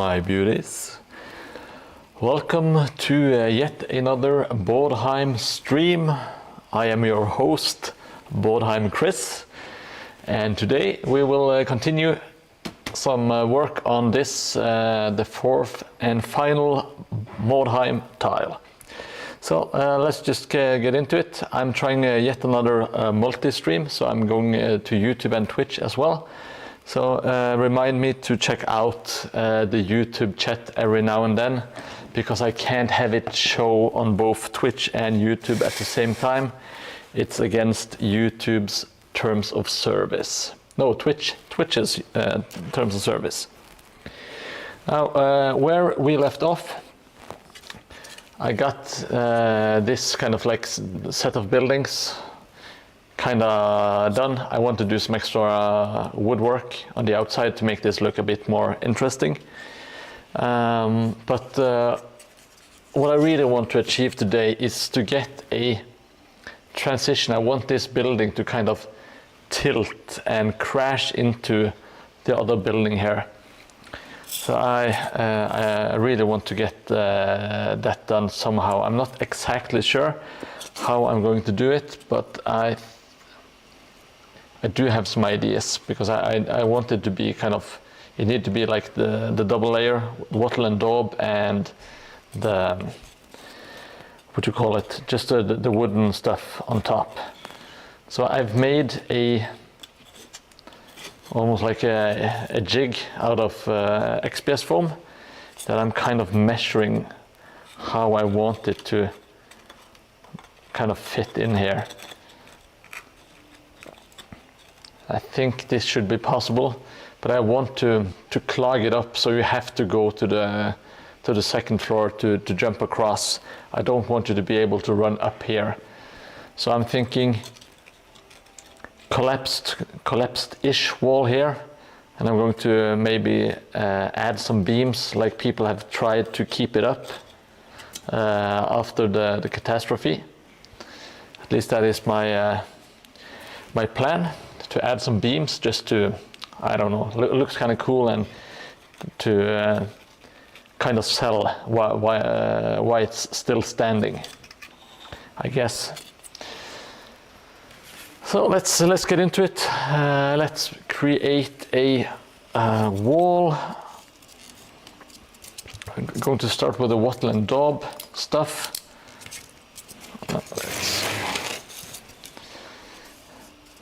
my beauties. Welcome to yet another Mordheim stream. I am your host, Mordheim Chris, and today we will continue some work on this, the fourth and final Mordheim tile. So let's just get into it. I'm trying yet another multi-stream, so I'm going to YouTube and Twitch as well. So remind me to check out the YouTube chat every now and then, because I can't have it show on both Twitch and YouTube at the same time. It's against YouTube's terms of service. No, Twitch's terms of service. Now, where we left off, I got this kind of like set of buildings kind of done. I want to do some extra woodwork on the outside to make this look a bit more interesting. But what I really want to achieve today is to get a transition. I want this building to kind of tilt and crash into the other building here. So I really want to get that done somehow. I'm not exactly sure how I'm going to do it, but I do have some ideas, because I want it to be kind of, it need to be like the double layer, wattle and daub, and the, what you call it, just the wooden stuff on top. So I've made almost like a jig out of XPS foam that I'm kind of measuring how I want it to kind of fit in here. I think this should be possible, but I want to clog it up, so you have to go to the second floor to jump across. I don't want you to be able to run up here. So I'm thinking collapsed-ish wall here, and I'm going to maybe add some beams, like people have tried to keep it up after the catastrophe. At least that is my my plan, to add some beams just to, I don't know, it looks kind of cool, and to kind of sell why it's still standing, I guess. So let's get into it. Let's create a wall. I'm going to start with the wattle and daub stuff.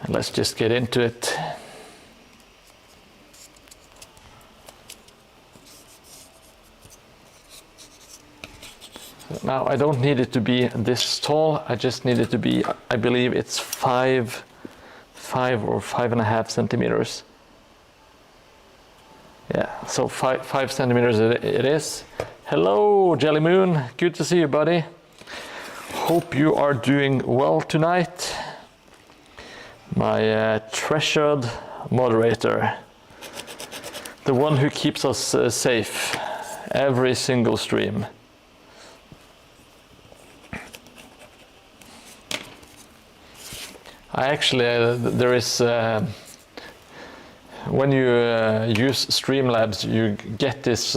Let's just get into it. Now I don't need it to be this tall. I just need it to be, I believe it's 5 or 5.5 centimeters. Yeah, so 5 centimeters it is. Hello, Jelly Moon. Good to see you, buddy. Hope you are doing well tonight. My treasured moderator, the one who keeps us safe every single stream. I actually, there is, when you use Streamlabs, you get this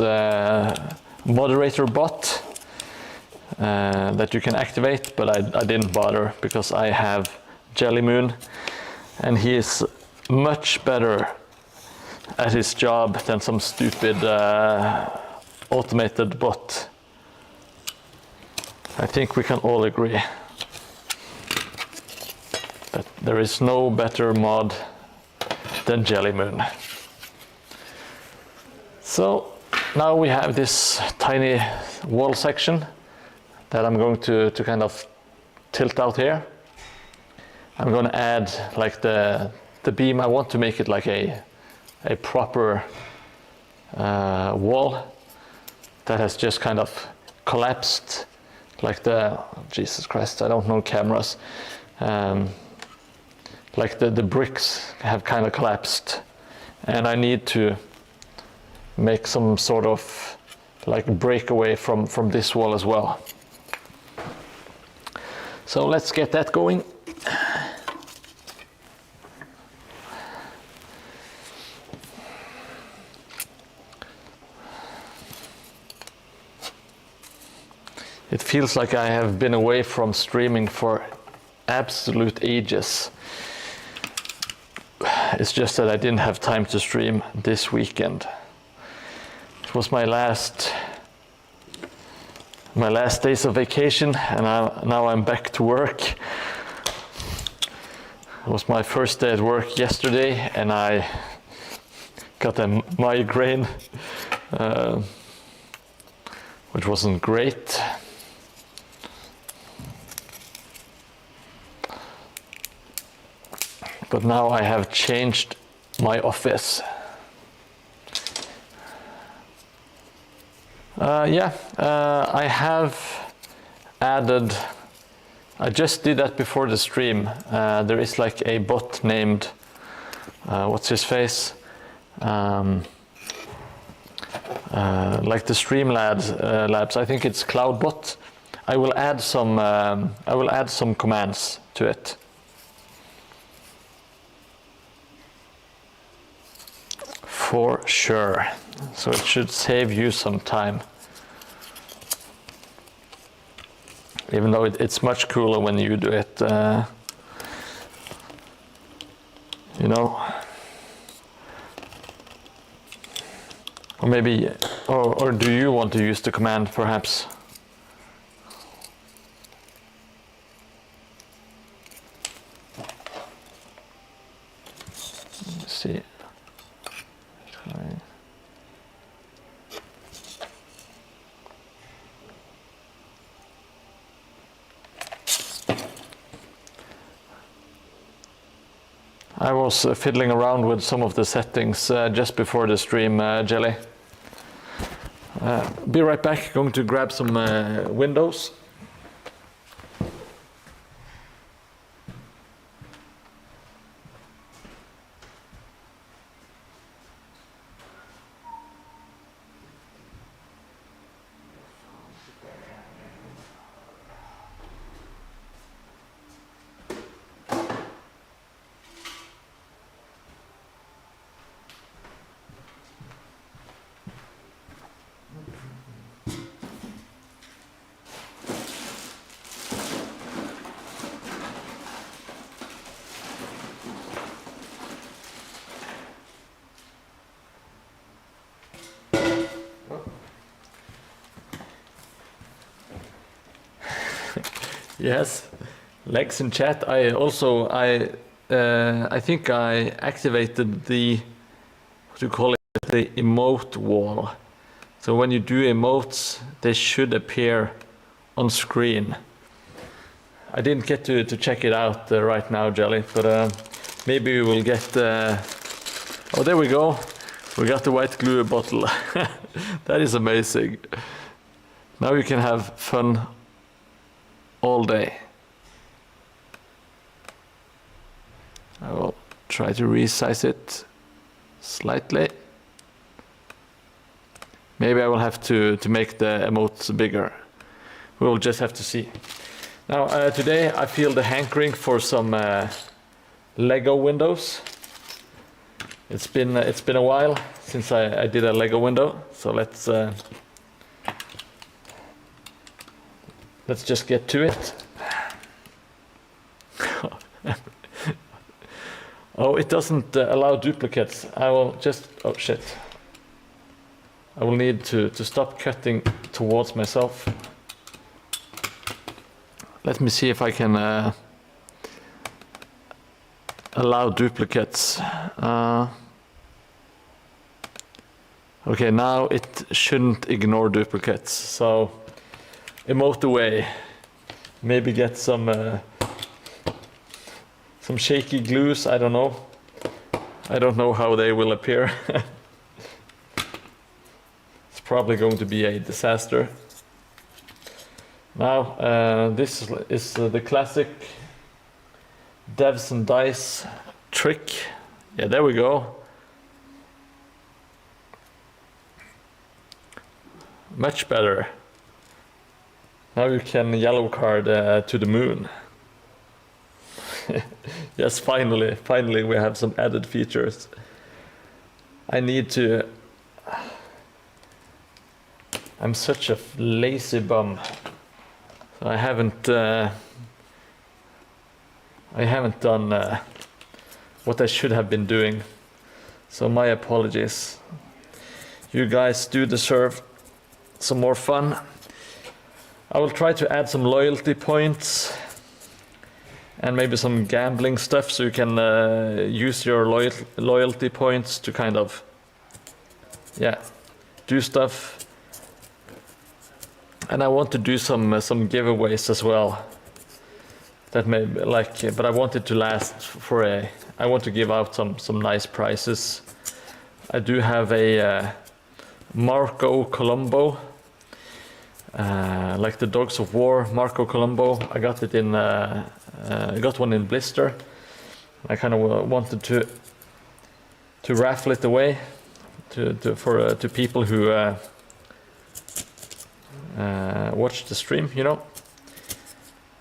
moderator bot that you can activate, but I didn't bother, because I have Jelly Moon, and he is much better at his job than some stupid automated bot. I think we can all agree that there is no better mod than Jelly Moon. So now we have this tiny wall section that I'm going to kind of tilt out here. I'm going to add like the beam. I want to make it like a proper wall that has just kind of collapsed, like the, Jesus Christ, I don't know cameras. Like the bricks have kind of collapsed, and I need to make some sort of like breakaway from this wall as well. So let's get that going. It feels like I have been away from streaming for absolute ages. It's just that I didn't have time to stream this weekend. It was my last days of vacation, and now I'm back to work. It was my first day at work yesterday, and I got a migraine, which wasn't great. But now I have changed my office. I have added, I just did that before the stream. There is like a bot named, what's his face? Like the Streamlabs, I think it's CloudBot. I will add some commands to it. For sure. So it should save you some time. Even though it's much cooler when you do it, you know. Or maybe, or do you want to use the command perhaps? Let's see. I was fiddling around with some of the settings just before the stream, Jelly. Be right back, going to grab some windows. Yes, Lex in chat. I think I activated the, what do you call it, the emote wall. So when you do emotes, they should appear on screen. I didn't get to check it out right now, Jelly, but maybe we will get. Oh, there we go. We got the white glue bottle. That is amazing. Now you can have fun all day. I will try to resize it slightly. Maybe I will have to make the emotes bigger. We will just have to see. Now today I feel the hankering for some Lego windows. It's been a while since I did a Lego window, so let's just get to it. Oh, it doesn't allow duplicates. I will just, oh shit. I will need to stop cutting towards myself. Let me see if I can allow duplicates. Okay, now it shouldn't ignore duplicates, so emote away. Maybe get some shaky glues, I don't know. I don't know how they will appear. It's probably going to be a disaster. Now, this is the classic devs and dice trick. Yeah, there we go. Much better. Now you can yellow card to the moon. Yes, finally we have some added features. I need to... I'm such a lazy bum. So I haven't done what I should have been doing. So my apologies. You guys do deserve some more fun. I will try to add some loyalty points and maybe some gambling stuff, so you can use your loyalty points to kind of, yeah, do stuff. And I want to do some giveaways as well. That may be like, but I want it to last for I want to give out some nice prizes. I do have a Marco Colombo, like the Dogs of War Marco Colombo. I got it in, I got one in blister. I kind of wanted to raffle it away to people who watch the stream, you know,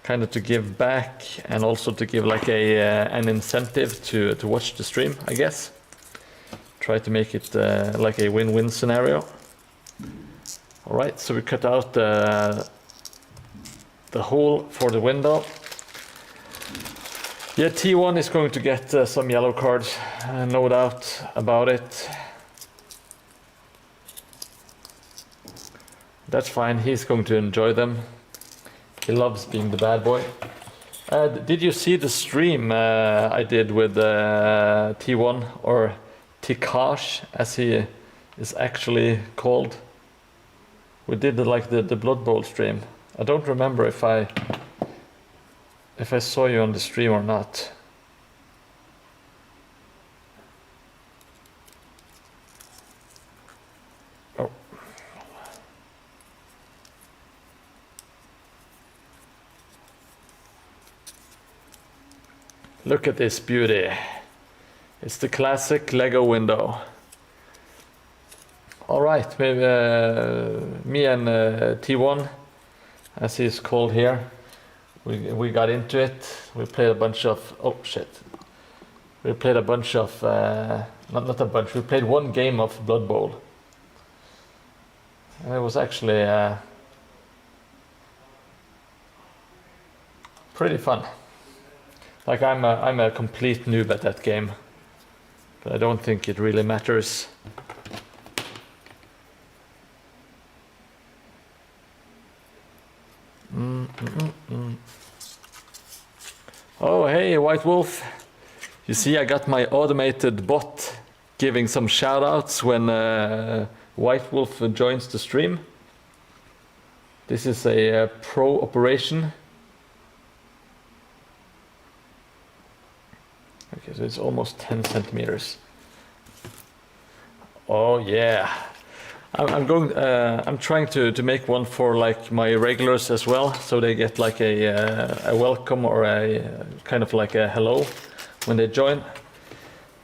kind of to give back and also to give like an incentive to watch the stream, I guess. Try to make it like a win-win scenario. All right, so we cut out the hole for the window. Yeah, T1 is going to get some yellow cards, no doubt about it. That's fine, he's going to enjoy them. He loves being the bad boy. Did you see the stream I did with T1, or Tikash as he is actually called? We did like the Blood Bowl stream. I don't remember if I saw you on the stream or not. Oh. Look at this beauty. It's the classic Lego window. All right, maybe me and T1, as he's called here, we got into it. We played a bunch of, oh shit. We played a bunch of, not a bunch, we played one game of Blood Bowl. And it was actually pretty fun. Like I'm a complete noob at that game, but I don't think it really matters. Oh, hey, White Wolf. You see, I got my automated bot giving some shoutouts when White Wolf joins the stream. This is a pro operation. Okay, so it's almost 10 centimeters. Oh yeah. I'm trying to make one for like my regulars as well, so they get like a welcome or a kind of like a hello when they join.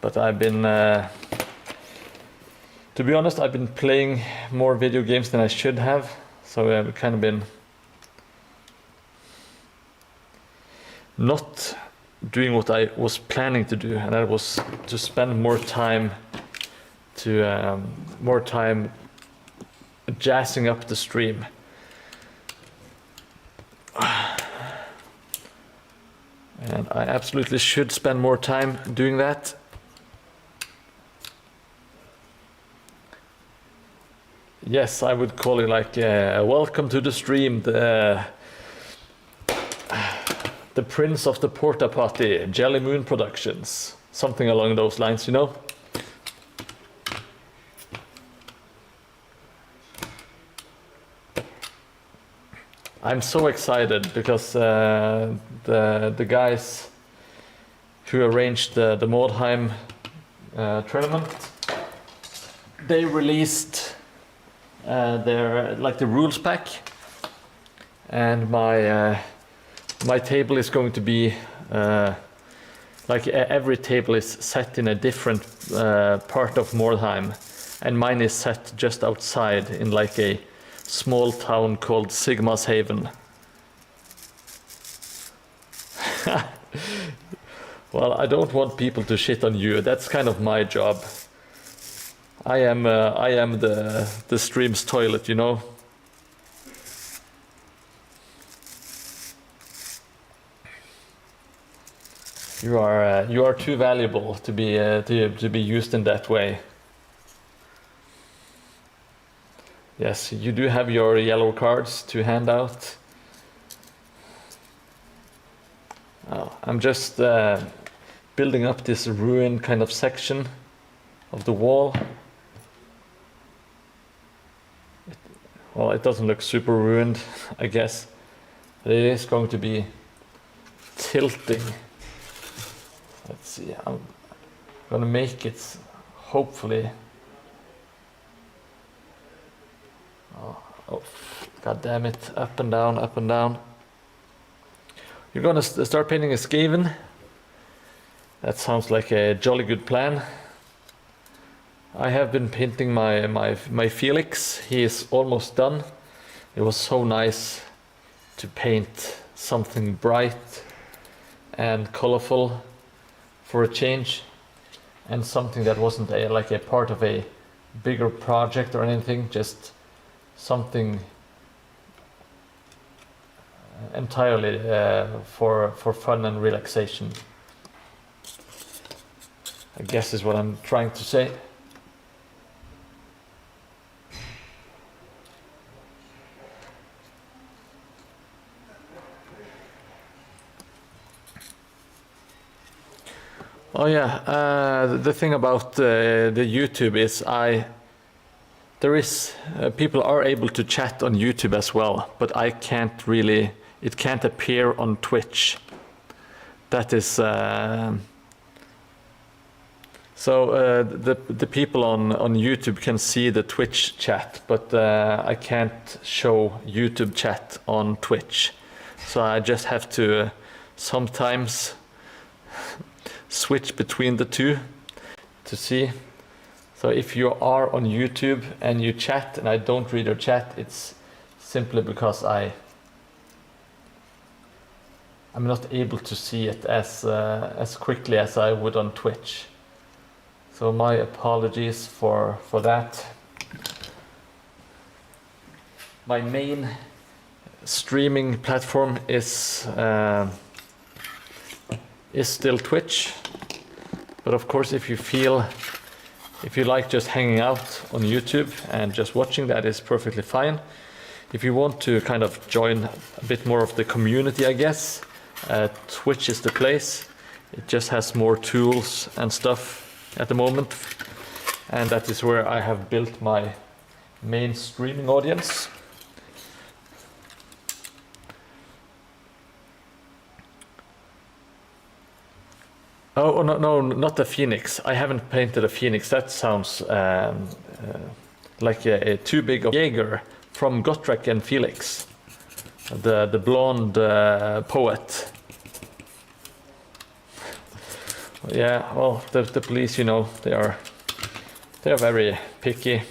But I've been, to be honest, I've been playing more video games than I should have, so I've kind of been not doing what I was planning to do, and that was to spend more time jazzing up the stream. And I absolutely should spend more time doing that. Yes, I would call it like welcome to the stream, the Prince of the Porta Potty, Jelly Moon Productions, something along those lines, you know. I'm so excited because the guys who arranged the Mordheim tournament, they released their like the rules pack, and my table is going to be like every table is set in a different part of Mordheim, and mine is set just outside in like a small town called Sigma's Haven. Well, I don't want people to shit on you. That's kind of my job. I am the stream's toilet, you know. You are too valuable to be used in that way. Yes, you do have your yellow cards to hand out. Oh, I'm just building up this ruined kind of section of the wall. Well, it doesn't look super ruined, I guess. But it is going to be tilting. Let's see, I'm gonna make it, hopefully. Oh, god damn it, up and down, up and down. You're gonna start painting a Skaven. That sounds like a jolly good plan. I have been painting my Felix. He is almost done. It was so nice to paint something bright and colorful for a change, and something that wasn't like a part of a bigger project or anything, just something entirely for fun and relaxation, I guess is what I'm trying to say. Oh yeah, the thing about the YouTube is people are able to chat on YouTube as well, but I can't really, it can't appear on Twitch. That is, the people on YouTube can see the Twitch chat, but I can't show YouTube chat on Twitch. So I just have to sometimes switch between the two to see. So if you are on YouTube and you chat and I don't read your chat, it's simply because I'm not able to see it as quickly as I would on Twitch. So my apologies for that. My main streaming platform is still Twitch, but of course if you like just hanging out on YouTube and just watching, that is perfectly fine. If you want to kind of join a bit more of the community, I guess, Twitch is the place. It just has more tools and stuff at the moment, and that is where I have built my main streaming audience. Oh no, not the Phoenix. I haven't painted a Phoenix. That sounds like a too big of Jaeger from Gotrek and Felix, the blonde poet. Yeah, well, the police, you know, they are very picky.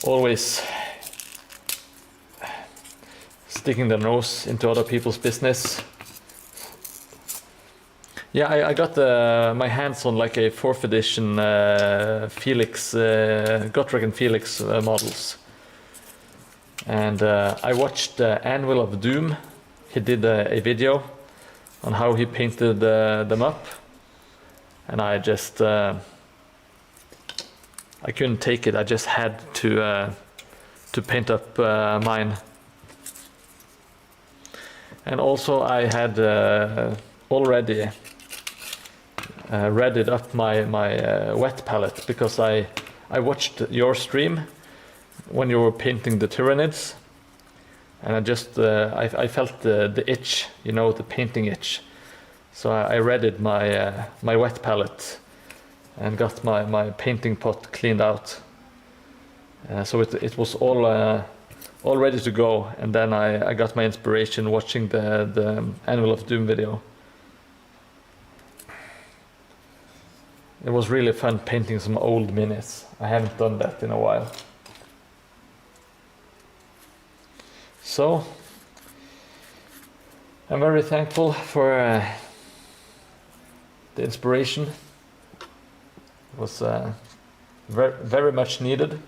Always sticking their nose into other people's business. Yeah, I got my hands on like a 4th edition Felix, Gotrek and Felix models. And I watched Anvil of Doom. He did a video on how he painted them up. And I just, I couldn't take it. I just had to paint up mine. And also I had already readied up my wet palette, because I watched your stream when you were painting the Tyranids, and I just I felt the itch, you know, the painting itch. So I readied my wet palette and got my painting pot cleaned out. So it was all ready to go, and then I got my inspiration watching the Anvil of Doom video. It was really fun painting some old minis. I haven't done that in a while. So, I'm very thankful for the inspiration. It was very, very much needed.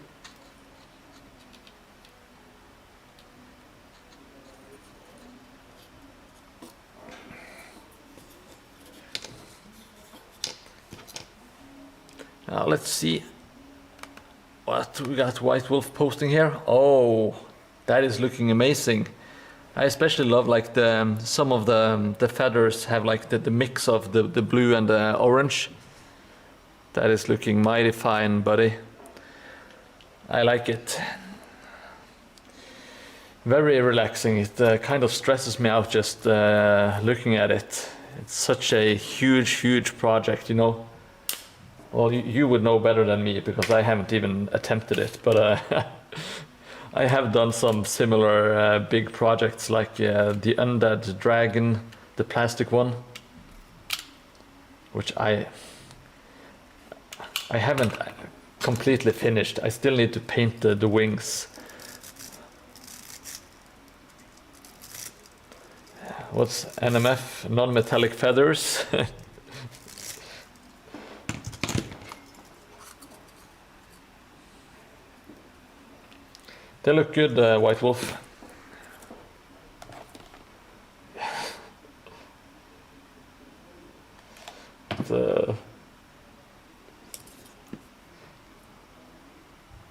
Let's see what we got White Wolf posting here. Oh, that is looking amazing. I especially love like some of the feathers have like the mix of the blue and the orange. That is looking mighty fine, buddy. I like it. Very relaxing. It kind of stresses me out just looking at it. It's such a huge project, you know. Well, you would know better than me because I haven't even attempted it, but I have done some similar big projects like the Undead Dragon, the plastic one, which I haven't completely finished. I still need to paint the wings. What's NMF? Non-metallic feathers. They look good, White Wolf.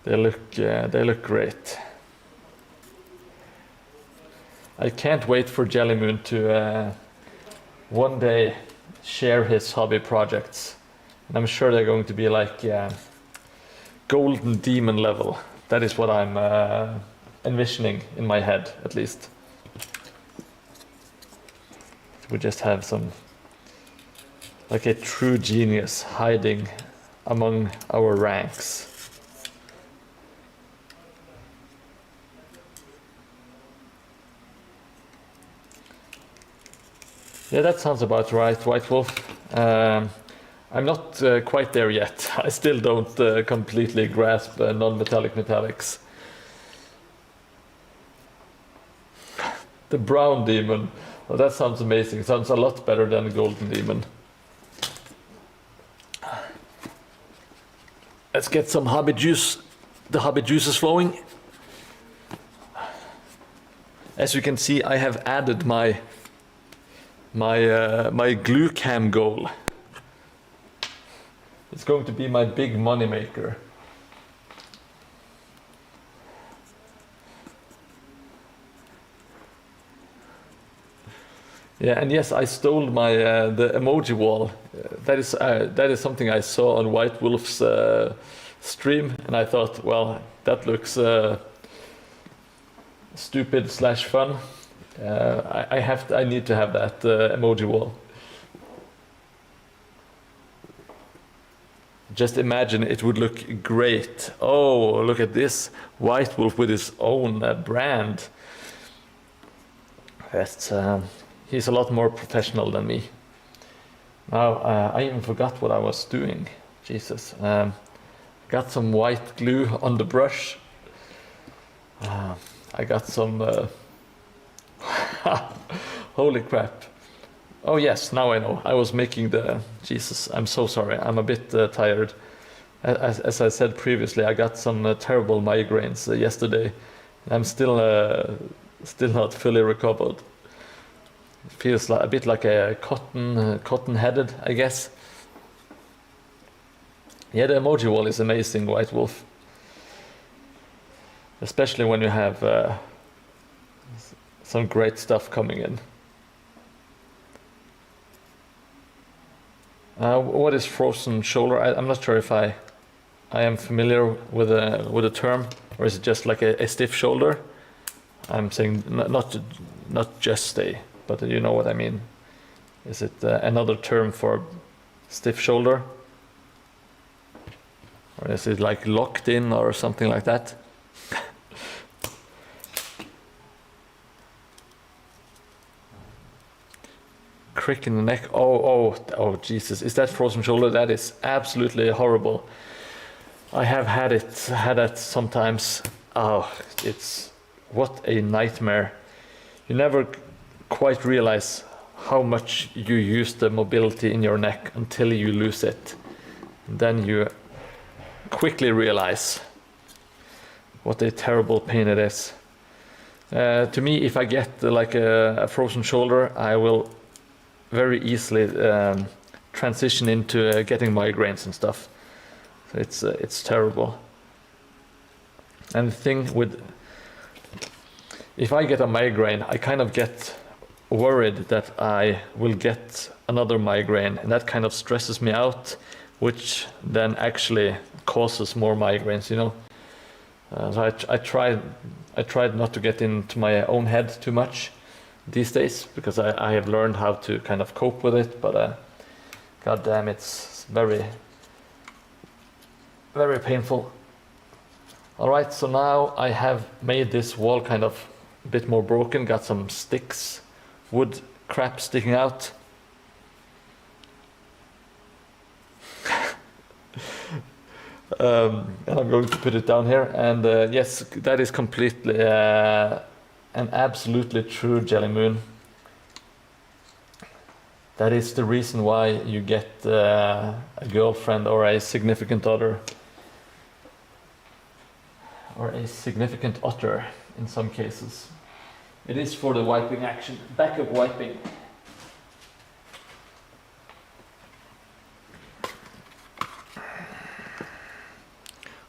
They look great. I can't wait for Jellymoon to one day share his hobby projects. And I'm sure they're going to be like golden demon level. That is what I'm envisioning in my head, at least. We just have some, like a true genius hiding among our ranks. Yeah, that sounds about right, White Wolf. I'm not quite there yet. I still don't completely grasp non-metallic metallics. The brown demon. Oh, that sounds amazing. Sounds a lot better than the golden demon. Let's get some hobby juice. The hobby juice is flowing. As you can see, I have added my glue cam goal. It's going to be my big money maker. Yeah, and yes, I stole my the emoji wall. That is something I saw on White Wolf's stream, and I thought, well, that looks stupid / fun. I need to have that emoji wall. Just imagine it would look great. Oh, look at this. White Wolf with his own brand. That's, he's a lot more professional than me. Now, I even forgot what I was doing. Jesus. Got some white glue on the brush. I got some... Holy crap. Oh yes, now I know. I was making the... Jesus, I'm so sorry. I'm a bit tired. As I said previously, I got some terrible migraines yesterday. I'm still not fully recovered. It feels like, a bit like a cotton-headed, I guess. Yeah, the emoji wall is amazing, White Wolf. Especially when you have some great stuff coming in. What is frozen shoulder? I'm not sure if I am familiar with the term, or is it just like a stiff shoulder? I'm saying not just a, but you know what I mean. Is it another term for stiff shoulder? Or is it like locked in or something like that? Crick in the neck. Oh, Jesus! Is that frozen shoulder? That is absolutely horrible. I have had that sometimes. Oh, it's what a nightmare. You never quite realize how much you use the mobility in your neck until you lose it. And then you quickly realize what a terrible pain it is. To me, if I get like a frozen shoulder, I will very easily transition into getting migraines and stuff. It's terrible. And the thing with, if I get a migraine, I kind of get worried that I will get another migraine, and that kind of stresses me out, which then actually causes more migraines, you know. So I tried not to get into my own head too much these days, because I have learned how to kind of cope with it, but god damn, it's very, very painful. All right, so now I have made this wall kind of a bit more broken, got some sticks, wood crap sticking out. And I'm going to put it down here, and yes, that is completely an absolutely true jelly moon. That is the reason why you get a girlfriend or a significant other, or a significant otter in some cases. It is for the wiping action, backup wiping.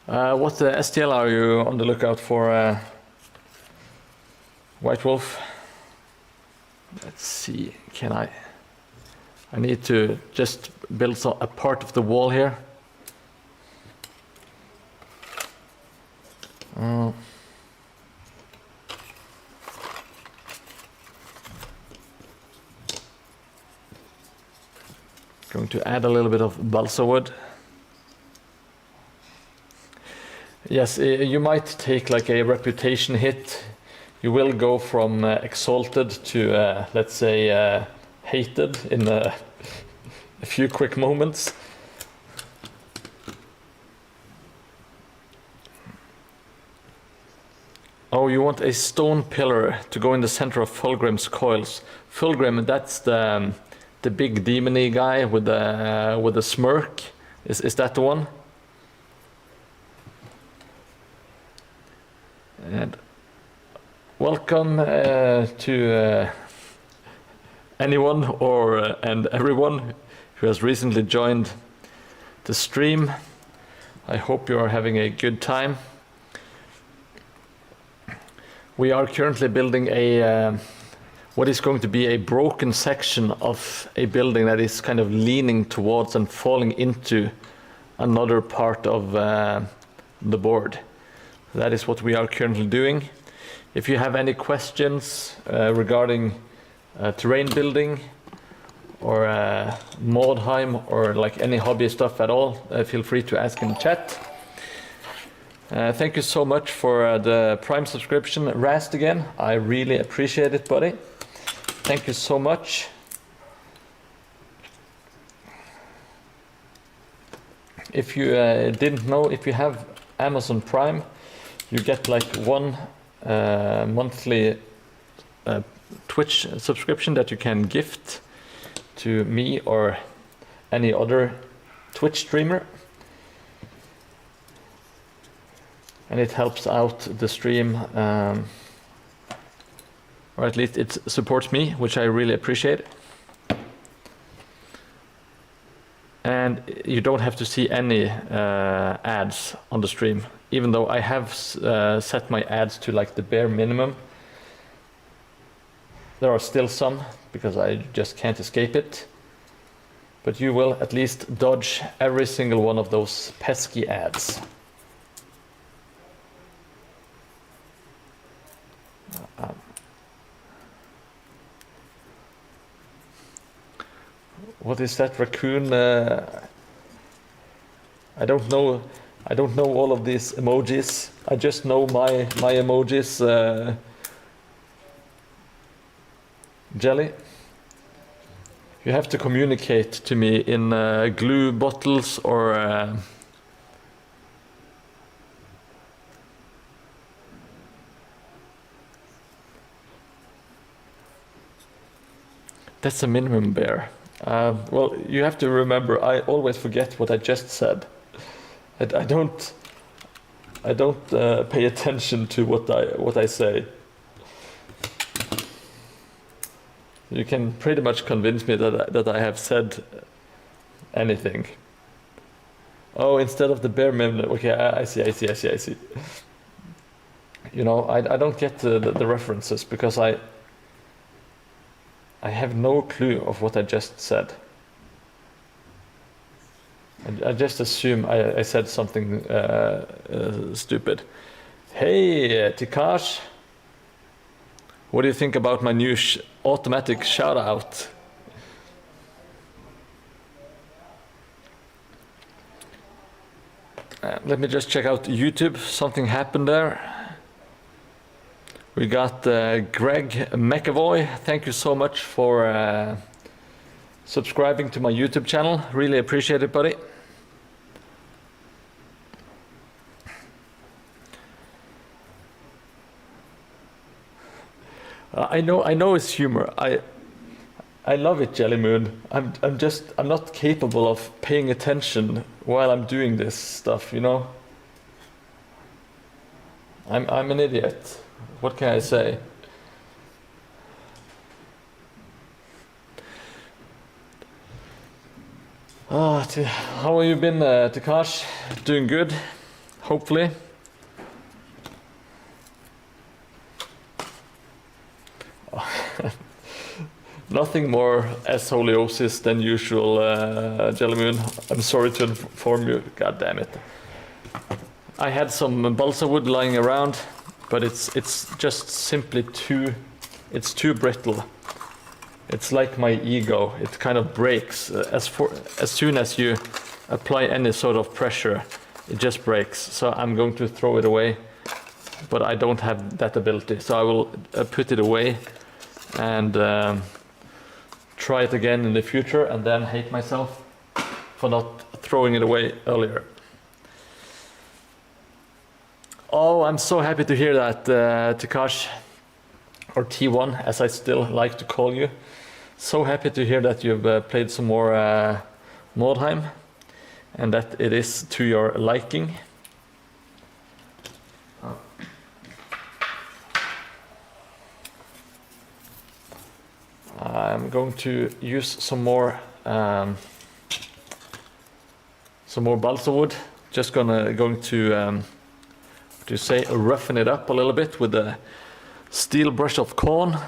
What STL are you on the lookout for, White Wolf? Let's see, can I need to just build a part of the wall here. Going to add a little bit of balsa wood. Yes, you might take like a reputation hit. You will go from exalted to, let's say, hated in a few quick moments. Oh, you want a stone pillar to go in the center of Fulgrim's coils. Fulgrim, that's the big demony guy with the smirk. Is that the one? And welcome to anyone and everyone who has recently joined the stream. I hope you are having a good time. We are currently building what is going to be a broken section of a building that is kind of leaning towards and falling into another part of the board. That is what we are currently doing. If you have any questions regarding terrain building or Mordheim or like any hobby stuff at all, feel free to ask in the chat. Thank you so much for the Prime subscription, Rast again. I really appreciate it, buddy. Thank you so much. If you didn't know, if you have Amazon Prime, you get like one monthly Twitch subscription that you can gift to me or any other Twitch streamer. And it helps out the stream, or at least it supports me, which I really appreciate. And you don't have to see any ads on the stream, even though I have set my ads to like the bare minimum. There are still some, because I just can't escape it. But you will at least dodge every single one of those pesky ads. What is that raccoon? I don't know. I don't know all of these emojis. I just know my emojis. Jelly. You have to communicate to me in glue bottles or. That's a minimum bear. Well, you have to remember, I always forget what I just said. I don't pay attention to what I say. You can pretty much convince me that I have said anything. Oh, instead of the bare minimum. Okay, I see. You know, I don't get the references because I have no clue of what I just said. I just assume I said something stupid. Hey, Tikash. What do you think about my new automatic shout out? Let me just check out YouTube. Something happened there. We got Greg McAvoy. Thank you so much for subscribing to my YouTube channel. Really appreciate it, buddy. I know it's humor. I love it, Jelly Moon. I'm not capable of paying attention while I'm doing this stuff, you know? I'm an idiot. What can I say? How have you been, Takash? Doing good, hopefully. Nothing more scoliosis than usual, Jelly Moon. I'm sorry to inform you. God damn it. I had some balsa wood lying around, but it's just simply too brittle. It's like my ego. It kind of breaks as soon as you apply any sort of pressure. It just breaks. So I'm going to throw it away, but I don't have that ability. So I will put it away and try it again in the future, and then hate myself for not throwing it away earlier. Oh, I'm so happy to hear that, Takash, or T1, as I still like to call you. So happy to hear that you've played some more Mordheim, and that it is to your liking. I'm going to use some more balsa wood. Just going to roughen it up a little bit with a steel brush of corn.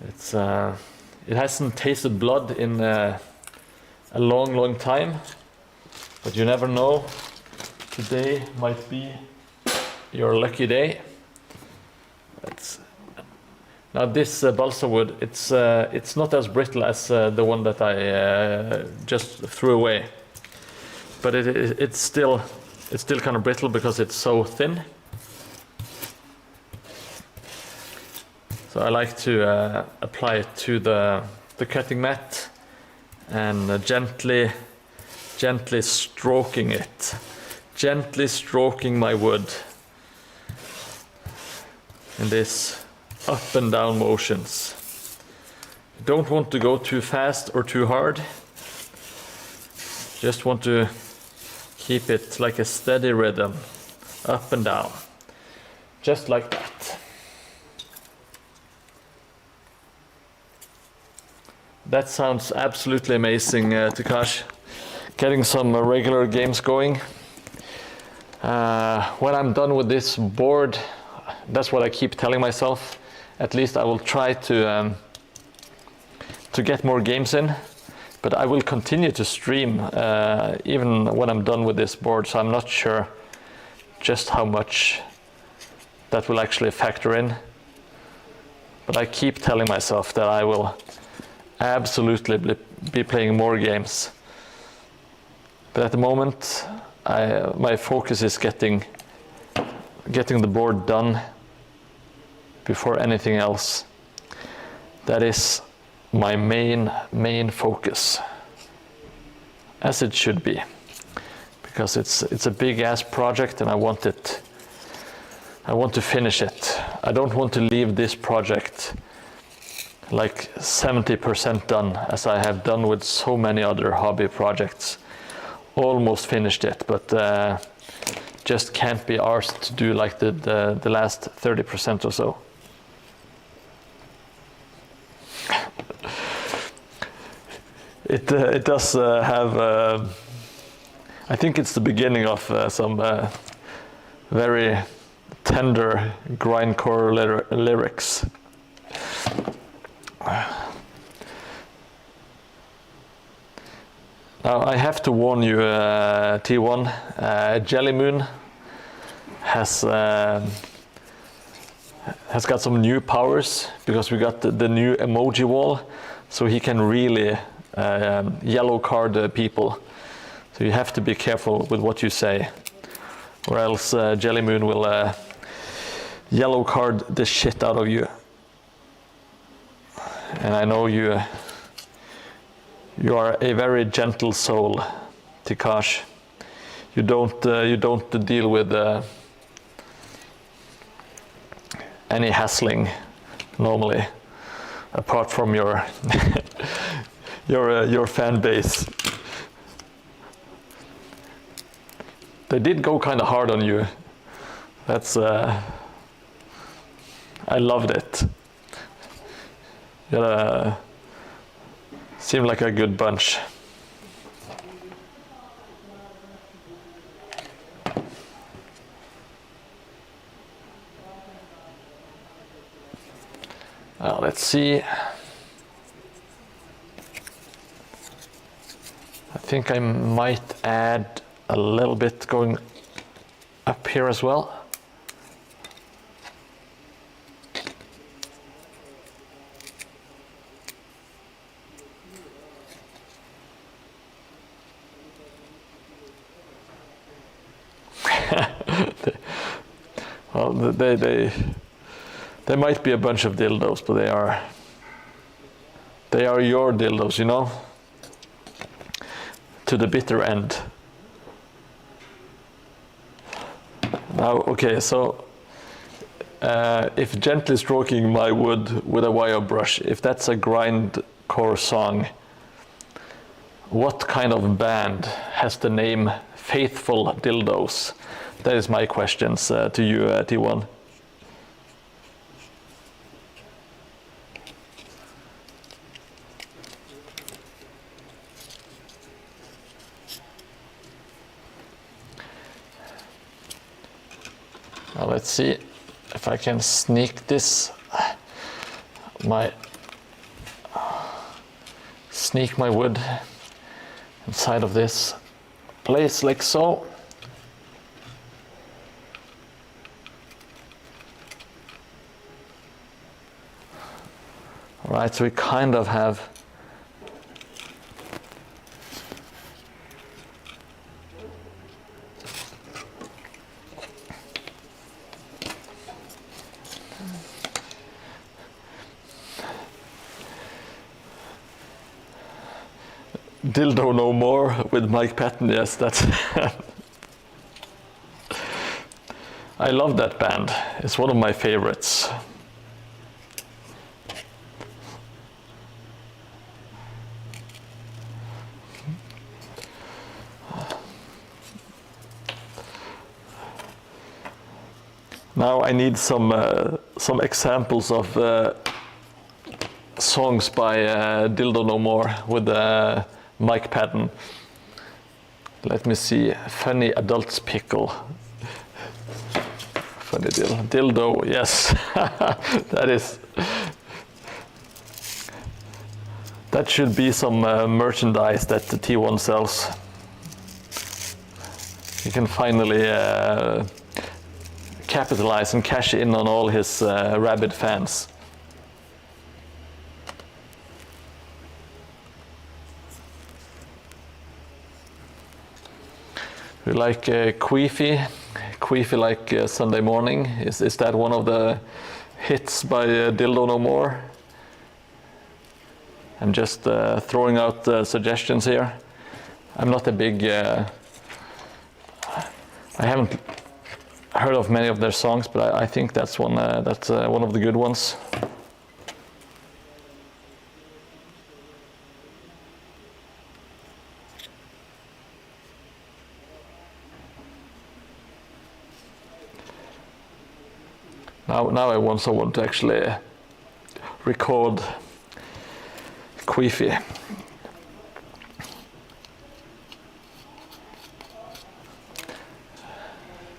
It hasn't tasted blood in a long time, but you never know. Today might be your lucky day. Now this balsa wood, it's not as brittle as the one that I just threw away, but it's still kind of brittle because it's so thin. So I like to apply it to the cutting mat and gently stroking it, gently stroking my wood in this up and down motions. You don't want to go too fast or too hard. Just want to keep it like a steady rhythm, up and down, just like that. That sounds absolutely amazing, Takash. Getting some regular games going. When I'm done with this board, that's what I keep telling myself. At least I will try to get more games in, but I will continue to stream even when I'm done with this board, so I'm not sure just how much that will actually factor in. But I keep telling myself that I will absolutely be playing more games. But at the moment, my focus is getting the board done before anything else. That is my main focus, as it should be, because it's a big ass project and I want to finish it. I don't want to leave this project like 70% done, as I have done with so many other hobby projects. Almost finished it, but just can't be arsed to do like the last 30% or so. It does have I think it's the beginning of some very tender grindcore lyrics. Now I have to warn you, T1, Jelly Moon has got some new powers because we got the new emoji wall, so he can really yellow card people. So you have to be careful with what you say, or else Jelly Moon will yellow card the shit out of you. And I know you are a very gentle soul, Tikash. You don't deal with any hassling normally, apart from your your fan base. They did go kind of hard on you. That's I loved it. You seemed like a good bunch. Let's see. I think I might add a little bit going up here as well. Well, they might be a bunch of dildos, but they are your dildos, you know, to the bitter end. Now, okay, so if gently stroking my wood with a wire brush, if that's a grindcore song, what kind of band has the name Faithful Dildos? That is my questions to you, T1. Now let's see if I can sneak my wood inside of this place like so. All right, so we kind of have Dildo No More with Mike Patton. Yes, that's I love that band. It's one of my favorites. Now I need some examples of songs by Dildo No More with Mike Patton. Let me see. Funny Adults Pickle. Funny dildo. Yes, that should be some merchandise that the T1 sells. You can finally capitalize and cash in on all his rabid fans. We like Queefy like Sunday Morning. Is that one of the hits by Dildo No More? I'm just throwing out suggestions here. I'm not a big I haven't heard of many of their songs, but I think that's one of the good ones. Now I want someone to actually record Queefy.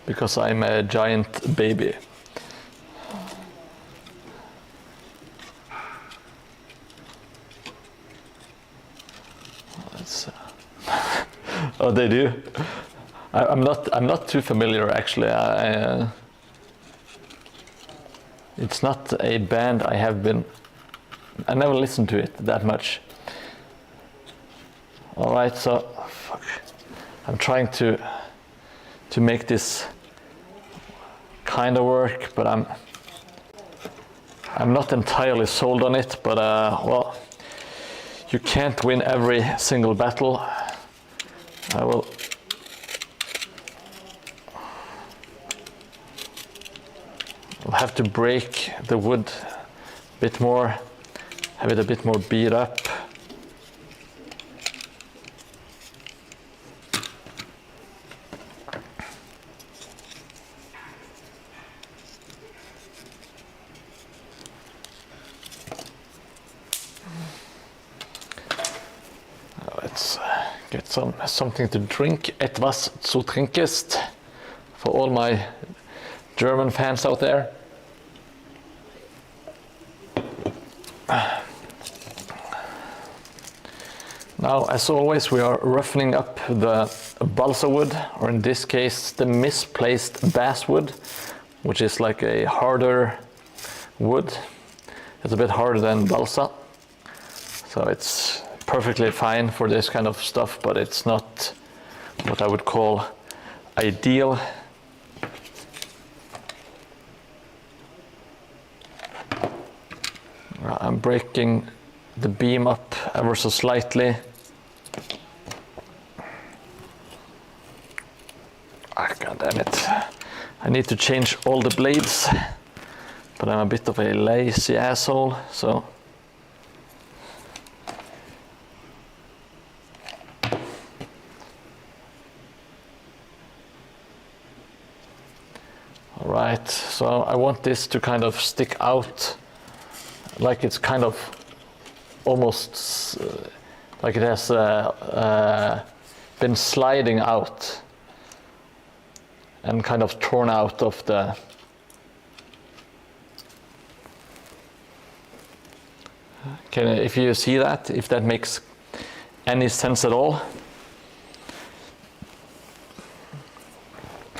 because I'm a giant baby. Oh, they do. I'm not too familiar actually. It's not a band I never listened to it that much. All right, so fuck. I'm trying to make this kind of work, but I'm not entirely sold on it. But well, you can't win every single battle. I'll have to break the wood a bit more, have it a bit more beat up. Let's get something to drink. Etwas zu trinkest, for all my German fans out there. Now, as always, we are roughening up the balsa wood, or in this case, the misplaced basswood, which is like a harder wood. It's a bit harder than balsa, so it's perfectly fine for this kind of stuff, but it's not what I would call ideal. I'm breaking the beam up ever so slightly. God damn it. I need to change all the blades, but I'm a bit of a lazy asshole, so. All right, so I want this to kind of stick out, like it's kind of almost like it has been sliding out and kind of torn out of the if you see that, if that makes any sense at all.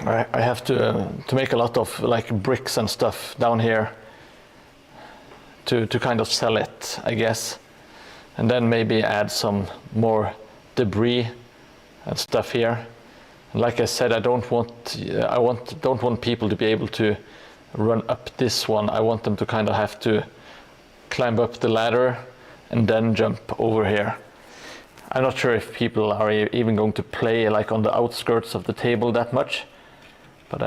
I have to make a lot of like bricks and stuff down here to kind of sell it, I guess, and then maybe add some more debris and stuff here. And like I said, I don't want people to be able to run up this one. I want them to kind of have to climb up the ladder and then jump over here. I'm not sure if people are even going to play like on the outskirts of the table that much, but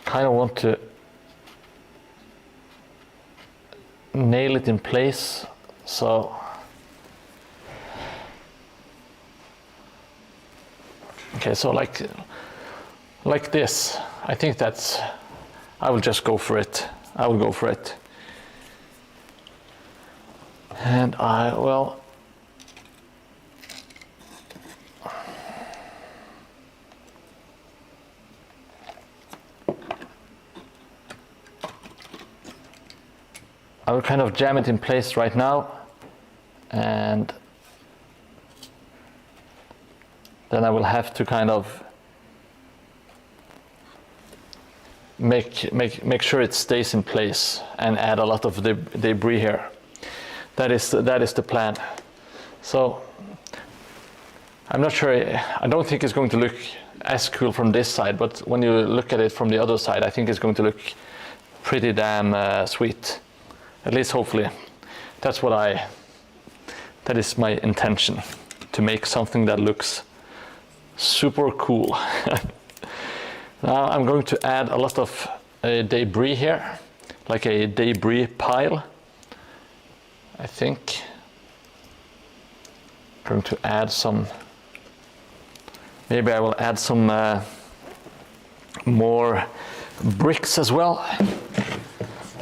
kind of want to nail it in place, so okay, so like this. I think I will just go for it. I will go for it. And I will kind of jam it in place right now, and then I will have to kind of make sure it stays in place and add a lot of debris here. That is the plan. So I'm not sure. I don't think it's going to look as cool from this side, but when you look at it from the other side, I think it's going to look pretty damn sweet. At least hopefully. That is my intention, to make something that looks super cool. Now I'm going to add a lot of debris here, like a debris pile. I think I'm going to add some, maybe I will add some more bricks as well.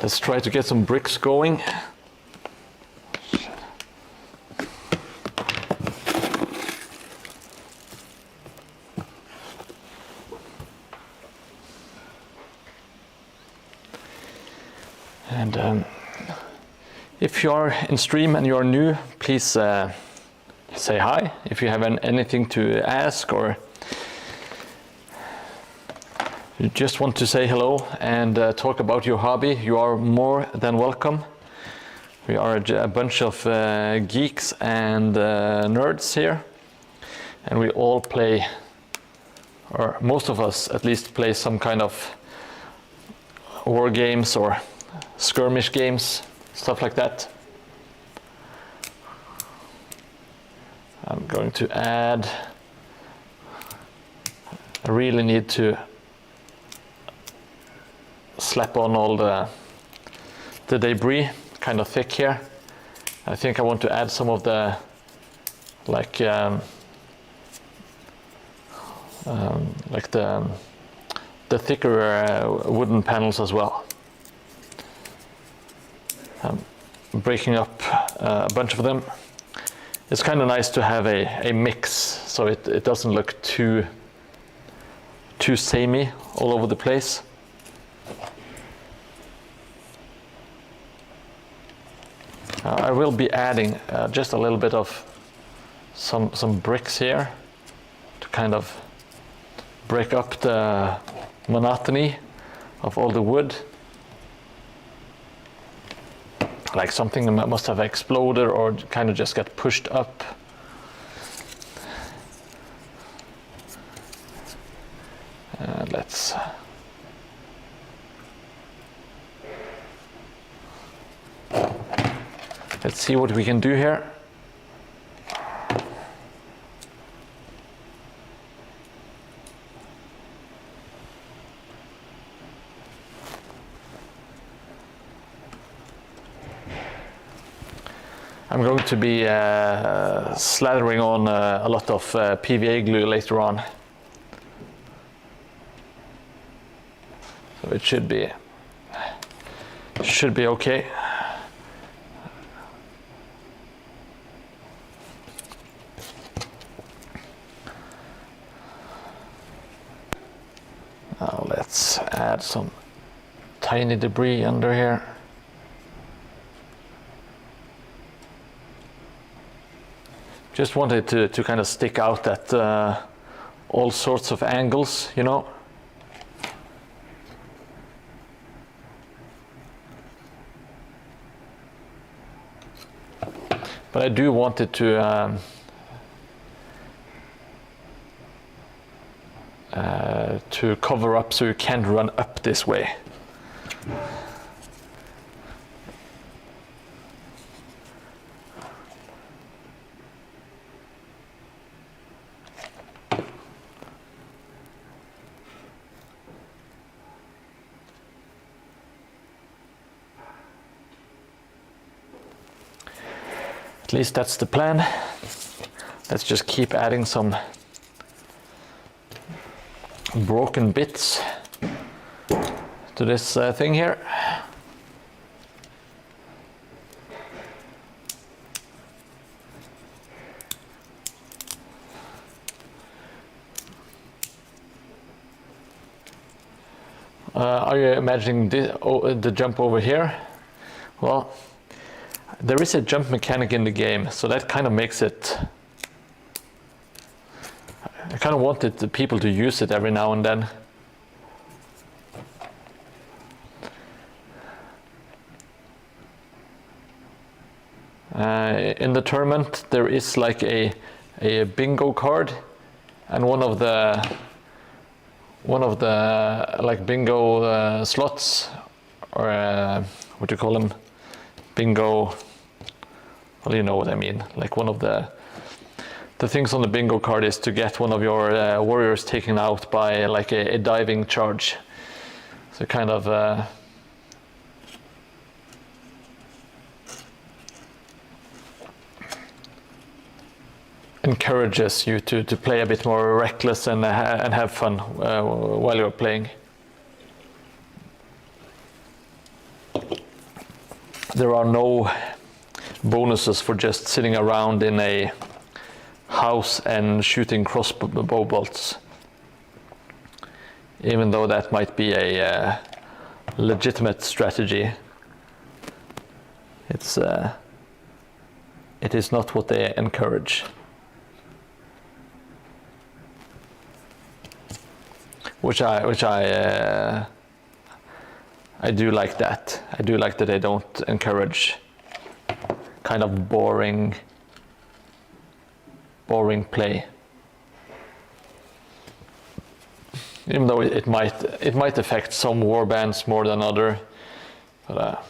Let's try to get some bricks going. And if you are in stream and you are new, please say hi. If you have anything to ask, or you just want to say hello and talk about your hobby, you are more than welcome. We are a bunch of geeks and nerds here, and we all play, or most of us at least, play some kind of war games or skirmish games, stuff like that. I'm going to add, I really need to slap on all the debris, kind of thick here. I think I want to add some of the the thicker wooden panels as well. I'm breaking up a bunch of them. It's kind of nice to have a mix, so it doesn't look too samey all over the place. I will be adding just a little bit of some bricks here to kind of break up the monotony of all the wood. Like something must have exploded or kind of just got pushed up. Let's see what we can do here. I'm going to be slathering on a lot of PVA glue later on. So it should be okay. Now let's add some tiny debris under here. Just wanted to kind of stick out at all sorts of angles, you know. But I do want it to cover up so you can't run up this way. At least that's the plan. Let's just keep adding some broken bits to this thing here. Are you imagining the jump over here? Well, there is a jump mechanic in the game, so that kind of makes it... I kind of wanted the people to use it every now and then. In the tournament, there is like a bingo card, and one of the like bingo slots, or what do you call them? Bingo. Well, you know what I mean. Like one of the things on the bingo card is to get one of your warriors taken out by like a diving charge. So kind of encourages you to play a bit more reckless and have fun while you're playing. there are no bonuses for just sitting around in a house and shooting crossbow bolts, even though that might be a legitimate strategy. It is not what they encourage. Which I do like that. I do like that they don't encourage kind of boring play. Even though it might affect some warbands more than other, but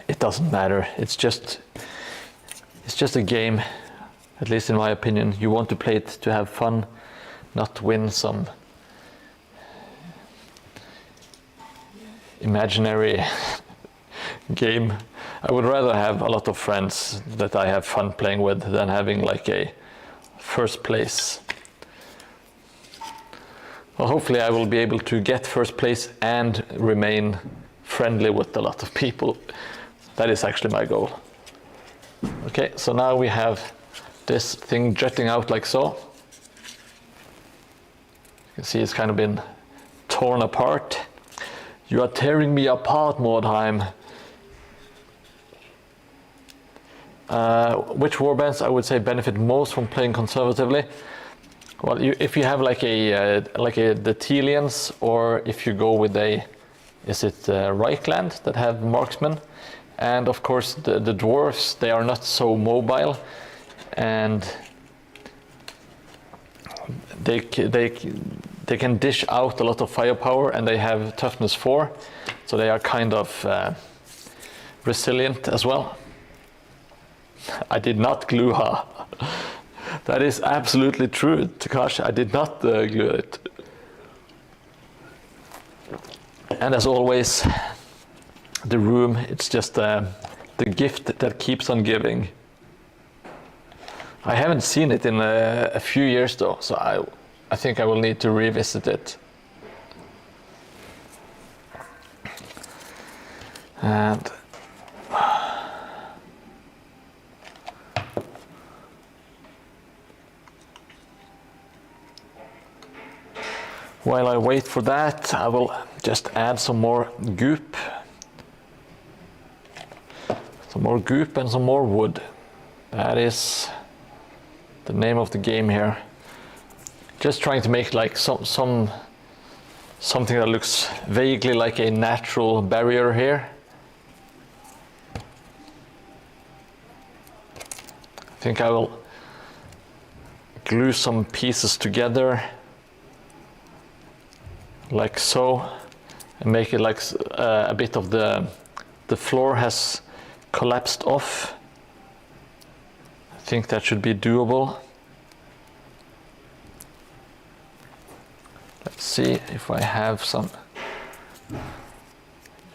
it doesn't matter. It's just a game, at least in my opinion. You want to play it to have fun, not to win some imaginary game. I would rather have a lot of friends that I have fun playing with than having like a first place. Well, hopefully I will be able to get first place and remain friendly with a lot of people. That is actually my goal. Okay, so now we have this thing jutting out like so. You can see it's kind of been torn apart. You are tearing me apart, Mordheim. Which warbands I would say benefit most from playing conservatively? Well, if you have like the Telians, or if you go with is it Reichland that have marksmen, and of course the dwarves, they are not so mobile, and they can dish out a lot of firepower, and they have toughness 4, so they are kind of resilient as well. I did not glue her. That is absolutely true, Takashi. I did not glue it. And as always, the room, it's just the gift that keeps on giving. I haven't seen it in a few years though, so I think I will need to revisit it. And while I wait for that, I will just add some more goop. Some more goop and some more wood. That is the name of the game here. Just trying to make like something that looks vaguely like a natural barrier here. I think I will glue some pieces together like so, and make it like a bit of the floor has collapsed off. I think that should be doable. Let's see if I have some.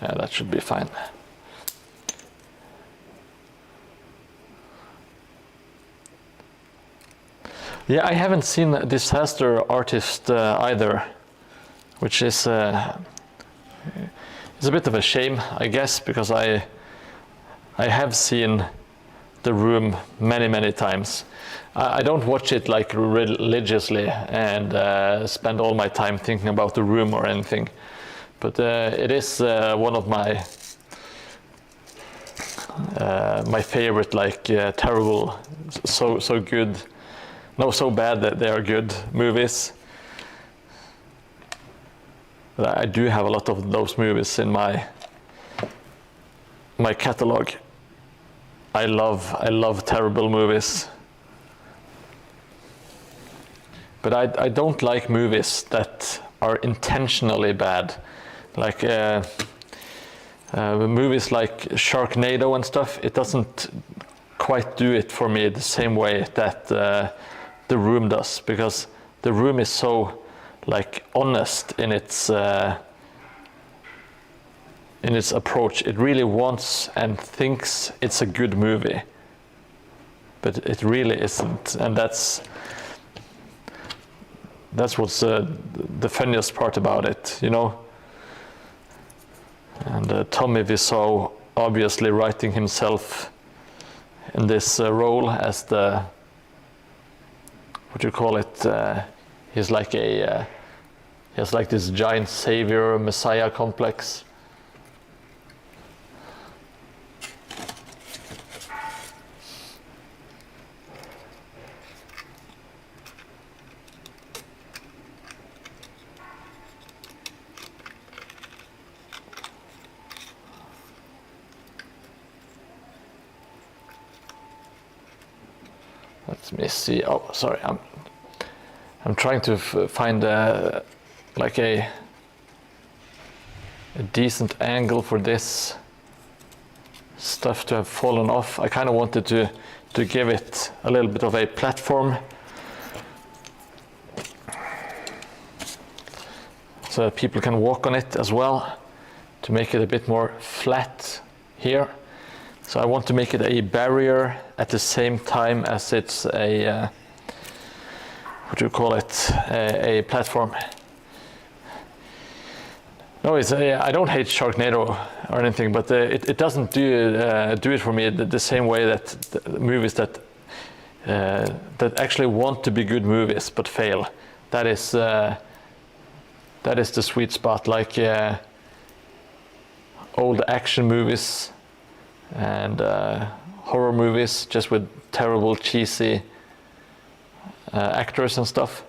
Yeah, that should be fine. Yeah, I haven't seen Disaster Artist either, which is it's a bit of a shame, I guess, because I have seen The Room many times. I don't watch it like religiously and spend all my time thinking about The Room or anything, but it is one of my favorite, like terrible, so good, no, so bad that they are good movies. But I do have a lot of those movies in my catalog. I love terrible movies. But I don't like movies that are intentionally bad. Like movies like Sharknado and stuff, it doesn't quite do it for me the same way that The Room does, because The Room is so like honest in its approach. It really wants and thinks it's a good movie, but it really isn't, and that's what's the funniest part about it, you know. And Tommy Wiseau obviously writing himself in this role as the, what do you call it? He's like he has like this giant savior, messiah complex. Let me see. Oh, sorry. I'm trying to find like a decent angle for this stuff to have fallen off. I kind of wanted to give it a little bit of a platform, so that people can walk on it as well, to make it a bit more flat here. So I want to make it a barrier at the same time as it's a, what do you call it, a platform. No, I don't hate Sharknado or anything, but it doesn't do it for me the same way that the movies that actually want to be good movies but fail. That is the sweet spot, like old action movies and horror movies just with terrible, cheesy actors and stuff.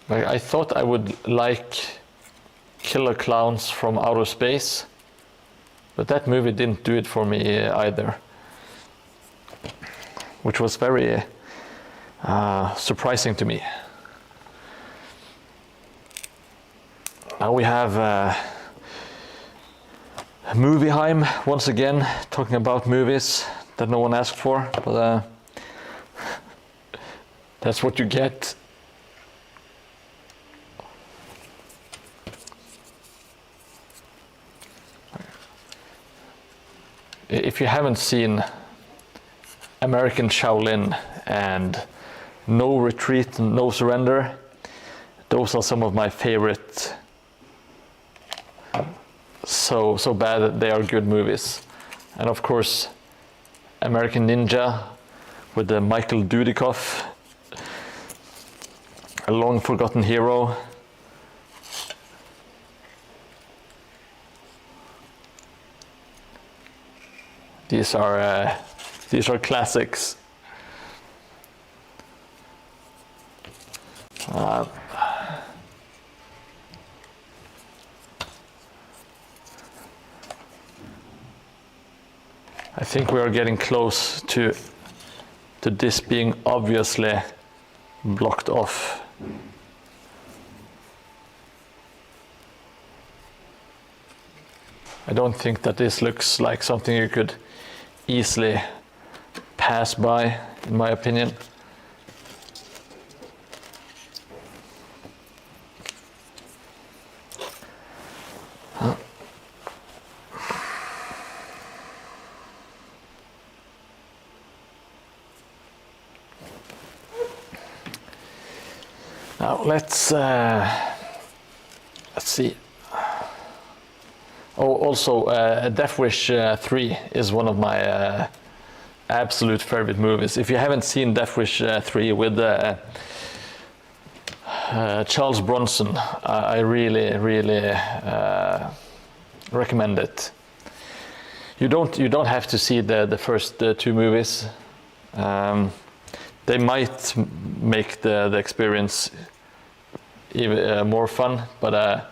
I thought I would like Killer Clowns from Outer Space, but that movie didn't do it for me either, which was very surprising to me. Now we have Mordheim once again, talking about movies that no one asked for, but that's what you get. If you haven't seen American Shaolin and No Retreat and No Surrender, those are some of my favorite, so bad that they are good movies. And of course, American Ninja with the Michael Dudikoff, a long forgotten hero. These are classics. I think we are getting close to this being obviously blocked off. I don't think that this looks like something you could easily pass by, in my opinion. Now let's see. Oh, also, Death Wish 3 is one of my absolute favorite movies. If you haven't seen Death Wish 3 with Charles Bronson, I really recommend it. You don't have to see the first two movies. They might make the experience even more fun, but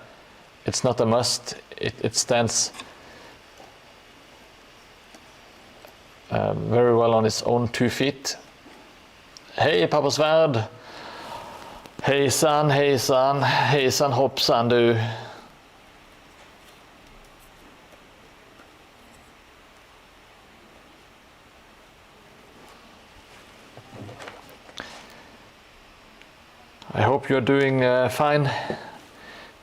it's not a must. It stands very well on its own 2 feet. Hej pappa svärd! Hejsan, hejsan, hejsan hoppsan du! I hope you're doing fine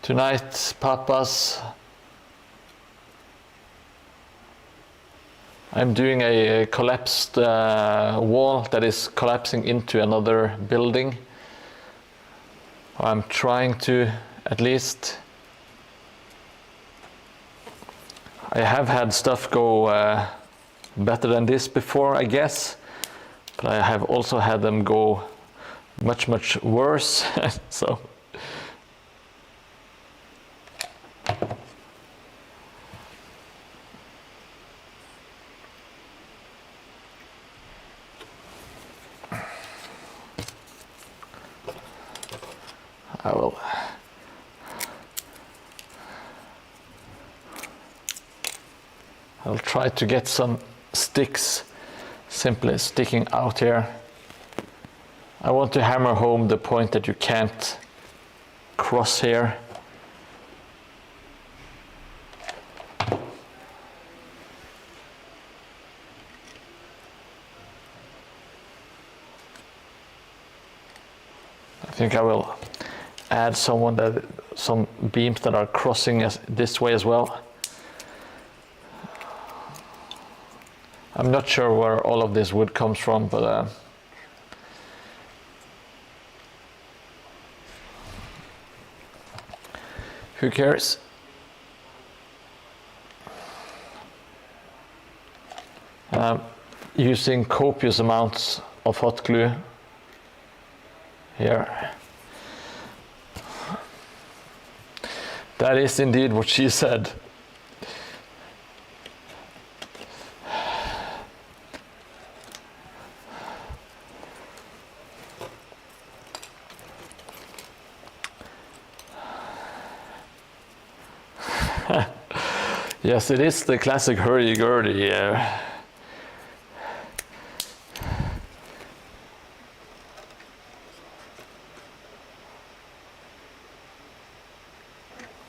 tonight, papas. I'm doing a collapsed wall that is collapsing into another building. I'm trying to at least. I have had stuff go better than this before, I guess, but I have also had them go much worse. So I'll try to get some sticks simply sticking out here. I want to hammer home the point that you can't cross here. I think I will add some beams that are crossing this way as well. I'm not sure where all of this wood comes from, but who cares? Using copious amounts of hot glue here. That is indeed what she said. Yes, it is the classic hurdy-gurdy.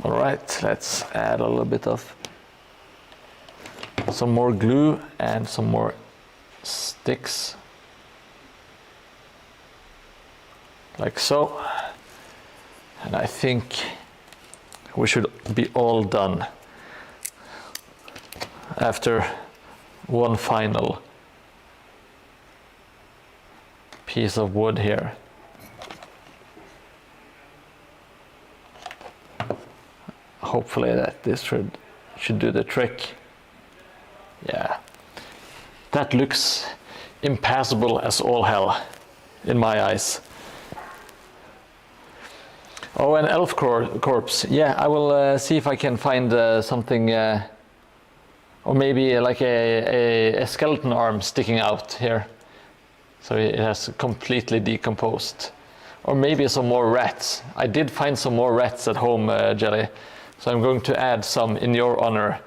All right, let's add a little bit of some more glue and some more sticks, like so. And I think we should be all done after one final piece of wood here. Hopefully that this should do the trick. Yeah, that looks impassable as all hell in my eyes. Oh, an elf corpse. Yeah, I will see if I can find something, or maybe like a skeleton arm sticking out here. So it has completely decomposed. Or maybe some more rats. I did find some more rats at home, Jelly. So I'm going to add some in your honor,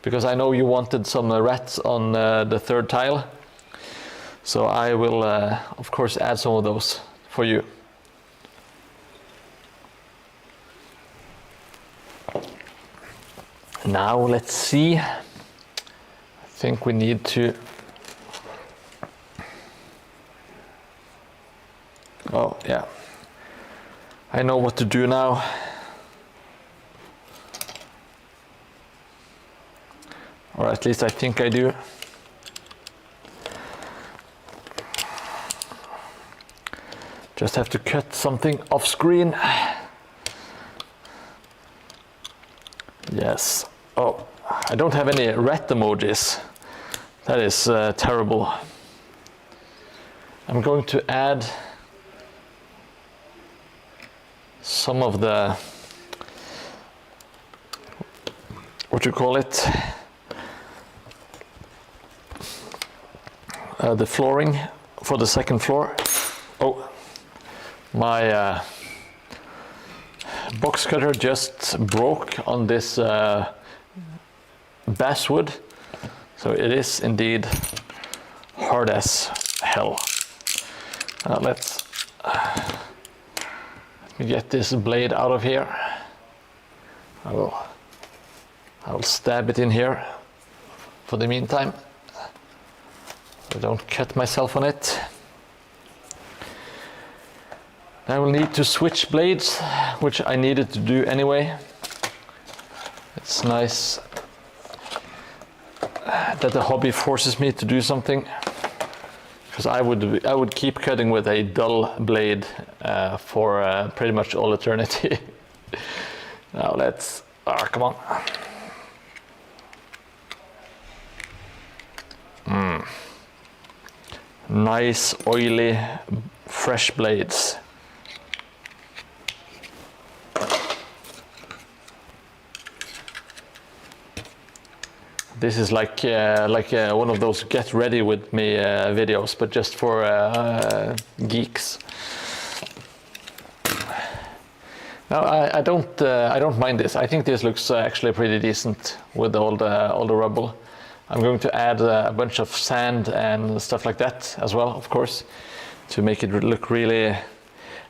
because I know you wanted some rats on the third tile. So I will, of course, add some of those for you. Now let's see. I think we need to. Oh, yeah. I know what to do now. Or at least I think I do. Just have to cut something off screen. Yes. Oh, I don't have any rat emojis. That is terrible. I'm going to add some of the, what you call it, the flooring for the second floor. Oh, my box cutter just broke on this basswood, so it is indeed hard as hell. Let me get this blade out of here. I will stab it in here for the meantime. I don't cut myself on it. I will need to switch blades, which I needed to do anyway. It's nice that the hobby forces me to do something. because I would keep cutting with a dull blade for pretty much all eternity. Now let's, come on. Nice, oily, fresh blades. This is like one of those get ready with me videos, but just for geeks. Now I don't mind this. I think this looks actually pretty decent with all the rubble. I'm going to add a bunch of sand and stuff like that as well, of course, to make it look really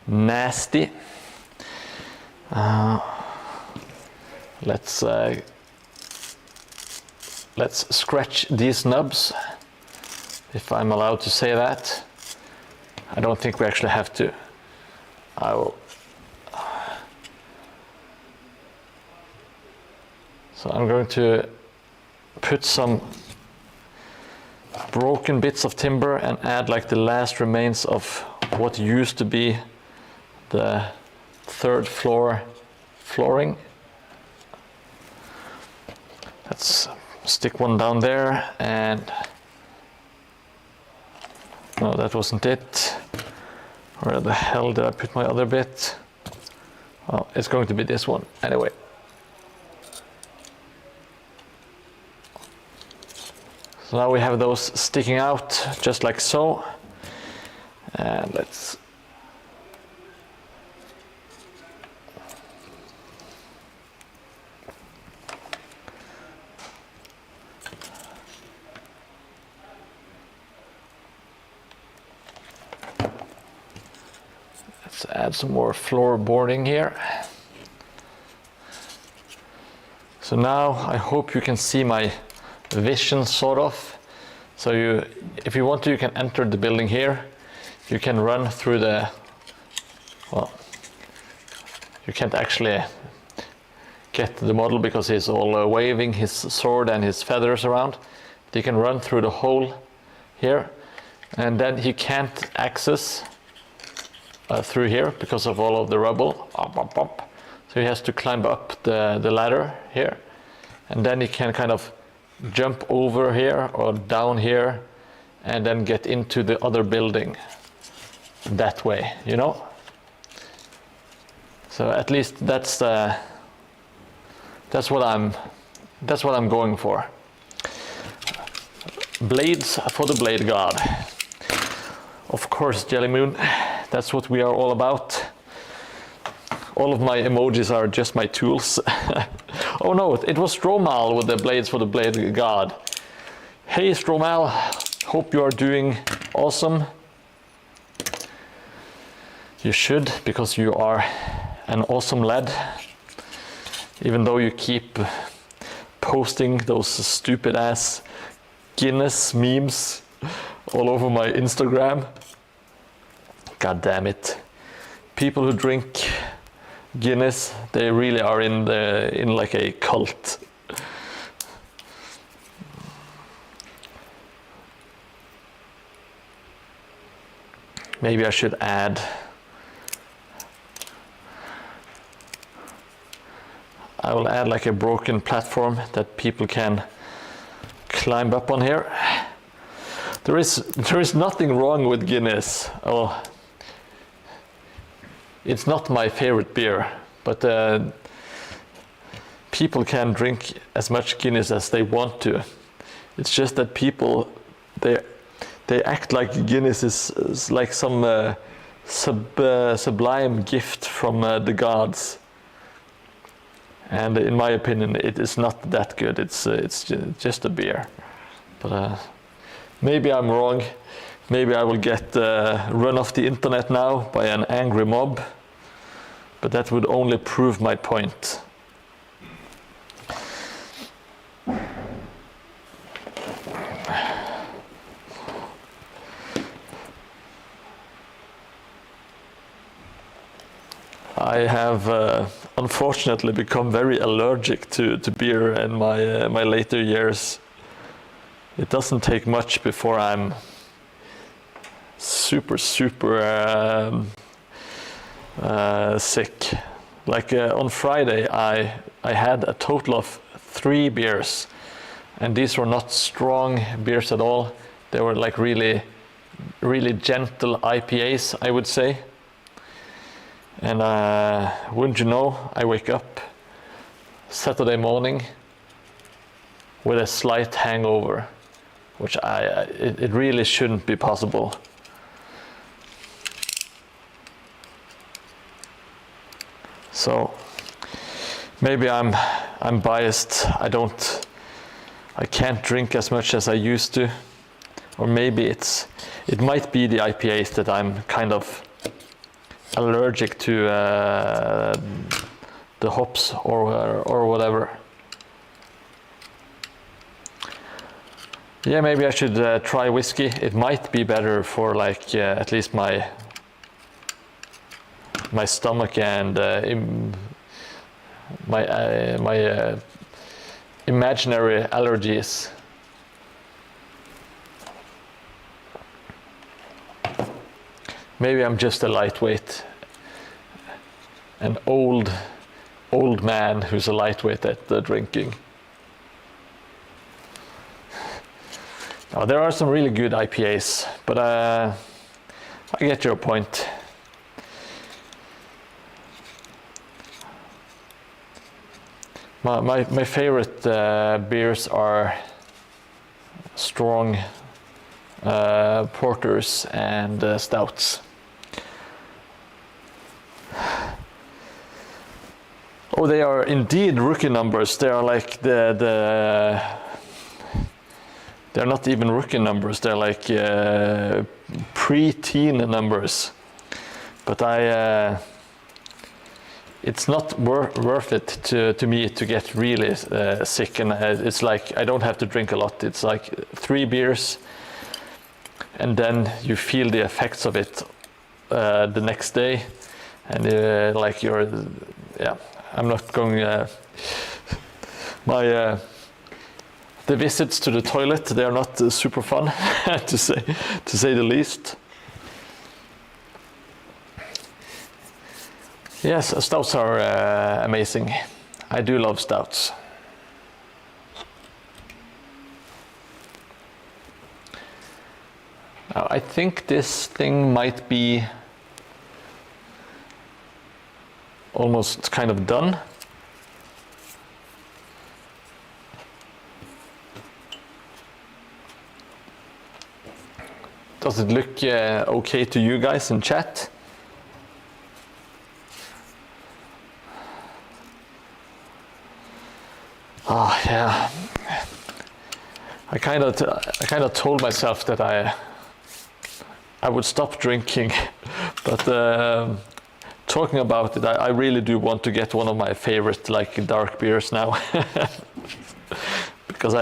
nasty. Let's scratch these nubs, if I'm allowed to say that. I don't think we actually have to. I will. So I'm going to put some broken bits of timber and add like the last remains of what used to be the third floor flooring. Let's stick one down there, and no, that wasn't it. Where the hell did I put my other bit? Well, it's going to be this one anyway. So now we have those sticking out just like so, and let's add some more floorboarding here. So now I hope you can see my vision sort of. So if you want to, you can enter the building here. You can run through the, well, you can't actually get the model because he's all waving his sword and his feathers around. But you can run through the hole here, and then he can't access through here because of all of the rubble. So he has to climb up the ladder here, and then he can kind of jump over here or down here and then get into the other building that way, you know. So at least that's what I'm going for. Blades for the blade god. Of course, Jelly Moon, that's what we are all about. All of my emojis are just my tools. Oh no, it was Stromal with the blades for the blade god. Hey Stromal, hope you are doing awesome. You should, because you are an awesome lad. Even though you keep posting those stupid ass Guinness memes all over my Instagram. God damn it. People who drink Guinness, they really are in like a cult. Maybe I should add, I will add like a broken platform that people can climb up on here. There is nothing wrong with Guinness. Oh, it's not my favorite beer, but people can drink as much Guinness as they want to. It's just that people, they act like Guinness is like some sublime gift from the gods. And in my opinion, it is not that good. It's just a beer. But maybe I'm wrong. Maybe I will get run off the internet now by an angry mob. But that would only prove my point. I have unfortunately become very allergic to beer in my later years. It doesn't take much before I'm super sick. Like on Friday, I had a total of 3 beers, and these were not strong beers at all. They were like really gentle IPAs, I would say. And wouldn't you know, I wake up Saturday morning with a slight hangover, which it really shouldn't be possible. So maybe I'm biased. I can't drink as much as I used to, or maybe it might be the IPAs that I'm kind of allergic to the hops or whatever. Yeah, maybe I should try whiskey. It might be better for like at least my stomach and my imaginary allergies. Maybe I'm just a lightweight, an old man who's a lightweight at the drinking. Now, there are some really good IPAs, but I get your point. My favorite beers are strong porters and stouts. Oh, they are indeed rookie numbers. They are like they're not even rookie numbers. They're like pre-teen numbers. But it's not worth it to me to get really sick, and it's like I don't have to drink a lot. It's like 3 beers, and then you feel the effects of it the next day, and like I'm not going. The visits to the toilet, they are not super fun, to say the least. Yes, stouts are amazing. I do love stouts. I think this thing might be almost kind of done. Does it look okay to you guys in chat? Oh yeah, I kind of told myself that I would stop drinking, but talking about it, I really do want to get one of my favorite like dark beers now, because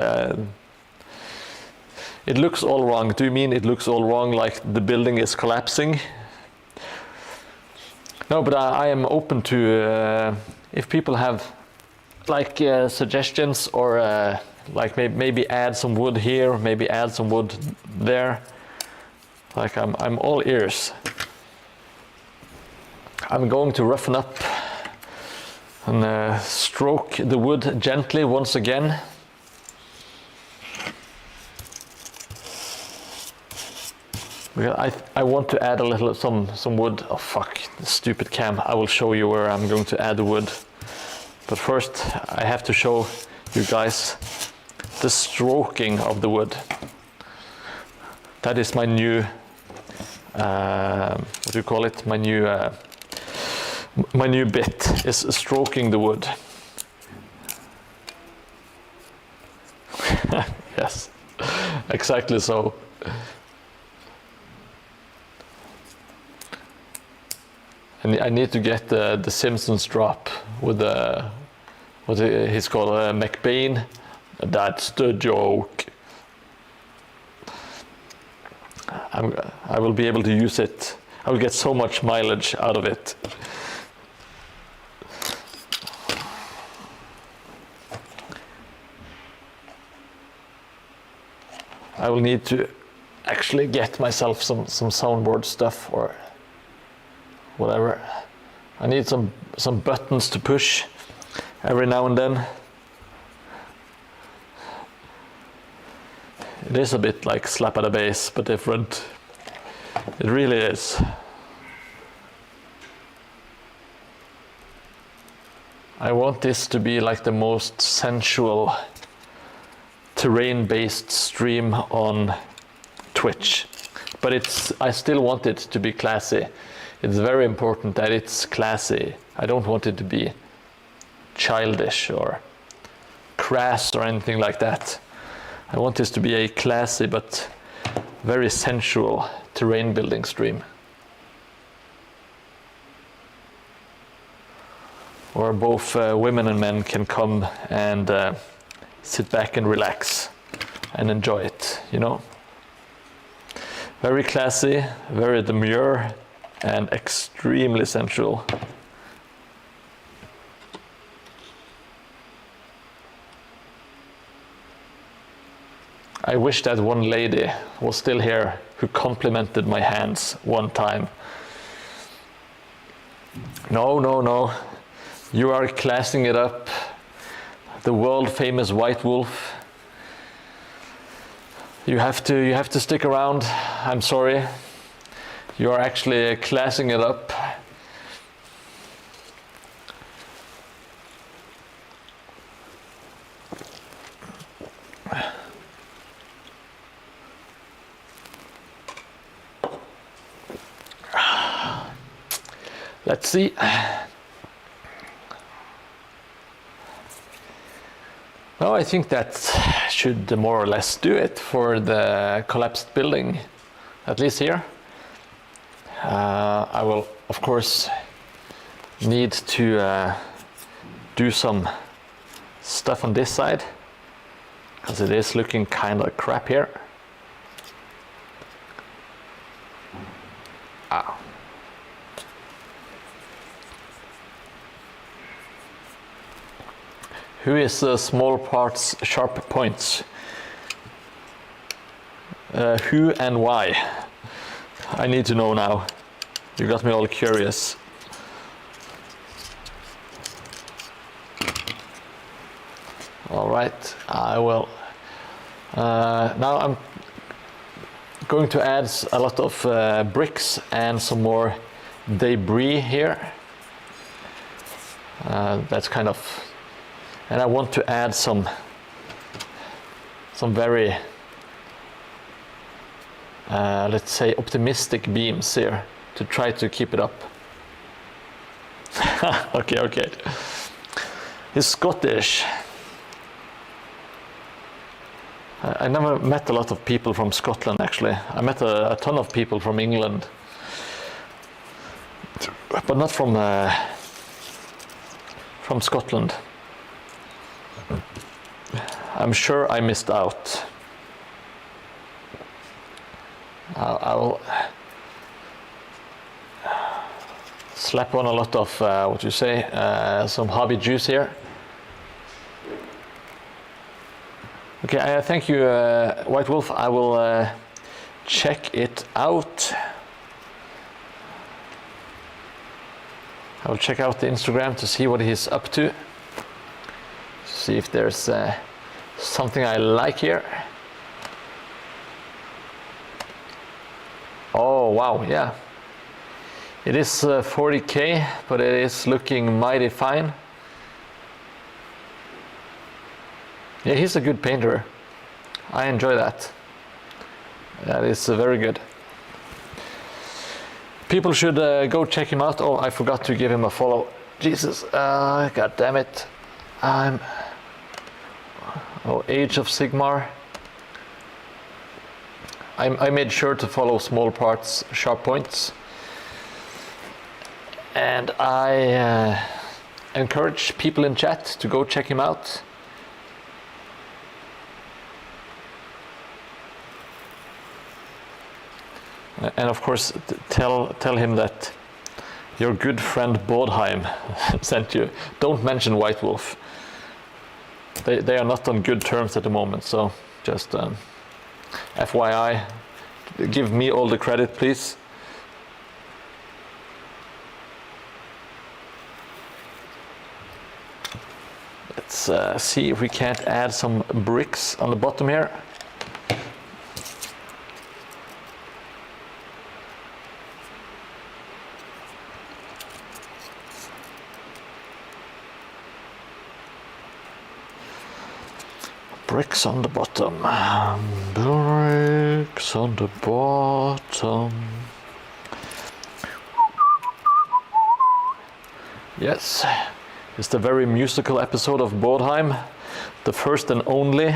it looks all wrong. Do you mean it looks all wrong, like the building is collapsing? No, but I am open to if people have like suggestions, or like maybe add some wood here, maybe add some wood there. Like I'm all ears. I'm going to roughen up and stroke the wood gently once again. I want to add a little some wood. Oh fuck, the stupid cam. I will show you where I'm going to add the wood. But first, I have to show you guys the stroking of the wood. That is my new, what do you call it? My new bit is stroking the wood. Yes, exactly so. And I need to get the Simpsons drop with the what he's called McBain. That's the joke. I will be able to use it. I will get so much mileage out of it. I will need to actually get myself some soundboard stuff or whatever. I need some buttons to push every now and then. It is a bit like Slap at the Bass, but different. It really is. I want this to be like the most sensual terrain-based stream on Twitch, but I still want it to be classy. It's very important that it's classy. I don't want it to be childish or crass or anything like that. I want this to be a classy but very sensual terrain building stream, where both women and men can come and sit back and relax and enjoy it, you know. Very classy, very demure, and extremely sensual. I wish that one lady was still here who complimented my hands one time. No, no, no. You are classing it up. The world famous White Wolf. You have to stick around. I'm sorry. You are actually classing it up. Let's see. Well, I think that should more or less do it for the collapsed building, at least here. I will, of course, need to do some stuff on this side, because it is looking kind of crap here. Ah. Who is small parts, sharp points? Who and why? I need to know now. You got me all curious. All right, I will. Now I'm going to add a lot of bricks and some more debris here. That's kind of. And I want to add some very, let's say, optimistic beams here to try to keep it up. Okay. He's Scottish. I never met a lot of people from Scotland, actually. I met a ton of people from England, but not from Scotland. I'm sure I missed out. I will slap on a lot of, what you say, some hobby juice here. Okay, thank you, White Wolf. I will check it out. I will check out the Instagram to see what he's up to. See if there's something I like here. Oh wow, yeah. It is 40k, but it is looking mighty fine. Yeah, he's a good painter. I enjoy that. That is very good. People should go check him out. Oh, I forgot to give him a follow. Jesus, god damn it. Age of Sigmar. I made sure to follow small parts, sharp points. And I encourage people in chat to go check him out. And of course, tell him that your good friend Mordheim sent you. Don't mention White Wolf. They are not on good terms at the moment, so just FYI, give me all the credit, please. Let's see if we can't add some bricks on the bottom here. Bricks on the bottom. Bricks on the bottom. Yes, it's the very musical episode of Mordheim, the first and only.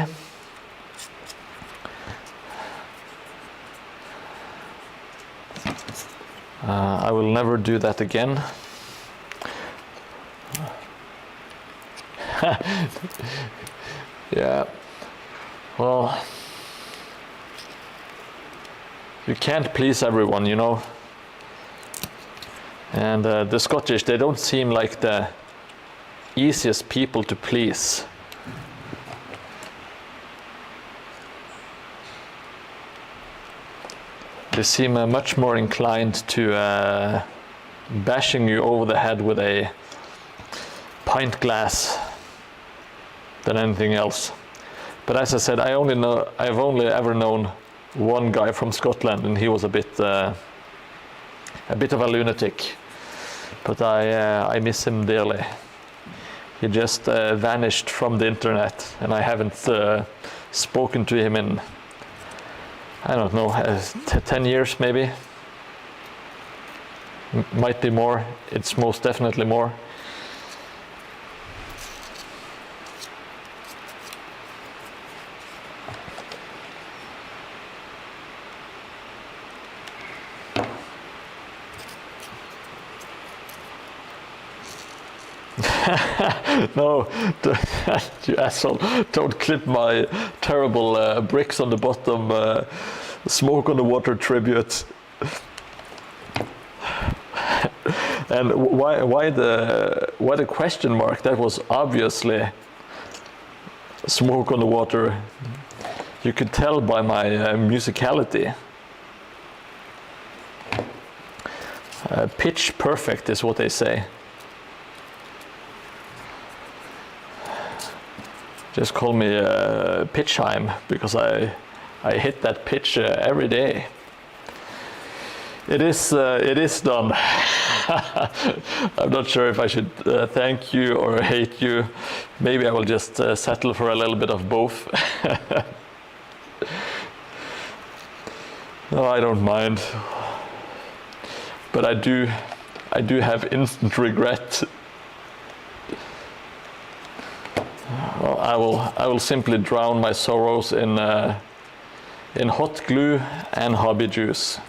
I will never do that again. Yeah. Well, you can't please everyone, you know. And the Scottish, they don't seem like the easiest people to please. They seem much more inclined to bashing you over the head with a pint glass than anything else. But as I said, I've only ever known one guy from Scotland, and he was a bit of a lunatic. But I miss him dearly. He just vanished from the internet, and I haven't spoken to him in, I don't know, 10 years maybe. Might be more. It's most definitely more. No, you asshole, don't clip my terrible bricks on the bottom, smoke on the water tribute. And why the question mark? That was obviously smoke on the water. You could tell by my musicality. Pitch perfect is what they say. Just call me Pitchheim, because I hit that pitch every day. It is done. I'm not sure if I should thank you or hate you. Maybe I will just settle for a little bit of both. No, I don't mind. But I do have instant regret. Well, I will simply drown my sorrows in hot glue and hobby juice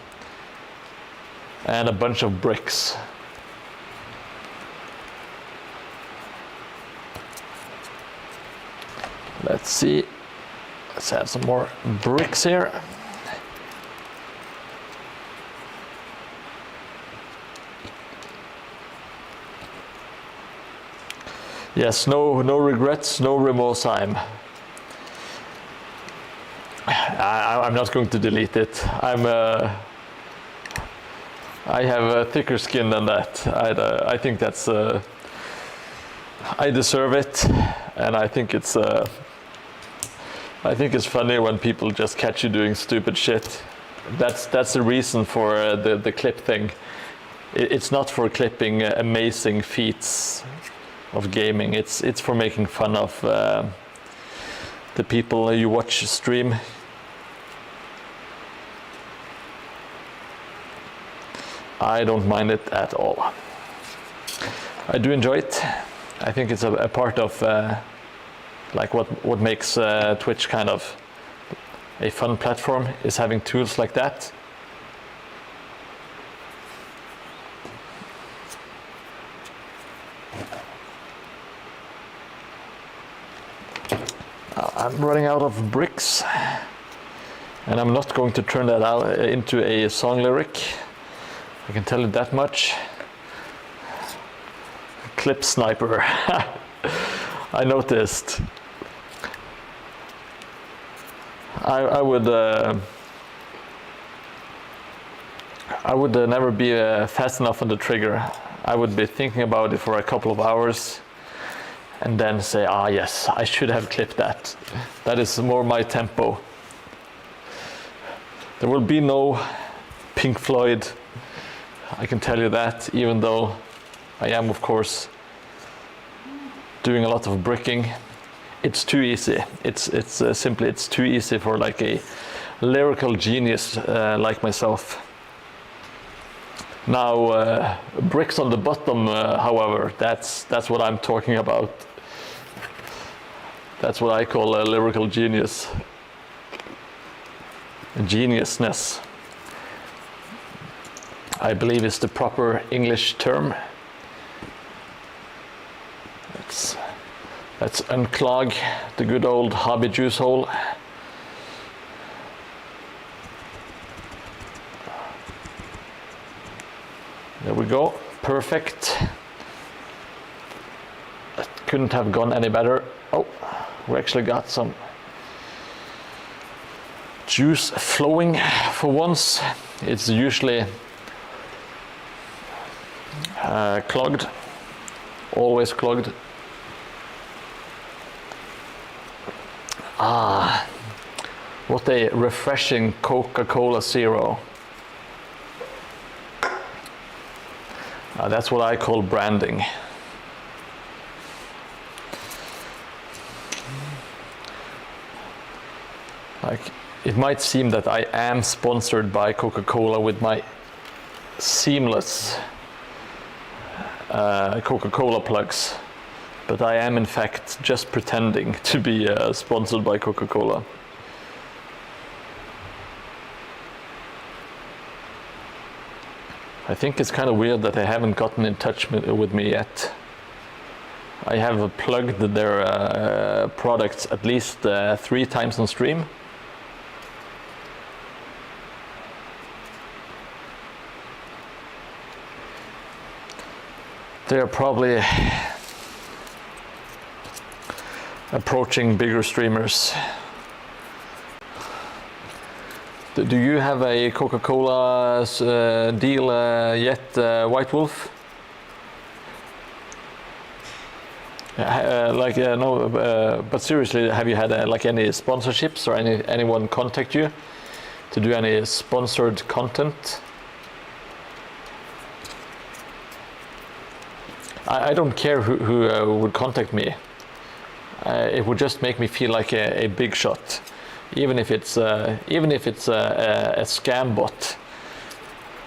and a bunch of bricks. Let's see. Let's add some more bricks here. Yes, no regrets, no remorse. I'm not going to delete it. I have a thicker skin than that. I think that's I deserve it, and I think it's funny when people just catch you doing stupid shit. That's the reason for the clip thing. It's not for clipping amazing feats of gaming. It's for making fun of the people you watch stream. I don't mind it at all. I do enjoy it. I think it's a part of like what makes Twitch kind of a fun platform, is having tools like that. I'm running out of bricks, and I'm not going to turn that out into a song lyric. I can tell you that much. Clip sniper. I noticed. I would never be fast enough on the trigger. I would be thinking about it for a couple of hours and then say, ah yes, I should have clipped that. That is more my tempo. There will be no Pink Floyd, I can tell you that, even though I am of course doing a lot of bricking. It's too easy. It's simply too easy for like a lyrical genius like myself. Now, bricks on the bottom, however, that's what I'm talking about. That's what I call a lyrical genius. Geniusness, I believe, is the proper English term. Let's unclog the good old hobby juice hole. There we go, perfect. That couldn't have gone any better. Oh, we actually got some juice flowing for once. It's usually clogged, always clogged. Ah, what a refreshing Coca-Cola Zero. That's what I call branding. Like, it might seem that I am sponsored by Coca-Cola with my seamless Coca-Cola plugs, but I am in fact just pretending to be sponsored by Coca-Cola. I think it's kind of weird that they haven't gotten in touch with me yet. I have plugged their products at least 3 times on stream. They're probably approaching bigger streamers. Do you have a Coca-Cola deal yet, White Wolf? No, but seriously, have you had like any sponsorships or anyone contact you to do any sponsored content? I don't care who would contact me. It would just make me feel like a big shot. Even if it's a scam bot,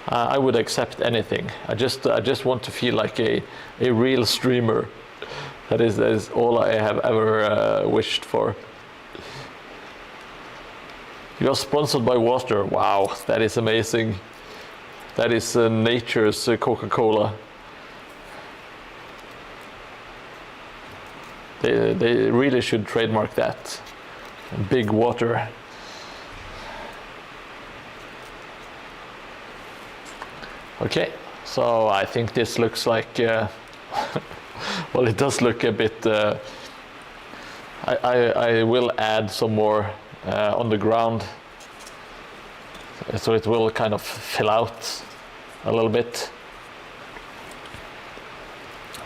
I would accept anything. I just want to feel like a real streamer. That is all I have ever wished for. You're sponsored by water. Wow, that is amazing. That is nature's Coca-Cola. They really should trademark that. Big water. Okay, so I think this looks like, well, it does look a bit, I will add some more on the ground, so it will kind of fill out a little bit.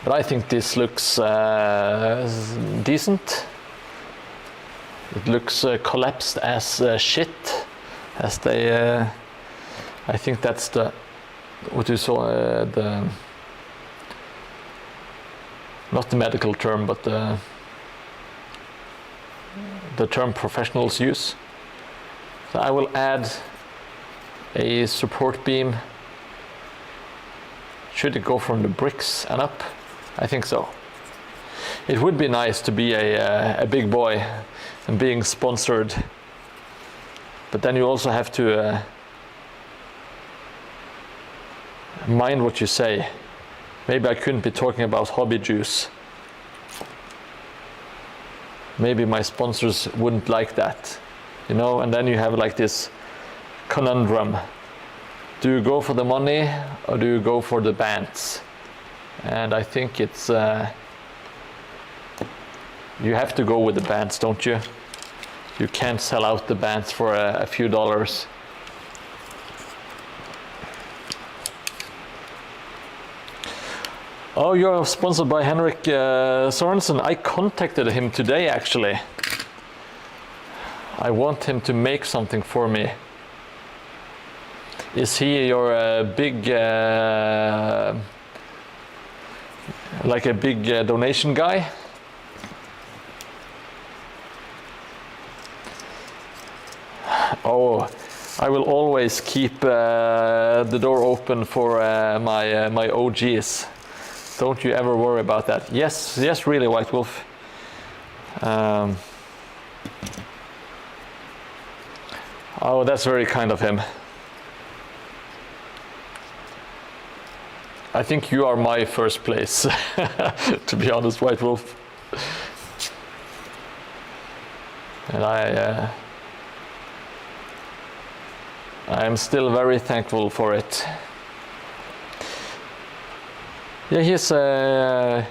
But I think this looks decent. It looks collapsed as shit, as they. I think that's what you saw. Not the medical term, but the term professionals use. So I will add a support beam. Should it go from the bricks and up? I think so. It would be nice to be a big boy and being sponsored, but then you also have to mind what you say. Maybe I couldn't be talking about hobby juice. Maybe my sponsors wouldn't like that, you know, and then you have like this conundrum. Do you go for the money or do you go for the bands? And I think it's you have to go with the bands, don't you? You can't sell out the bands for a few dollars. Oh, you're sponsored by Henrik Sorensen. I contacted him today, actually. I want him to make something for me. Is he your big, like a big donation guy? Oh, I will always keep the door open for my OGs. Don't you ever worry about that. Yes, really, White Wolf. Oh, that's very kind of him. I think you are my first place, to be honest, White Wolf. And I am still very thankful for it. Yeah, he's, in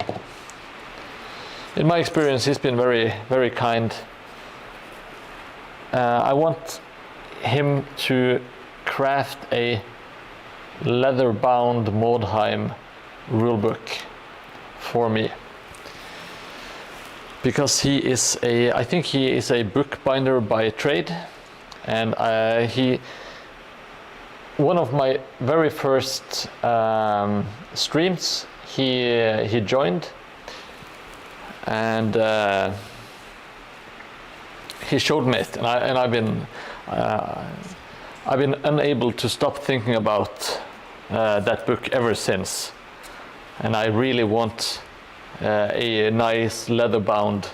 my experience, he's been very, very kind. I want him to craft a leather-bound Mordheim rulebook for me, because he is I think he is a bookbinder by trade, and one of my very first streams he joined, and he showed me it, and I've been unable to stop thinking about that book ever since, and I really want a nice leather-bound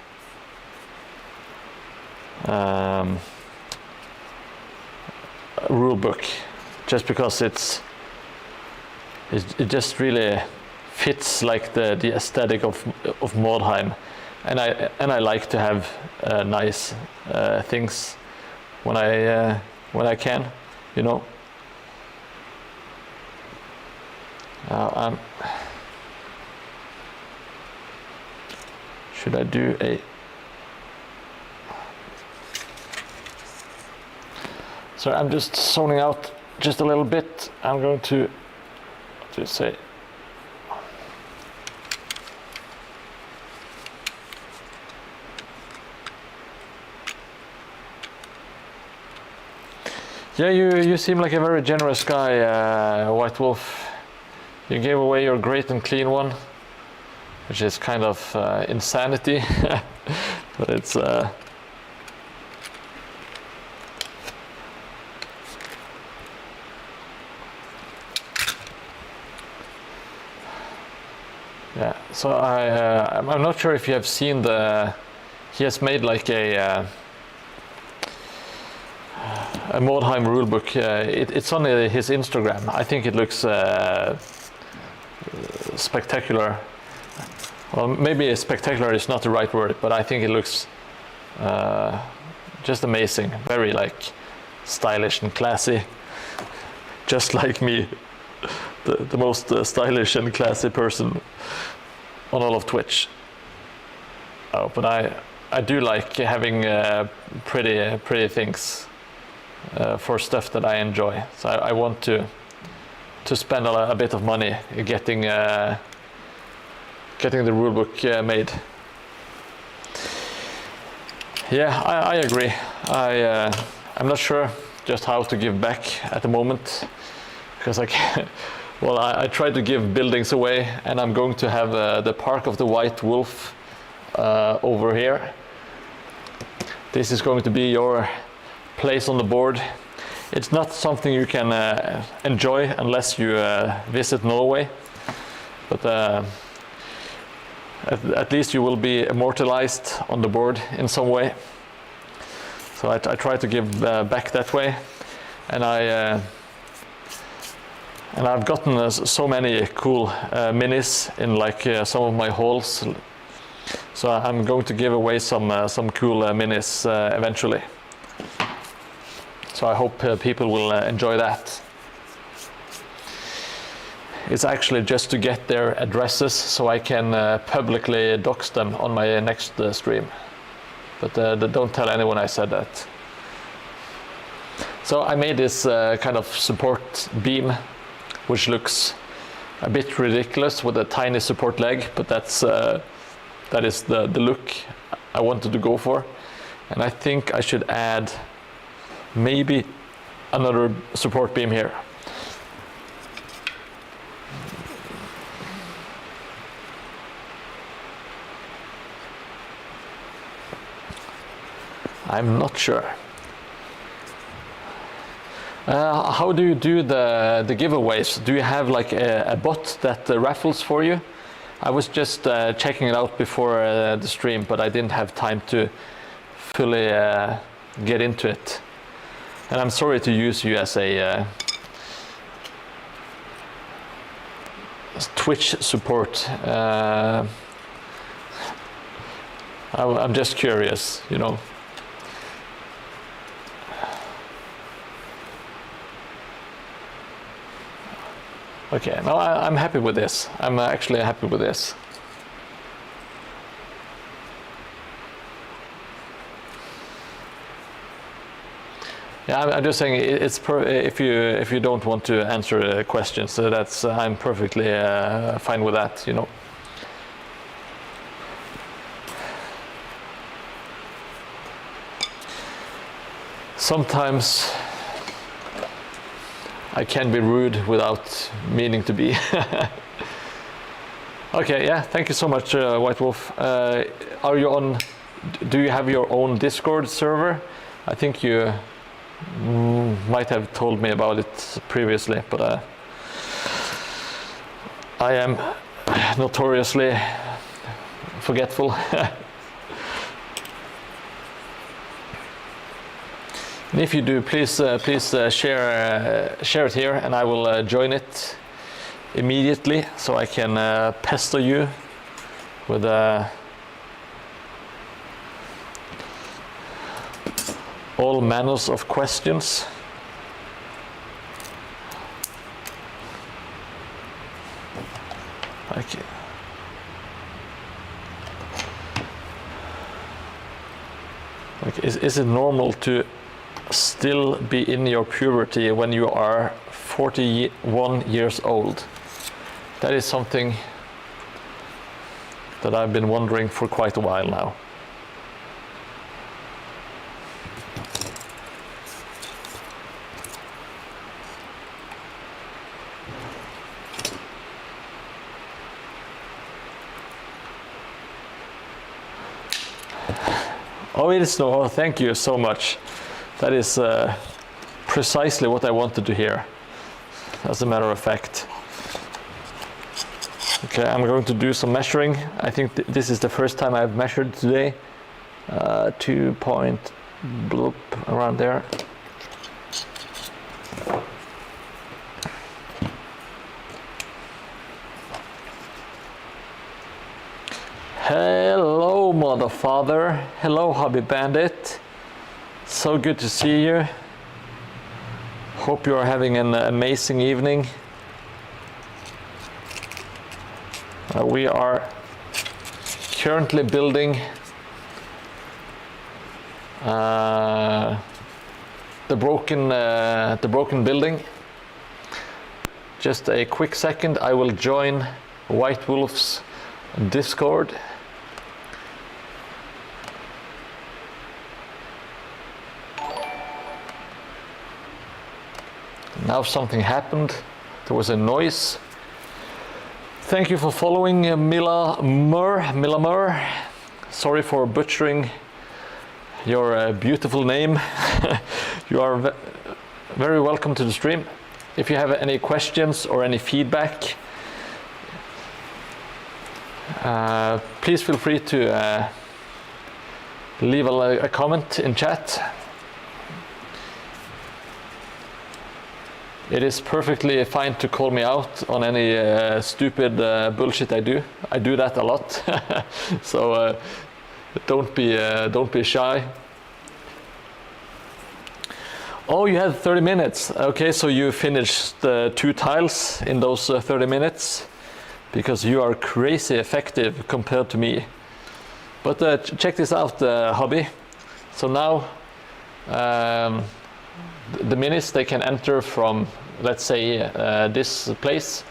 rule book, just because it just really fits like the aesthetic of Mordheim, and I like to have nice things when I can, you know. Should I do a... Sorry, I'm just zoning out just a little bit. I'm going to just say... Yeah, you seem like a very generous guy, White Wolf. You gave away your great and clean one, which is kind of insanity, but it's... Yeah, so I'm not sure if you have seen he has made like a Mordheim rulebook. It's on his Instagram. I think it looks spectacular. Well, maybe spectacular is not the right word, but I think it looks just amazing. Very like stylish and classy, just like me, the most stylish and classy person on all of Twitch. Oh, but I do like having pretty things for stuff that I enjoy. So I want to spend a bit of money getting the rulebook made. Yeah, I agree. I'm not sure just how to give back at the moment, because well, I try to give buildings away, and I'm going to have the Park of the White Wolf over here. This is going to be your place on the board. It's not something you can enjoy unless you visit Norway, but at least you will be immortalized on the board in some way. So I try to give back that way, and I've gotten so many cool minis in like some of my hauls. So I'm going to give away some cool minis eventually. So I hope people will enjoy that. It's actually just to get their addresses so I can publicly dox them on my next stream. But don't tell anyone I said that. So I made this kind of support beam, which looks a bit ridiculous with a tiny support leg, but that is the look I wanted to go for. And I think I should add maybe another support beam here. I'm not sure. How do you do the giveaways? Do you have like a bot that raffles for you? I was just checking it out before the stream, but I didn't have time to fully get into it. And I'm sorry to use you as a Twitch support. I'm just curious, you know. Okay, no, I'm happy with this. I'm actually happy with this. Yeah, I'm just saying it's if you don't want to answer questions, so that's I'm perfectly fine with that, you know. Sometimes I can be rude without meaning to be. Okay, yeah, thank you so much, White Wolf. Are you on? Do you have your own Discord server? I think you might have told me about it previously, but I am notoriously forgetful. And if you do, please share it here, and I will join it immediately, so I can pester you with all manners of questions. Okay. Like, is it normal to still be in your puberty when you are 41 years old? That is something that I've been wondering for quite a while now. Oh, it is no. Thank you so much. That is precisely what I wanted to hear, as a matter of fact. Okay, I'm going to do some measuring. I think this is the first time I've measured today. 2 point bloop around there. Hello, motherfather. Hello, Hobby Bandit. So good to see you. Hope you are having an amazing evening. We are currently building the broken building. Just a quick second, I will join White Wolf's Discord. Now something happened. There was a noise. Thank you for following Mila Mur. Sorry for butchering your beautiful name. You are very welcome to the stream. If you have any questions or any feedback, please feel free to leave a comment in chat. It is perfectly fine to call me out on any stupid bullshit I do. I do that a lot, so don't be shy. Oh, you had 30 minutes. Okay, so you finished 2 tiles in those 30 minutes, because you are crazy effective compared to me. But check this out, Hobby. So now the minis, they can enter from, let's say, this place.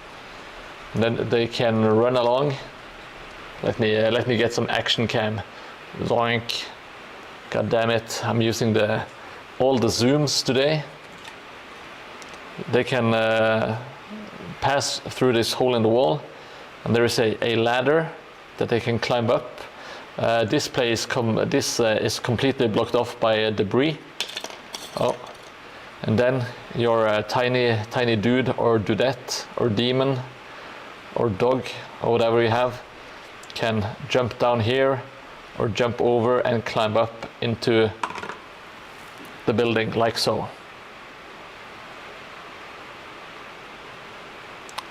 And then they can run along. Let me get some action cam. Zoink. God damn it! I'm using all the zooms today. They can pass through this hole in the wall, and there is a ladder that they can climb up. This place is completely blocked off by debris. Oh, and then your tiny dude or dudette or demon or dog or whatever you have can jump down here or jump over and climb up into the building like so.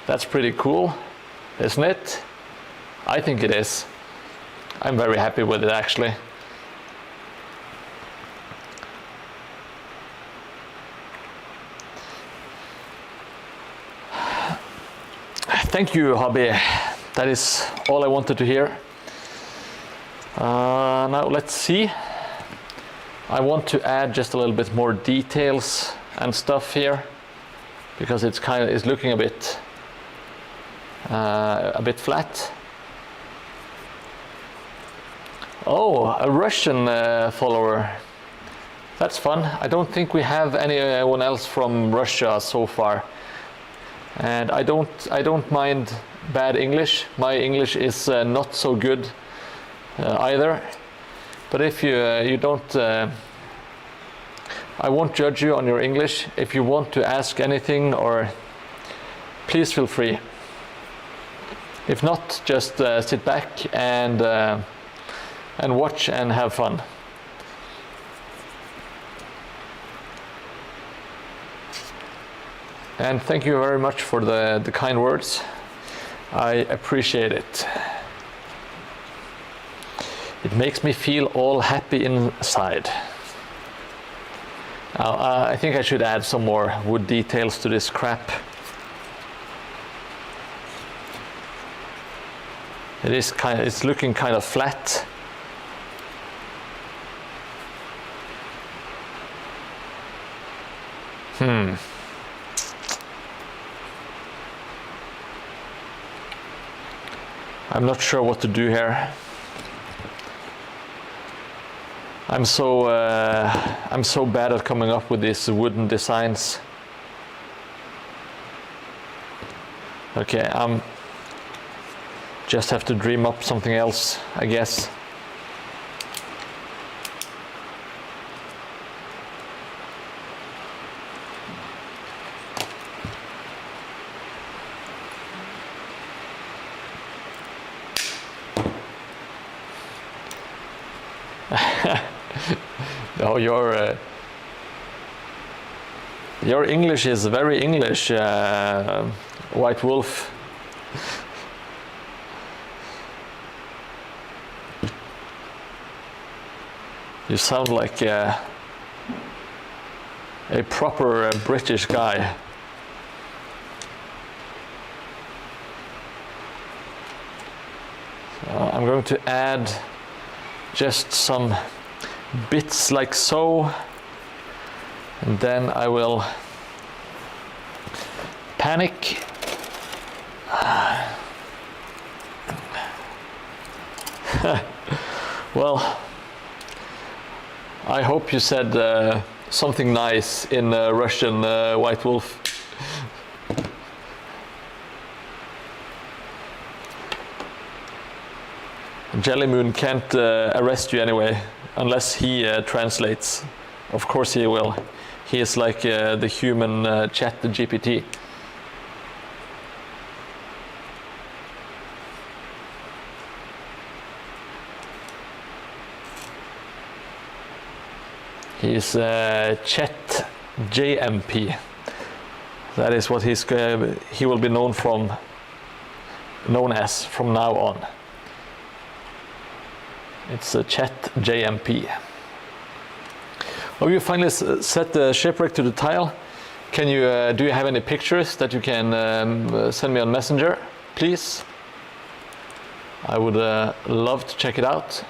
That's pretty cool, isn't it? I think it is. I'm very happy with it actually. Thank you, hobby. That is all I wanted to hear. Now let's see. I want to add just a little bit more details and stuff here because it's looking a bit flat. Oh, a Russian follower. That's fun. I don't think we have anyone else from Russia so far. And I don't mind bad English. My English is not so good either. But if you don't, I won't judge you on your English. If you want to ask anything, or please feel free. If not, just sit back and watch and have fun. And thank you very much for the kind words. I appreciate it. It makes me feel all happy inside. I think I should add some more wood details to this crap. It's looking kind of flat. I'm not sure what to do here. I'm so bad at coming up with these wooden designs. Okay, just have to dream up something else, I guess. No, your English is very English, White Wolf. You sound like a proper British guy. So I'm going to add just some bits like so, and then I will panic. Well, I hope you said something nice in Russian, White Wolf. Jellymoon can't arrest you anyway, unless he translates. Of course he will. He is like the human chat GPT. He's Chat JMP. That is what he will be known as from now on. It's a Chat JMP. Oh, you finally set the shipwreck to the tile. Can you? Do you have any pictures that you can send me on Messenger, please? I would love to check it out.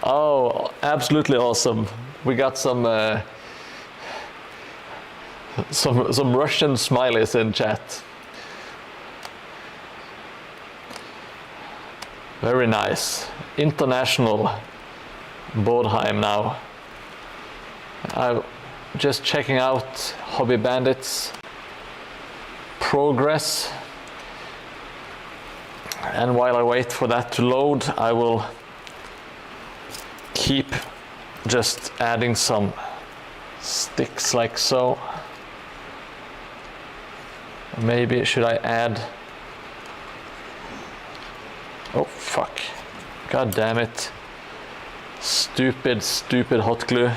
Oh, absolutely awesome. We got some some Russian smileys in chat. Very nice. International Mordheim now. I'm just checking out Hobby Bandit's progress. And while I wait for that to load, I will keep just adding some sticks like so. Maybe should I add... Oh fuck. God damn it. Stupid hot glue.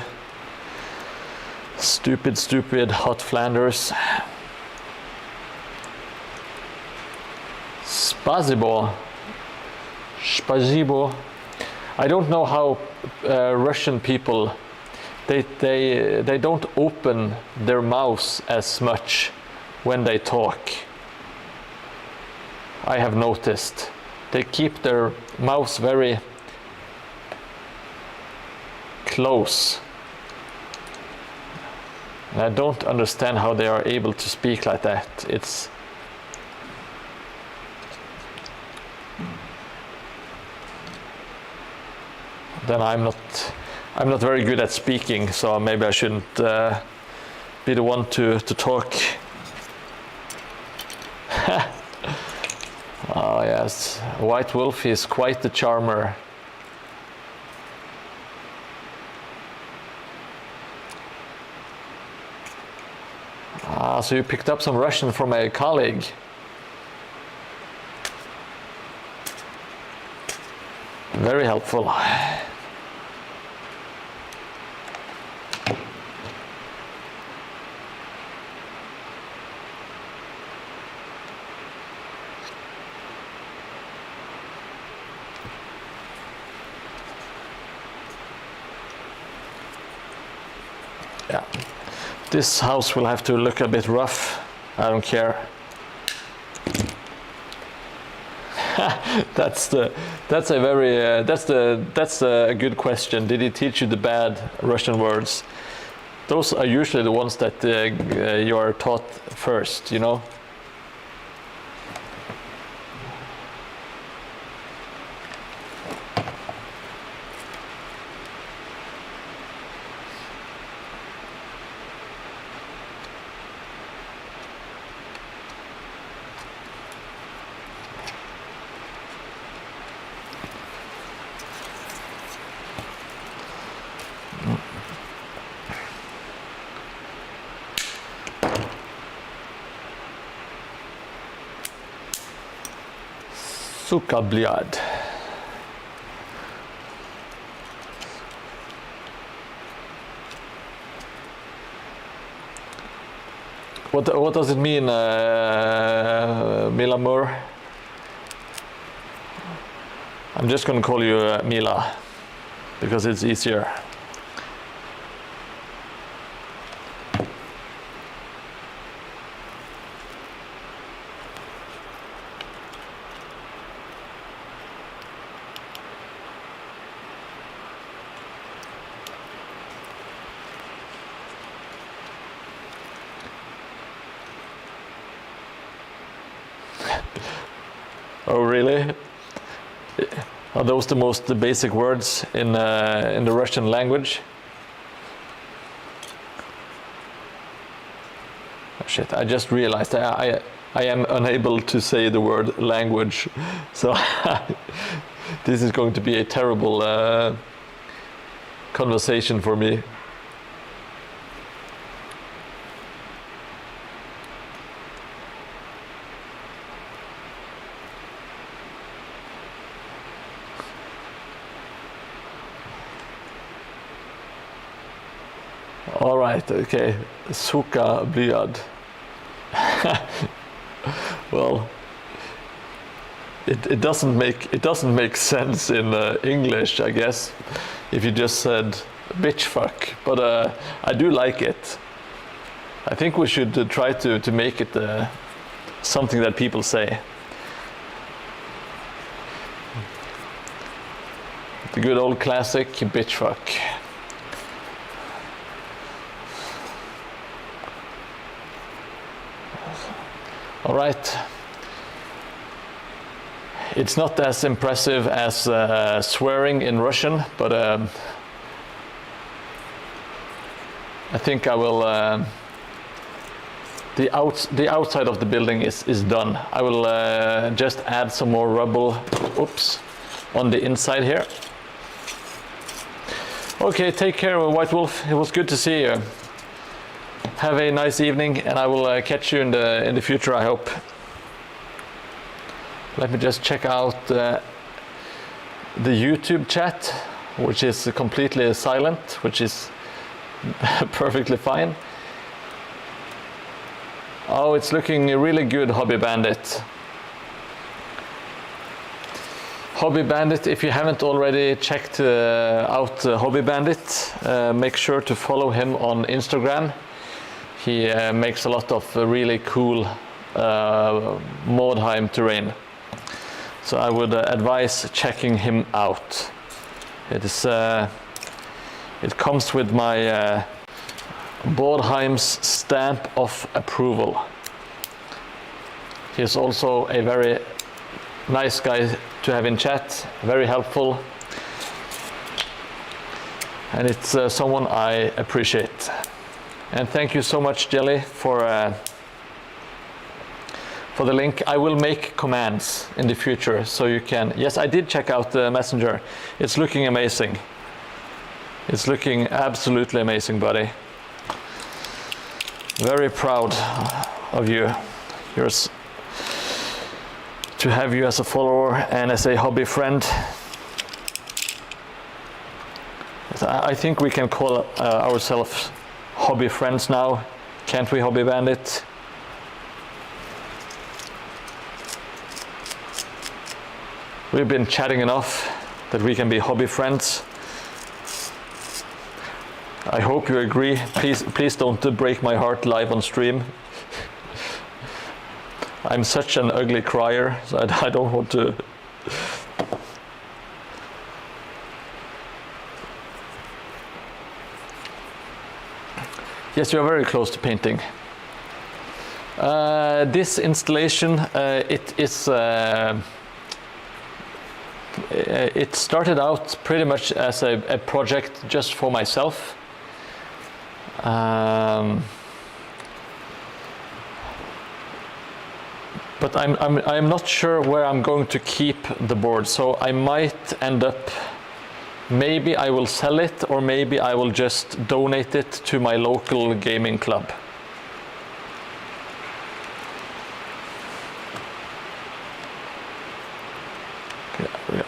Stupid hot Flanders. Spasibo. I don't know how Russian people, they don't open their mouths as much when they talk. I have noticed. They keep their mouths very close. And I don't understand how they are able to speak like that. It's then I'm not very good at speaking, so maybe I shouldn't be the one to talk. Oh yes, White Wolf is quite the charmer. Ah, so you picked up some Russian from a colleague. Very helpful. Yeah, this house will have to look a bit rough. I don't care. That's a good question. Did he teach you the bad Russian words? Those are usually the ones that you are taught first, you know. Suka bliad. What does it mean, Milamur? I'm just going to call you Mila because it's easier. Oh really? Are those the most basic words in the Russian language? Oh, shit! I just realized I am unable to say the word language, so this is going to be a terrible conversation for me. All right, okay, Suka bliad. Well, it doesn't make sense in English, I guess, if you just said bitch fuck. But I do like it. I think we should try to make it something that people say. The good old classic bitch fuck. All right. It's not as impressive as swearing in Russian, but I think I will. The outside of the building is done. I will just add some more rubble. Oops, on the inside here. Okay, take care, White Wolf. It was good to see you. Have a nice evening, and I will catch you in the future, I hope. Let me just check out the YouTube chat, which is completely silent, which is perfectly fine. Oh, it's looking really good, Hobby Bandit. Hobby Bandit, if you haven't already checked out Hobby Bandit, make sure to follow him on Instagram. He makes a lot of really cool Mordheim terrain. So I would advise checking him out. It comes with my Mordheim's stamp of approval. He's also a very nice guy to have in chat, very helpful, and it's someone I appreciate. And thank you so much, Jelly, for the link. I will make commands in the future so you can. Yes, I did check out the messenger. It's looking amazing. It's looking absolutely amazing, buddy. Very proud of you. To have you as a follower and as a hobby friend. I think we can call ourselves hobby friends now, can't we, Hobby Bandit? We've been chatting enough that we can be hobby friends. I hope you agree. Please don't break my heart live on stream. I'm such an ugly crier, so I don't want to. Yes, you are very close to painting. This installation, it started out pretty much as a project just for myself. But I'm not sure where I'm going to keep the board, so I might end up, maybe I will sell it, or maybe I will just donate it to my local gaming club.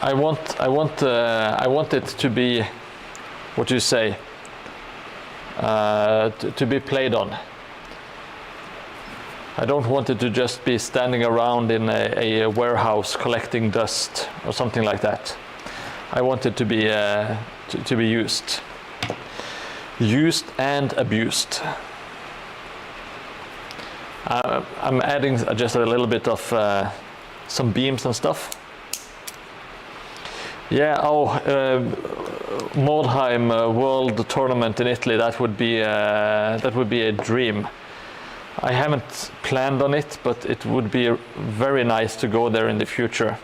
I want it to be, what do you say, to be played on. I don't want it to just be standing around in a warehouse collecting dust or something like that. I want it to be used and abused. I'm adding just a little bit of some beams and stuff. Yeah, Mordheim World Tournament in Italy. That would be a dream. I haven't planned on it, but it would be very nice to go there in the future.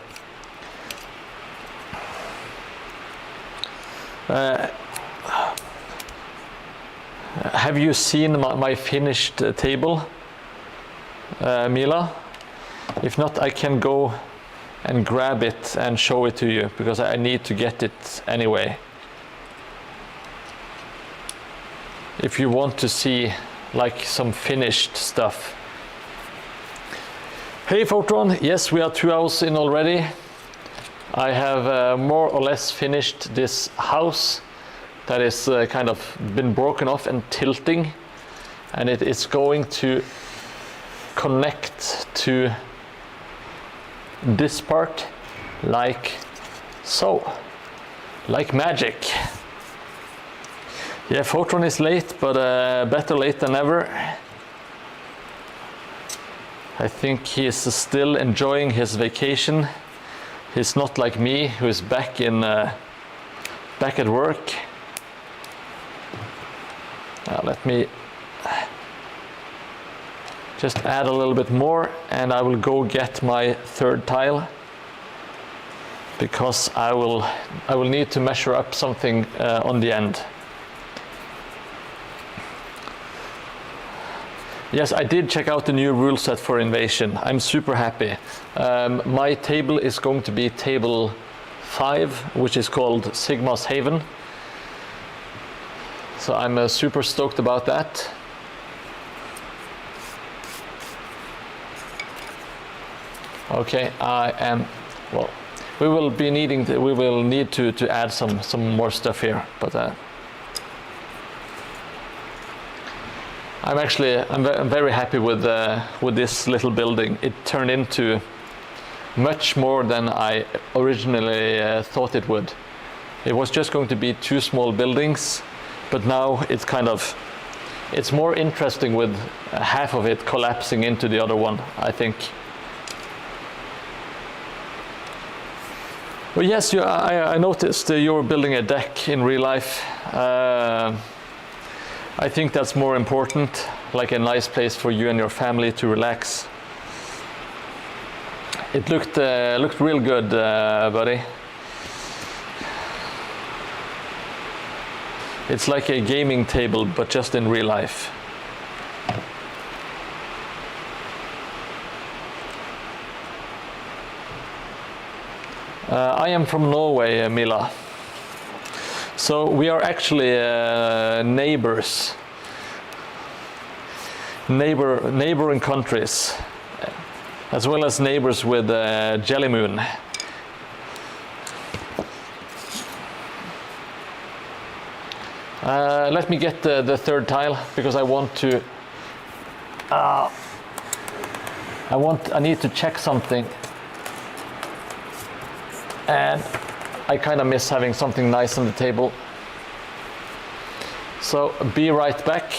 Have you seen my finished table, Mila? If not, I can go and grab it and show it to you, because I need to get it anyway. If you want to see like some finished stuff. Hey Photron, yes, we are 2 hours in already. I have more or less finished this house that is kind of been broken off and tilting, and it is going to connect to this part like so, like magic. Yeah, Photron is late, but better late than never. I think he is still enjoying his vacation. He's not like me, who is back at work. Now let me Just add a little bit more, and I will go get my third tile, because I will need to measure up something on the end. Yes, I did check out the new rule set for Invasion. I'm super happy. My table is going to be table 5, which is called Sigma's Haven. So I'm super stoked about that. Okay, well, we will need to add some more stuff here, but I'm very happy with this little building. It turned into much more than I originally thought it would. It was just going to be 2 small buildings, but now it's more interesting with half of it collapsing into the other one, I think. Well, yes, I noticed you were building a deck in real life. I think that's more important, like a nice place for you and your family to relax. It looked real good, buddy. It's like a gaming table, but just in real life. I am from Norway, Mila. So we are actually neighbors. Neighboring countries, as well as neighbors with Jelly Moon. Let me get the third tile, because I need to check something, and I kind of miss having something nice on the table. So be right back.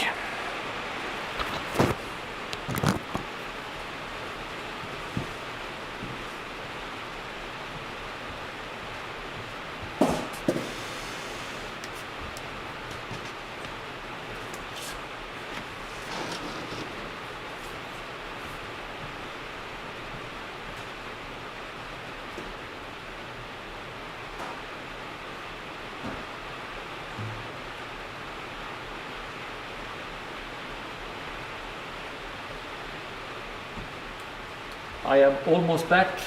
I am almost back.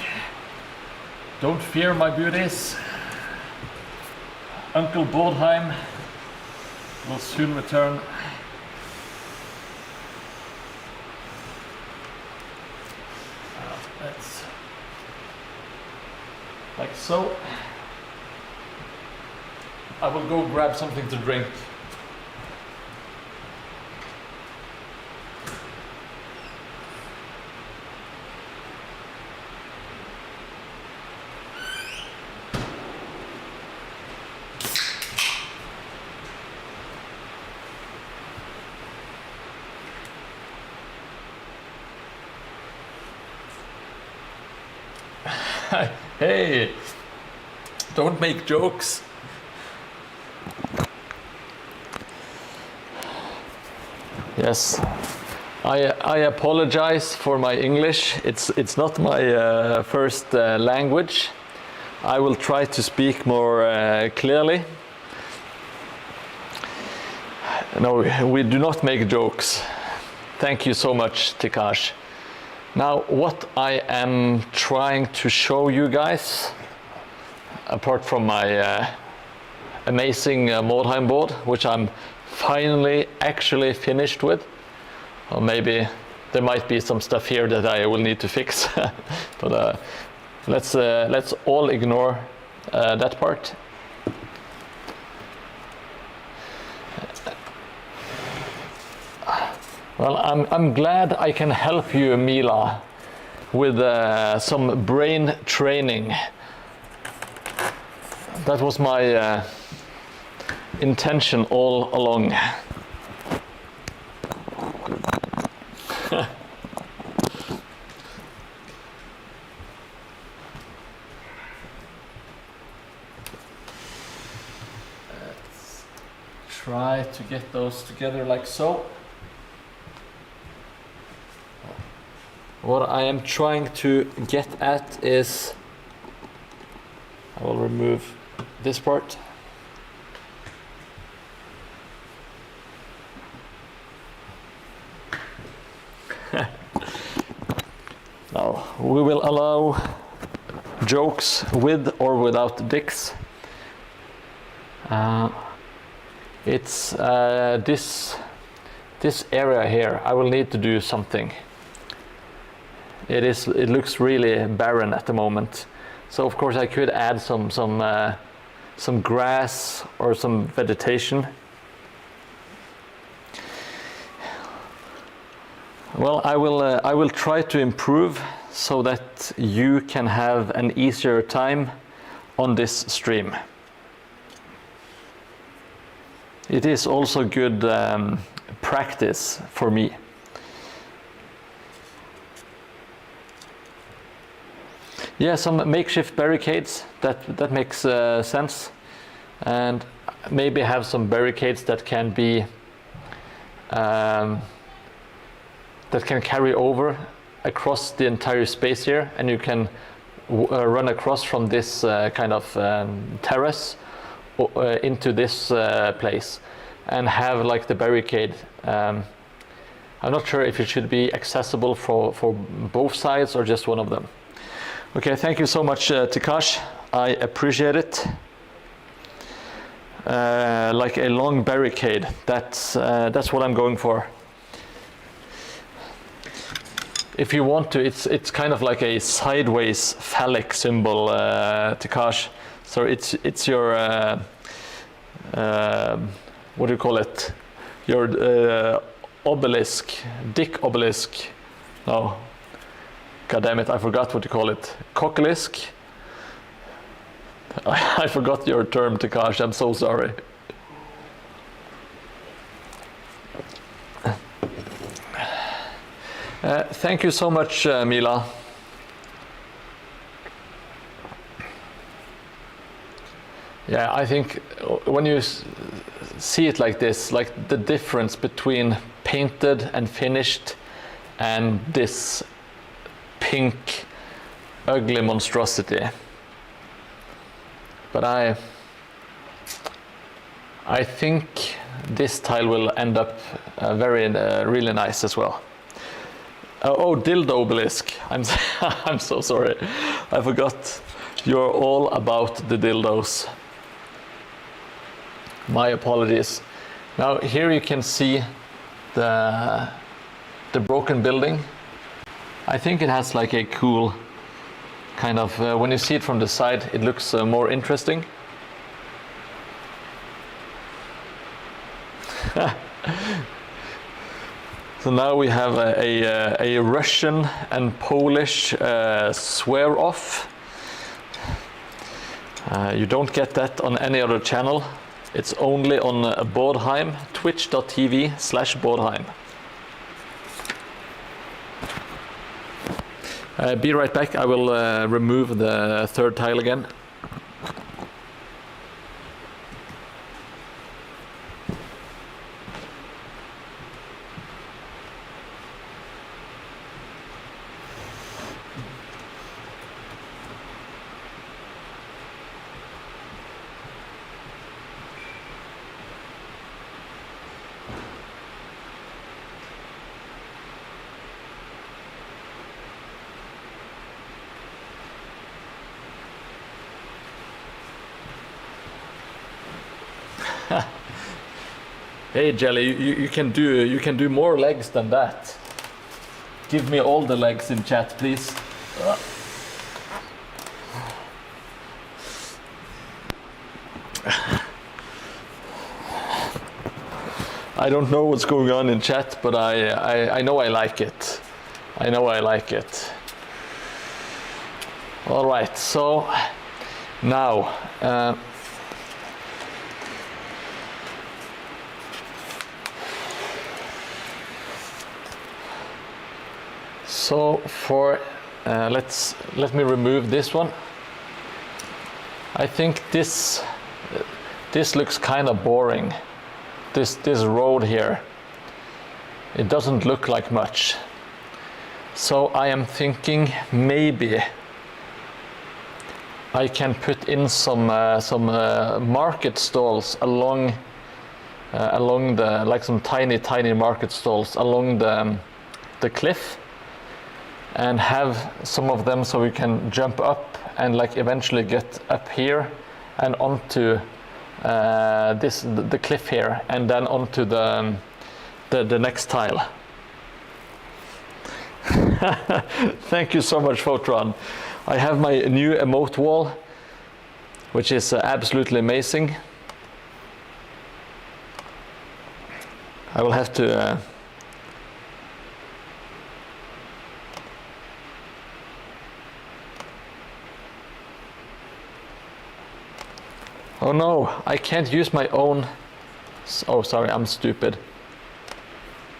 Don't fear, my beauties. Uncle Mordheim will soon return. That's like so. I will go grab something to drink. Hey, don't make jokes. Yes, I apologize for my English. It's not my first language. I will try to speak more clearly. No, we do not make jokes. Thank you so much, Tikash. Now, what I am trying to show you guys, apart from my amazing Mordheim board, which I'm finally actually finished with, or maybe there might be some stuff here that I will need to fix, but let's all ignore that part. Well, I'm glad I can help you, Mila, with some brain training. That was my intention all along. Let's try to get those together like so. what I am trying to get at is, I will remove this part. Now we will allow jokes with or without dicks. It's this area here. I will need to do something. It looks really barren at the moment. So of course I could add some grass or some vegetation. Well, I will try to improve so that you can have an easier time on this stream. It is also good practice for me. Yeah, some makeshift barricades, that makes sense. And maybe have some barricades that can be that can carry over across the entire space here, and you can run across from this kind of terrace into this place and have like the barricade. I'm not sure if it should be accessible for both sides or just one of them. Okay, thank you so much, Tikash. I appreciate it. Like a long barricade, that's what I'm going for. If you want to, it's kind of like a sideways phallic symbol, Tikash. So it's your what do you call it? Your obelisk, dick obelisk. No, god damn it, I forgot what you call it. Cockelisk. I forgot your term, Tikash. I'm so sorry. Thank you so much, Mila. Yeah, I think when you see it like this, like the difference between painted and finished and this pink, ugly monstrosity. But I think this tile will end up really nice as well. Oh, dildo obelisk. I'm so sorry. I forgot. You're all about the dildos. My apologies. Now here you can see the broken building. I think it has like a cool kind of, when you see it from the side, it looks more interesting. So now we have a Russian and Polish swear-off. You don't get that on any other channel. It's only on Mordheim, twitch.tv/Mordheim. Be right back. I will remove the third tile again. Hey Jelly, you can do more legs than that. Give me all the legs in chat, please. I don't know what's going on in chat, but I know I like it. I know I like it. All right, so now. So for let me remove this one. I think this looks kind of boring. This road here, it doesn't look like much. So I am thinking maybe I can put in some market stalls along the, like some tiny market stalls along the cliff, and have some of them so we can jump up and like eventually get up here and onto the cliff here, and then onto the next tile. Thank you so much, Photron. I have my new emote wall, which is absolutely amazing. I will have to oh no, I can't use my own. Oh, sorry, I'm stupid.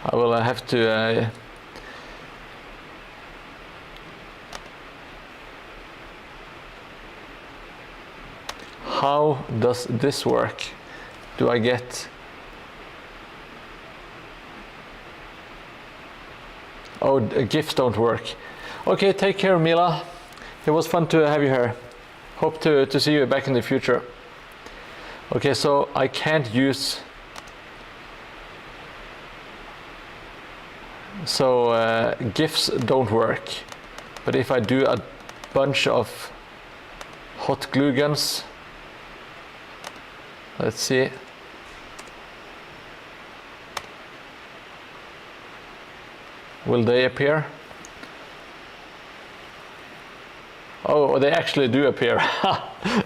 I will have to how does this work? Do I get... Oh, GIFs don't work. Okay, take care, Mila. It was fun to have you here. Hope to see you back in the future. Okay, so I can't use... So GIFs don't work. But if I do a bunch of hot glue guns, let's see. Will they appear? Oh, they actually do appear.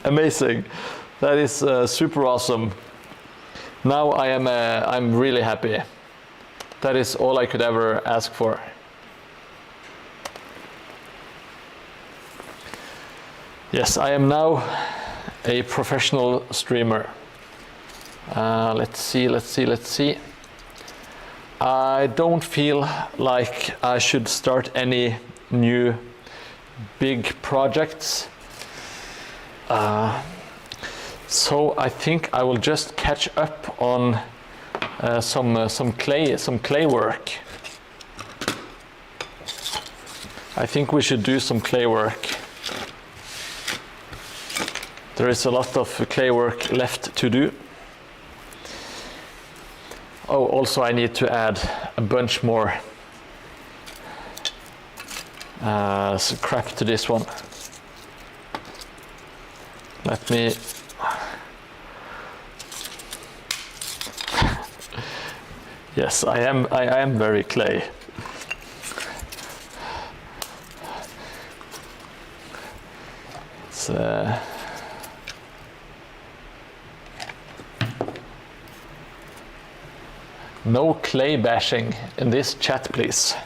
Amazing. That is super awesome. Now I'm really happy. That is all I could ever ask for. Yes, I am now a professional streamer. Let's see. I don't feel like I should start any new big projects. So I think I will just catch up on some clay work. I think we should do some clay work. There is a lot of clay work left to do. Oh, also I need to add a bunch more crap to this one. Let me... Yes, I am very clay. It's no clay bashing in this chat, please.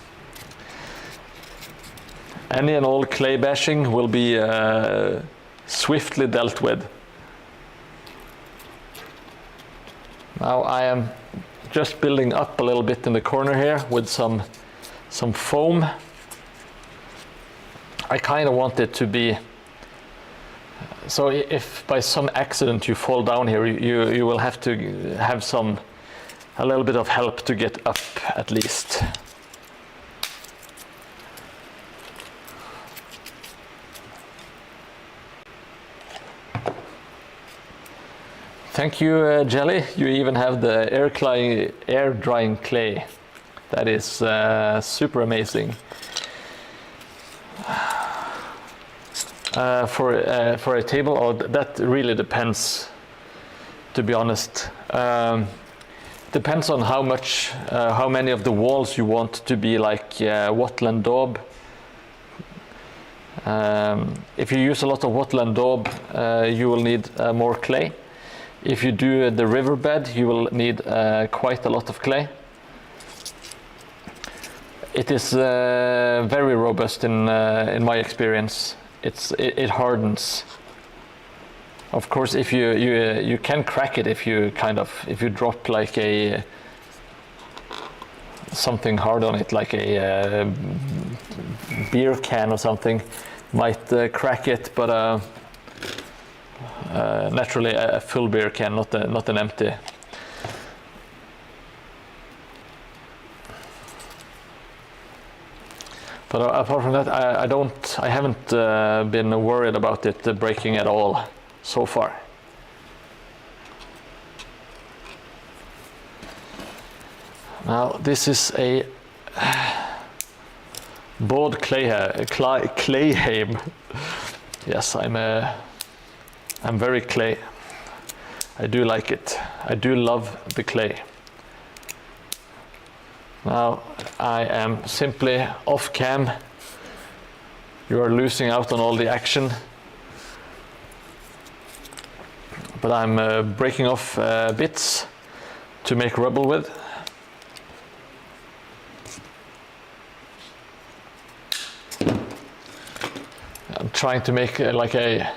Any and all clay bashing will be swiftly dealt with. Now I am just building up a little bit in the corner here with some foam. I kind of want it to be so if by some accident you fall down here, you will have to have a little bit of help to get up at least. Thank you, Jelly. You even have the air drying clay. That is super amazing. For a table, that really depends, to be honest. Depends on how many of the walls you want to be like wattle and daub. If you use a lot of wattle and daub, you will need more clay. If you do the riverbed, you will need quite a lot of clay. It is very robust in my experience. It hardens. Of course, if you can crack it if you drop like something hard on it, like a beer can or something, might crack it, but naturally a full beer can, not an empty. But apart from that, I haven't been worried about it breaking at all so far. Now this is a board Clayheim. Yes, I'm very clay. I do like it. I do love the clay. Now I am simply off cam. You are losing out on all the action. But I'm breaking off bits to make rubble with. I'm trying to make like a...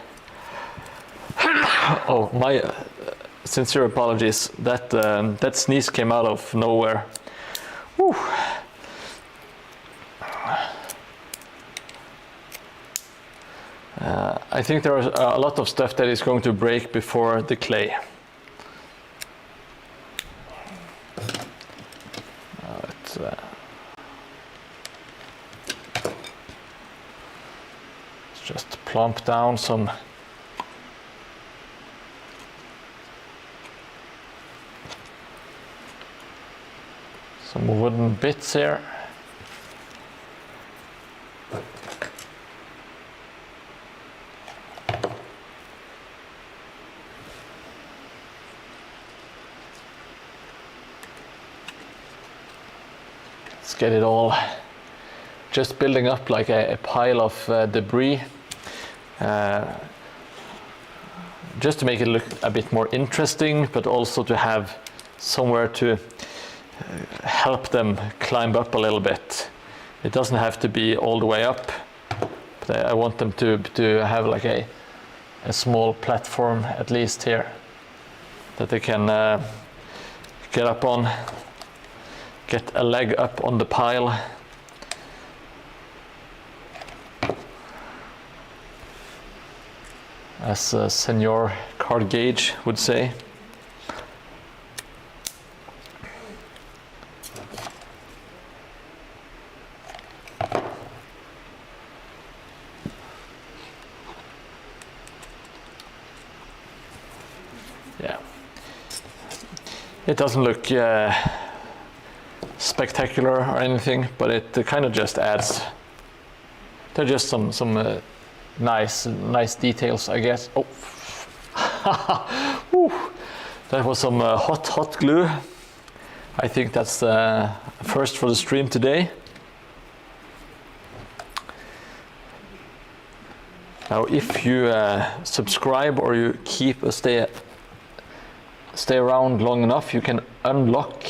Oh, my sincere apologies. That sneeze came out of nowhere. Whew. I think there are a lot of stuff that is going to break before the clay. Let's just plump down some wooden bits here. Let's get it all just building up like a pile of debris, just to make it look a bit more interesting, but also to have somewhere to help them climb up a little bit. It doesn't have to be all the way up, but I want them to have like a small platform at least here that they can get up on, get a leg up on the pile. As Senor Card Gauge would say. Yeah, it doesn't look spectacular or anything, but it kind of just adds. They're just some nice details, I guess. Oh, that was some hot glue. I think that's first for the stream today. Now, if you subscribe or you stay around long enough, you can unlock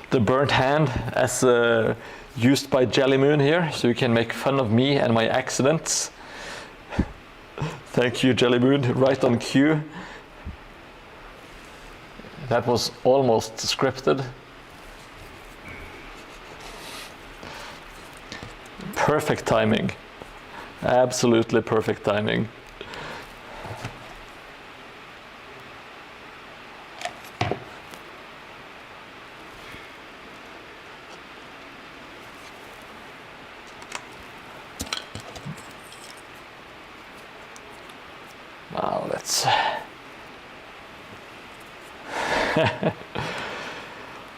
the burnt hand as used by Jellymoon here, so you can make fun of me and my accidents. Thank you, Jellymoon, right on cue. That was almost scripted. Perfect timing. Absolutely perfect timing. Now let's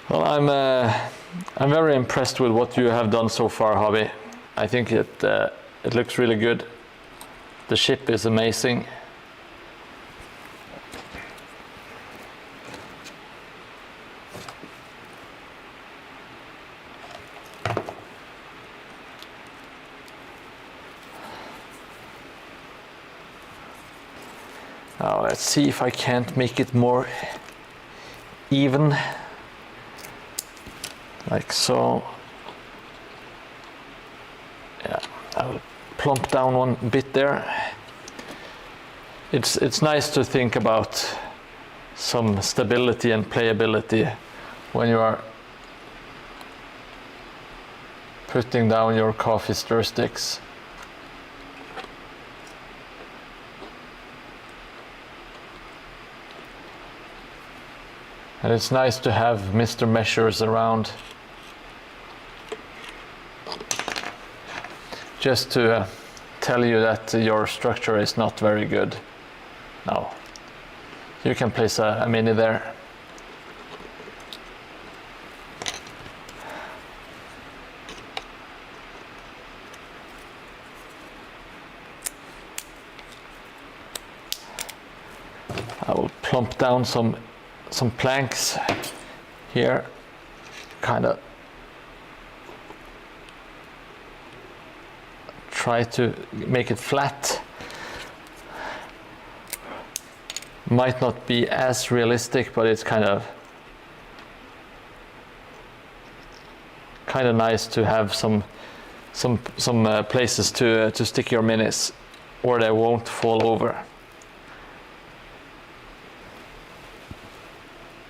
well, I'm very impressed with what you have done so far, Hobby. I think it looks really good. The ship is amazing. Now let's see if I can't make it more even, like so. Yeah, I'll plump down one bit there. It's nice to think about some stability and playability when you are putting down your coffee stir sticks. And it's nice to have Mr. Measures around. just to tell you that your structure is not very good. Now, you can place a mini there. I will plump down some planks here, kind of try to make it flat. Might not be as realistic, but it's kind of nice to have some places to stick your minis where they won't fall over.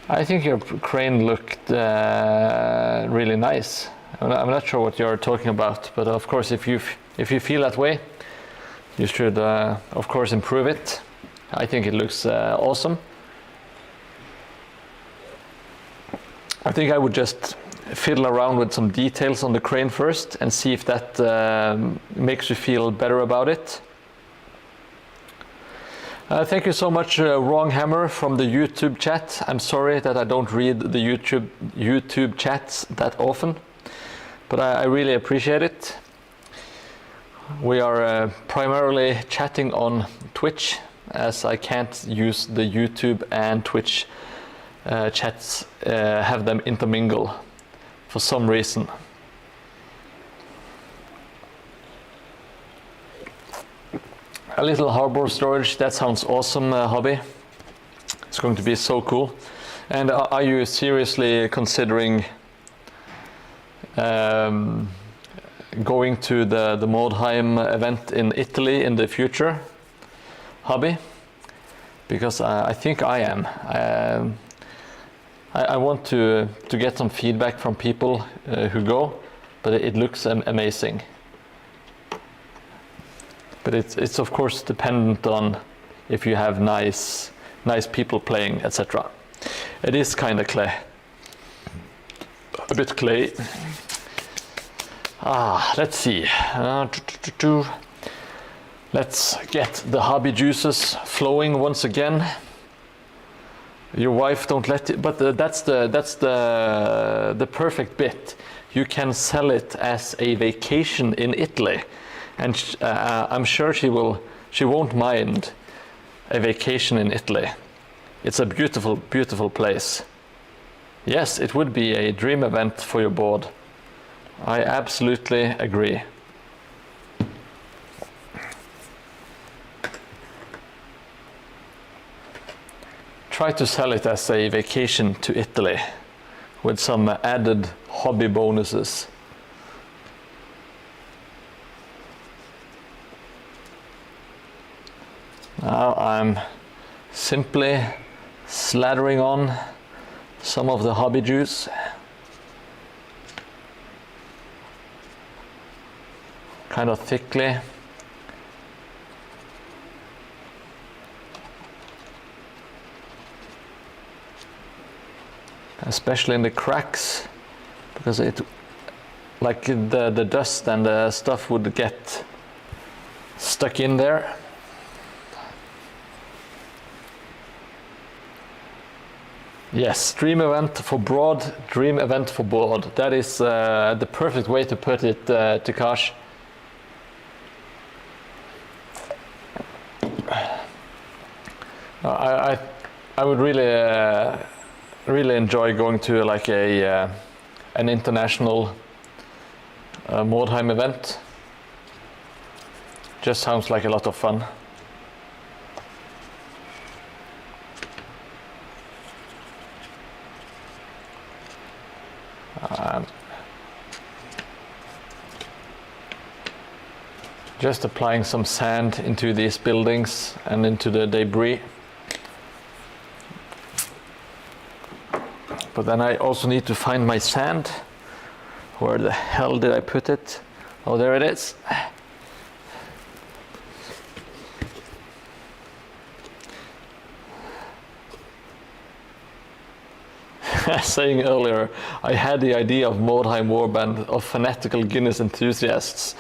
I think your crane looked really nice. I'm not sure what you're talking about, but of course, if you feel that way, you should of course improve it. I think it looks awesome. I think I would just fiddle around with some details on the crane first and see if that makes you feel better about it. Thank you so much, Wrong Hammer from the YouTube chat. I'm sorry that I don't read the YouTube chats that often, but I really appreciate it. We are primarily chatting on Twitch, as I can't use the YouTube and Twitch chats, have them intermingle for some reason. A little harbor storage, that sounds awesome, hobby. It's going to be so cool. And are you seriously considering going to the Mordheim event in Italy in the future, hobby? Because I think I am. I want to get some feedback from people who go, but it looks amazing. But it's of course dependent on if you have nice people playing, etc. It is kind of clay, a bit clay. Let's see. Let's get the hobby juices flowing once again. Your wife don't let it, but that's the perfect bit. You can sell it as a vacation in Italy. And I'm sure she won't mind a vacation in Italy. It's a beautiful, beautiful place. Yes, it would be a dream event for your board. I absolutely agree. Try to sell it as a vacation to Italy with some added hobby bonuses. Now I'm simply slathering on some of the hobby juice. Kind of thickly. Especially in the cracks, because it, like the dust and the stuff would get stuck in there. Yes, dream event for broad, dream event for board. That is the perfect way to put it, Takash. I would really enjoy going to like an international Mordheim event. Just sounds like a lot of fun. Just applying some sand into these buildings and into the debris. But then I also need to find my sand. Where the hell did I put it? Oh, there it is. saying earlier, I had the idea of Mordheim warband of fanatical Guinness enthusiasts.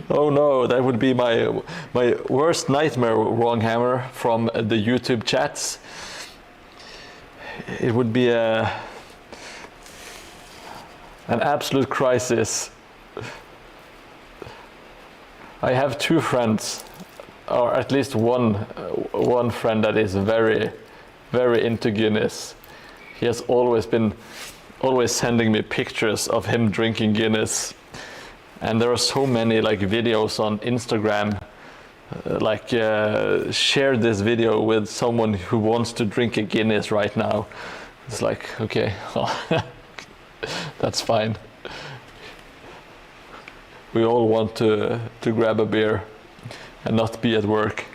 Oh no, that would be my worst nightmare, Wronghammer, from the YouTube chats. It would be an absolute crisis. I have two friends, or at least one friend that is very, very into Guinness. He has always sending me pictures of him drinking Guinness. And there are so many like videos on Instagram, share this video with someone who wants to drink a Guinness right now. It's like, okay, that's fine. We all want to grab a beer and not be at work.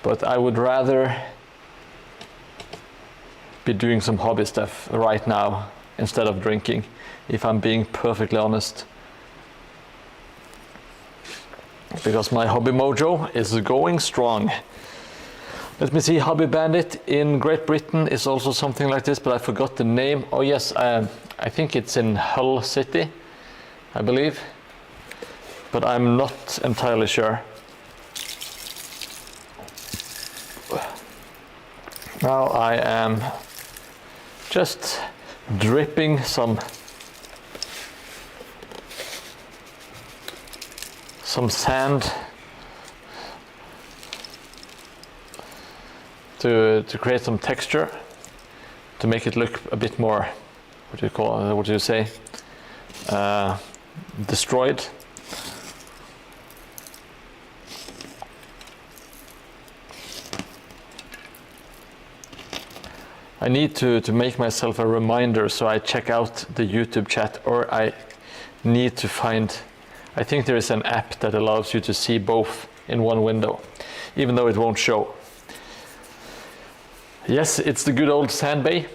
But I would rather be doing some hobby stuff right now instead of drinking, if I'm being perfectly honest. Because my hobby mojo is going strong. Let me see, Hobby Bandit in Great Britain is also something like this, but I forgot the name. Oh yes, I think it's in Hull City, I believe, but I'm not entirely sure. Now I am just dripping some sand to create some texture, to make it look a bit more, what do you say, destroyed. I need to make myself a reminder so I check out the YouTube chat, or I need to find, I think there is an app that allows you to see both in one window, even though it won't show. Yes, it's the good old sand bay.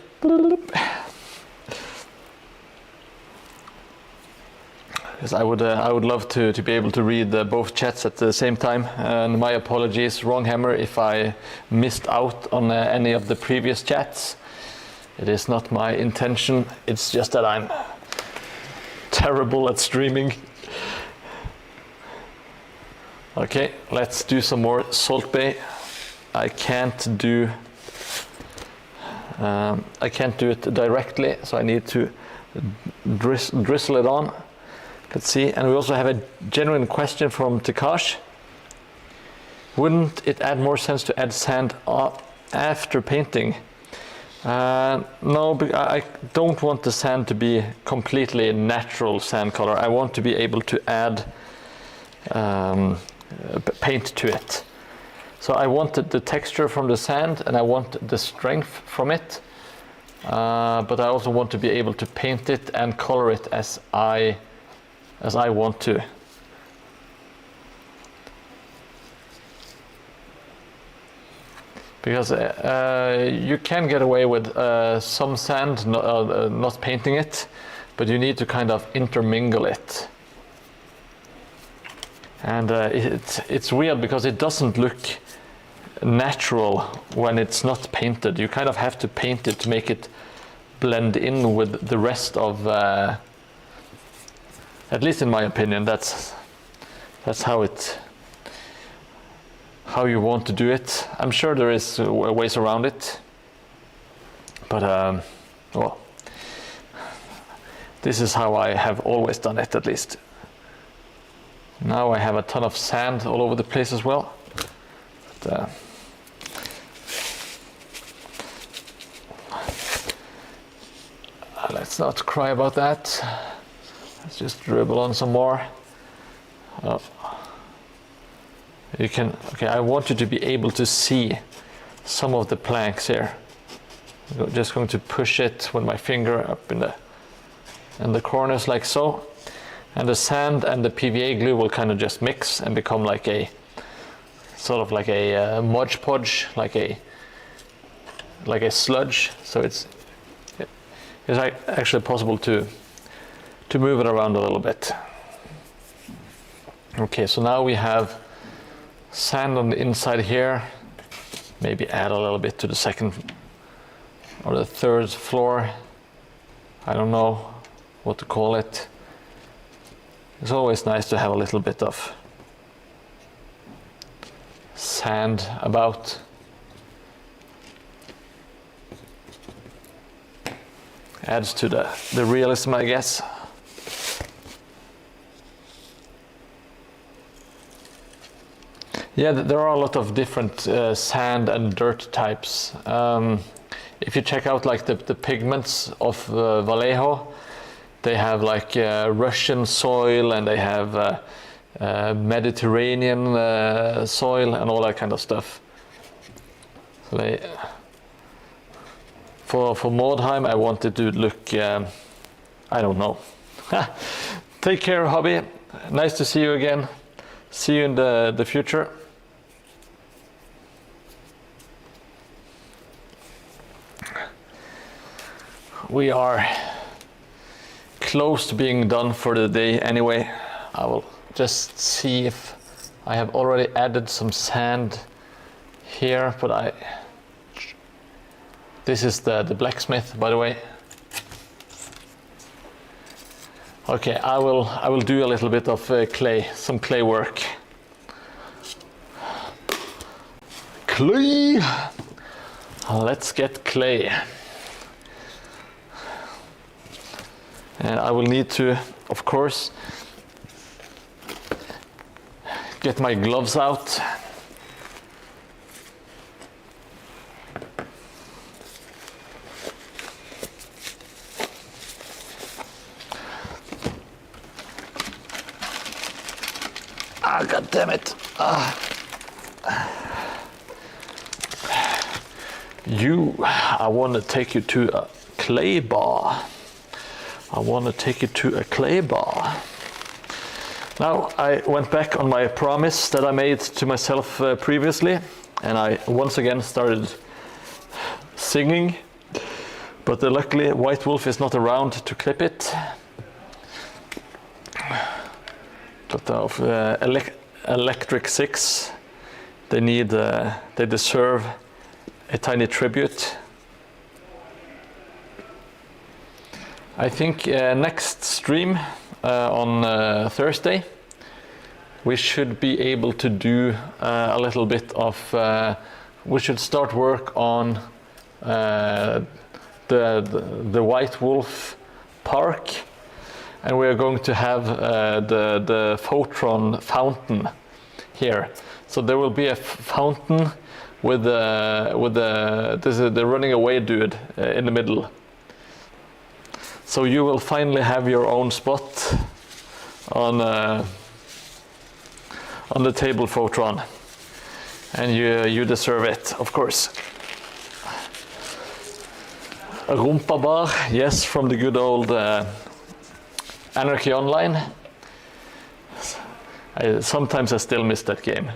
Because I would love to be able to read both chats at the same time. And my apologies, Wronghammer, if I missed out on any of the previous chats. It is not my intention. It's just that I'm terrible at streaming. Okay, let's do some more Salt Bay. I can't do it directly, so I need to drizzle it on. Let's see. And we also have a genuine question from Takash. Wouldn't it add more sense to add sand after painting? No, I don't want the sand to be completely natural sand color. I want to be able to add paint to it. So I want the texture from the sand, and I want the strength from it. But I also want to be able to paint it and color it as I want to. Because you can get away with some sand not painting it, but you need to kind of intermingle it. And it's weird because it doesn't look natural when it's not painted. You kind of have to paint it to make it blend in with the rest of, at least in my opinion, that's how you want to do it. I'm sure there is ways around it, but well, this is how I have always done it, at least. Now I have a ton of sand all over the place as well. But, let's not cry about that. Let's just dribble on some more. Oh. You can, okay, I want you to be able to see some of the planks here. I'm just going to push it with my finger up in the corners like so. And the sand and the PVA glue will kind of just mix and become like a, sort of like a Mod Podge, like a sludge. So it's actually possible to move it around a little bit. Okay, so now we have sand on the inside here. maybe add a little bit to the second or the third floor. I don't know what to call it. It's always nice to have a little bit of sand about. Adds to the realism, I guess. Yeah, there are a lot of different sand and dirt types. If you check out like the pigments of Vallejo, they have like Russian soil, and they have Mediterranean soil and all that kind of stuff. So for Mordheim, I wanted to look, I don't know. Take care, hobby. Nice to see you again. See you in the future. We are close to being done for the day anyway. I will just see if I have already added some sand here, but this is the blacksmith, by the way. Okay, I will do a little bit of some clay work. Clay! Let's get clay. And I will need to, of course, get my gloves out. Ah, God damn it. I want to take you to a clay bar. I want to take you to a clay bar. Now, I went back on my promise that I made to myself previously, and I once again started singing, but luckily White Wolf is not around to clip it. But of Electric Six, they deserve a tiny tribute. I think next stream on Thursday, we should be able to do a little bit of, we should start work on the White Wolf Park, and we are going to have the Photron fountain here. So there will be a fountain with the running away dude in the middle. So you will finally have your own spot on the table, Photron, and you deserve it, of course. A Rumpa bar, yes, from the good old Anarchy Online. Sometimes I still miss that game.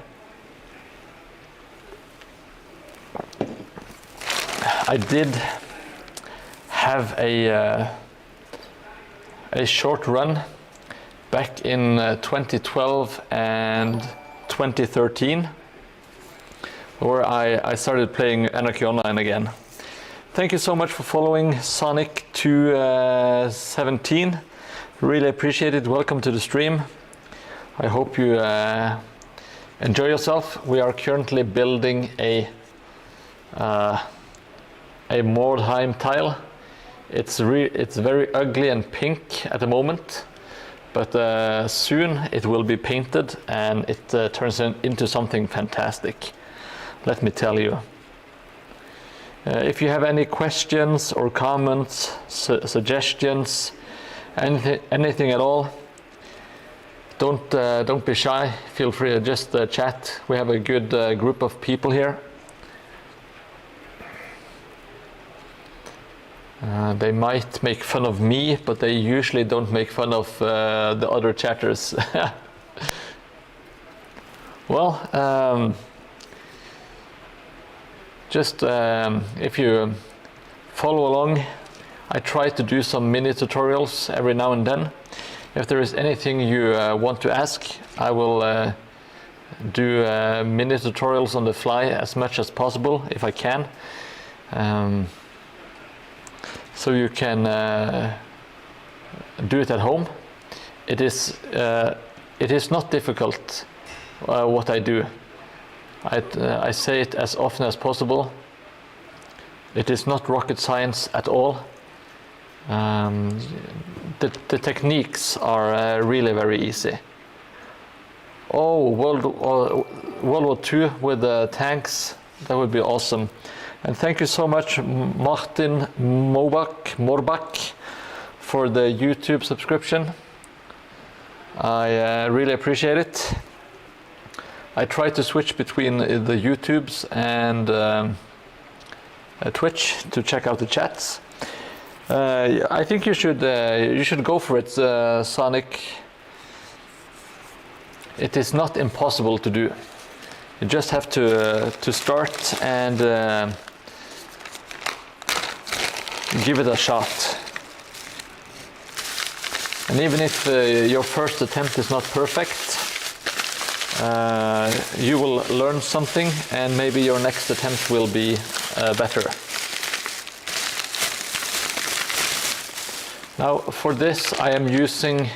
I did have a short run back in 2012 and 2013, where I started playing Anarchy Online again. Thank you so much for following Sonic 217. Really appreciate it. Welcome to the stream. I hope you enjoy yourself. We are currently building a Mordheim tile. It's very ugly and pink at the moment, but soon it will be painted and it turns into something fantastic. Let me tell you. If you have any questions or comments, suggestions, anything at all, don't be shy. Feel free to just chat. We have a good group of people here. They might make fun of me, but they usually don't make fun of the other chatters. Well, if you follow along, I try to do some mini tutorials every now and then. If there is anything you want to ask, I will do mini tutorials on the fly as much as possible if I can. So you can do it at home. It is not difficult what I do. I say it as often as possible. It is not rocket science at all. The techniques are really very easy. Oh, World War II with the tanks, that would be awesome. And thank you so much, Martin Morbach, for the YouTube subscription. I really appreciate it. I try to switch between the YouTubes and Twitch to check out the chats. I think you should go for it, Sonic. It is not impossible to do. You just have to start and give it a shot. And even if your first attempt is not perfect, you will learn something, and maybe your next attempt will be better. Now for this I am using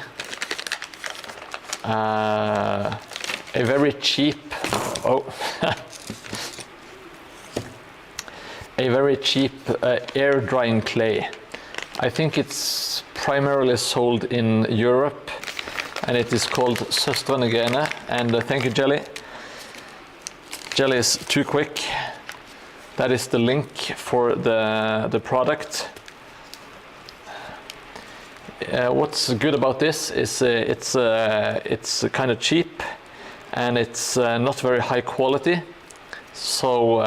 a very cheap air drying clay. I think it's primarily sold in Europe, and it is called Søstrene Grene. And thank you, Jelly. Jelly is too quick. That is the link for the product. What's good about this is it's kind of cheap, and it's not very high quality, so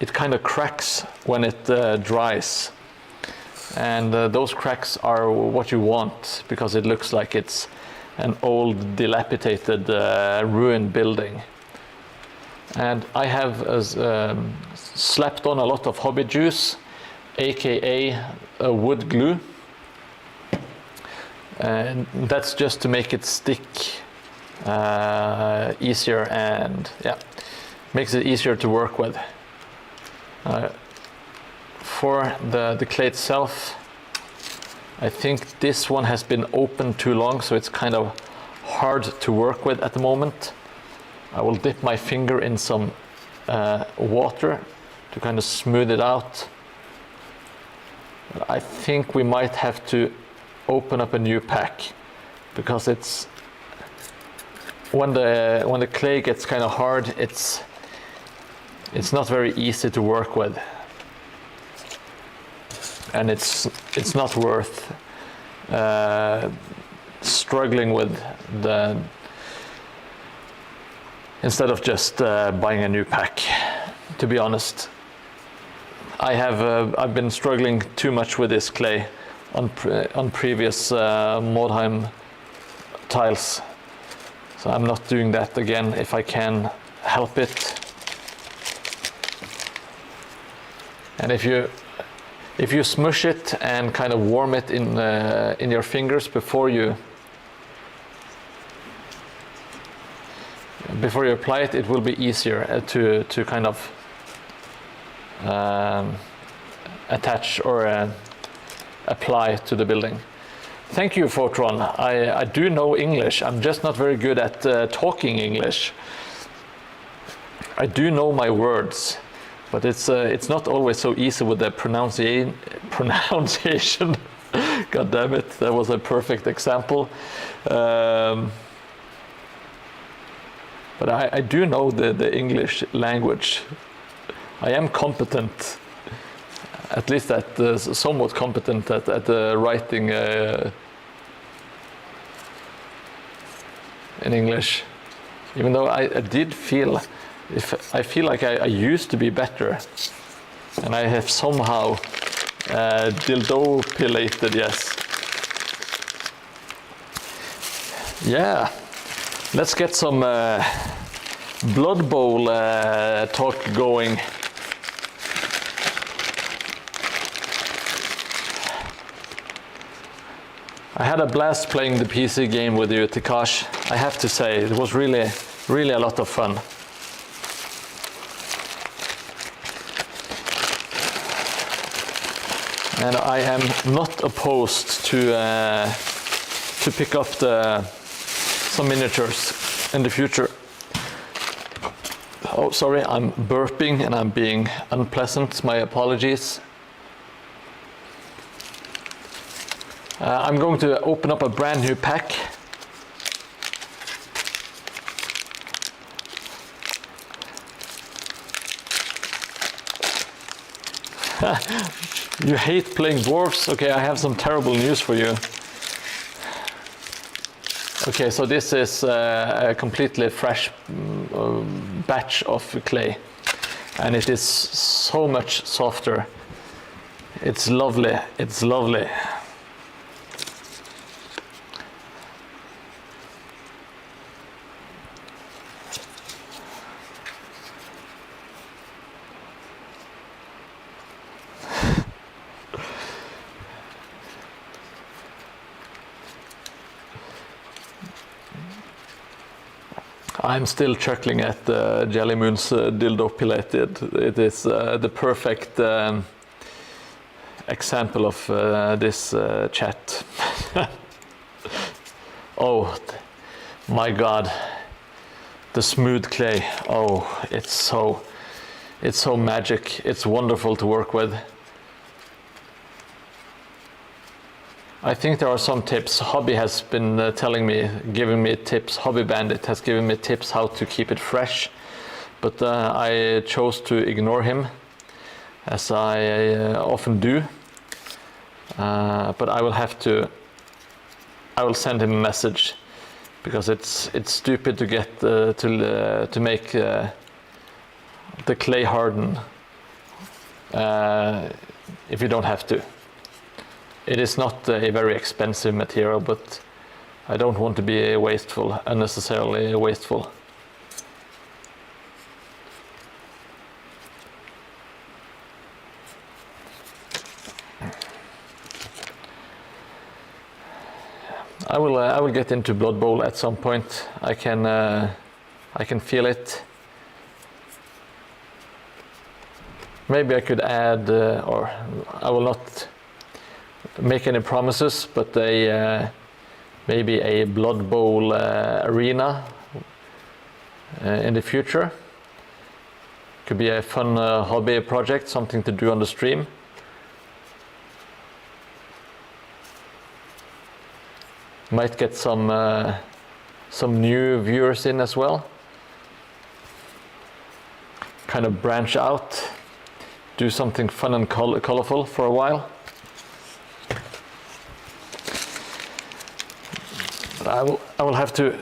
it kind of cracks when it dries, and those cracks are what you want, because it looks like it's an old dilapidated ruined building. And I have slapped on a lot of hobby juice, aka wood glue. And that's just to make it stick easier, and yeah, makes it easier to work with. For the clay itself, I think this one has been opened too long, so it's kind of hard to work with at the moment. I will dip my finger in some water to kind of smooth it out. I think we might have to open up a new pack, because it's when the clay gets kind of hard, it's not very easy to work with, and it's not worth struggling with instead of just buying a new pack. To be honest, I've been struggling too much with this clay on previous Mordheim tiles, so I'm not doing that again if I can help it. And if you smush it and kind of warm it in your fingers before you apply it, it will be easier to kind of attach or apply to the building. Thank you, Fortron. I do know English. I'm just not very good at talking English. I do know my words, but it's not always so easy with the pronunciation. God damn it, that was a perfect example. But I do know the English language. I am competent. At least somewhat competent at writing in English, even though I feel like I used to be better, and I have somehow dildo-pilated, yes. Yeah, let's get some Blood Bowl talk going. I had a blast playing the PC game with you, Tikash. I have to say, it was really Really a lot of fun. And I am not opposed to pick up some miniatures in the future. Oh, sorry, I'm burping and I'm being unpleasant. My apologies. I'm going to open up a brand new pack. You hate playing dwarves? Okay, I have some terrible news for you. Okay, so this is a completely fresh batch of clay, and it is so much softer. It's lovely, it's lovely. I'm still chuckling at Jelly Moon's dildo pilated. It is the perfect example of this chat. Oh my God, the smooth clay. Oh, it's so magic. It's wonderful to work with. I think there are some tips. Hobby has been giving me tips. Hobby Bandit has given me tips how to keep it fresh, but I chose to ignore him, as I often do. But I will send him a message, because it's stupid to get to make the clay harden if you don't have to. It is not a very expensive material, but I don't want to be wasteful, unnecessarily wasteful. I will get into Blood Bowl at some point. I can feel it. Maybe I could add, or I will not make any promises, but maybe a Blood Bowl arena in the future. Could be a fun hobby project, something to do on the stream. Might get some new viewers in as well. Kind of branch out, do something fun and colorful for a while. But I will have to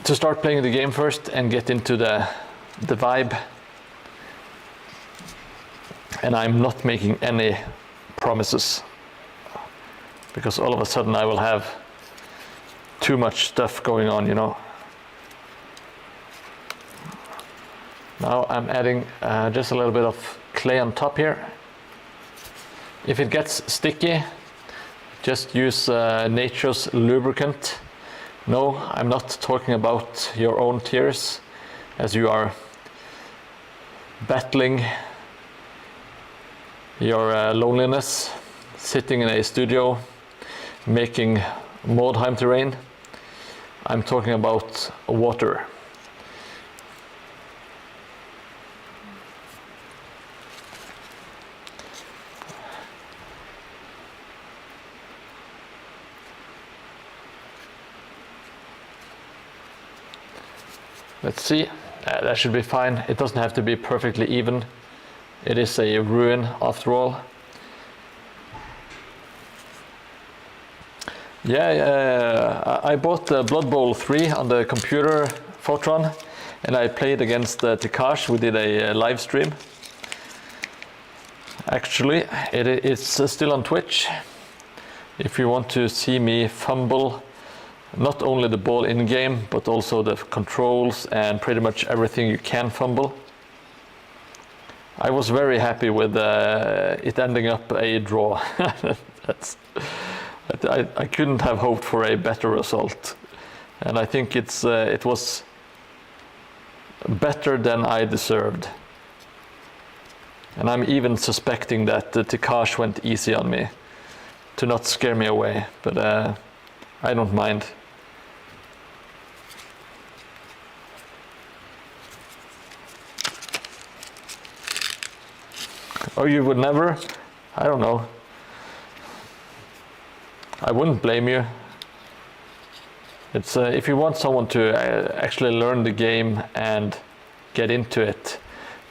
start playing the game first and get into the vibe. And I'm not making any promises, because all of a sudden I will have too much stuff going on, you know. Now I'm adding just a little bit of clay on top here. If it gets sticky, just use nature's lubricant. No, I'm not talking about your own tears as you are battling your loneliness, sitting in a studio, making Mordheim terrain. I'm talking about water. Let's see, that should be fine. It doesn't have to be perfectly even. It is a ruin after all. Yeah, I bought Blood Bowl 3 on the computer, Photron, and I played against Tikash. We did a live stream. Actually, it's still on Twitch. If you want to see me fumble not only the ball in game, but also the controls and pretty much everything you can fumble. I was very happy with it ending up a draw. I couldn't have hoped for a better result, and I think it was better than I deserved. And I'm even suspecting that Tikash went easy on me to not scare me away, but I don't mind. Oh, you would never? I don't know. I wouldn't blame you. It's if you want someone to actually learn the game and get into it,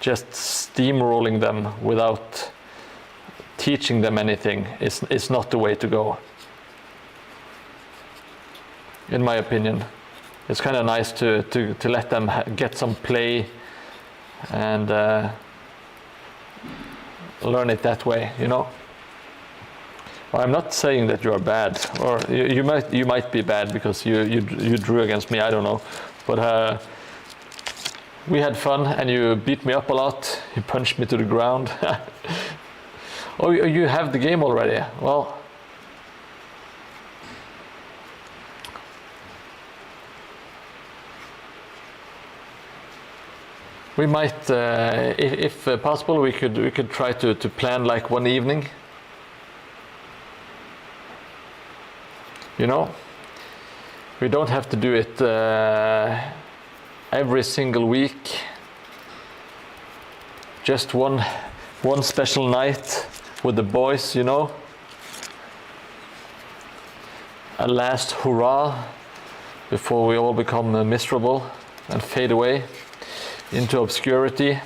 just steamrolling them without teaching them anything is not the way to go. In my opinion, it's kind of nice to let them get some play and learn it that way, you know. Well, I'm not saying that you are bad, or you might be bad because you drew against me. I don't know, but we had fun, and you beat me up a lot. You punched me to the ground. Oh, you have the game already. Well, we might, if possible, we could try to plan like one evening. You know, we don't have to do it every single week. Just one special night with the boys, you know. A last hurrah before we all become miserable and fade away into obscurity.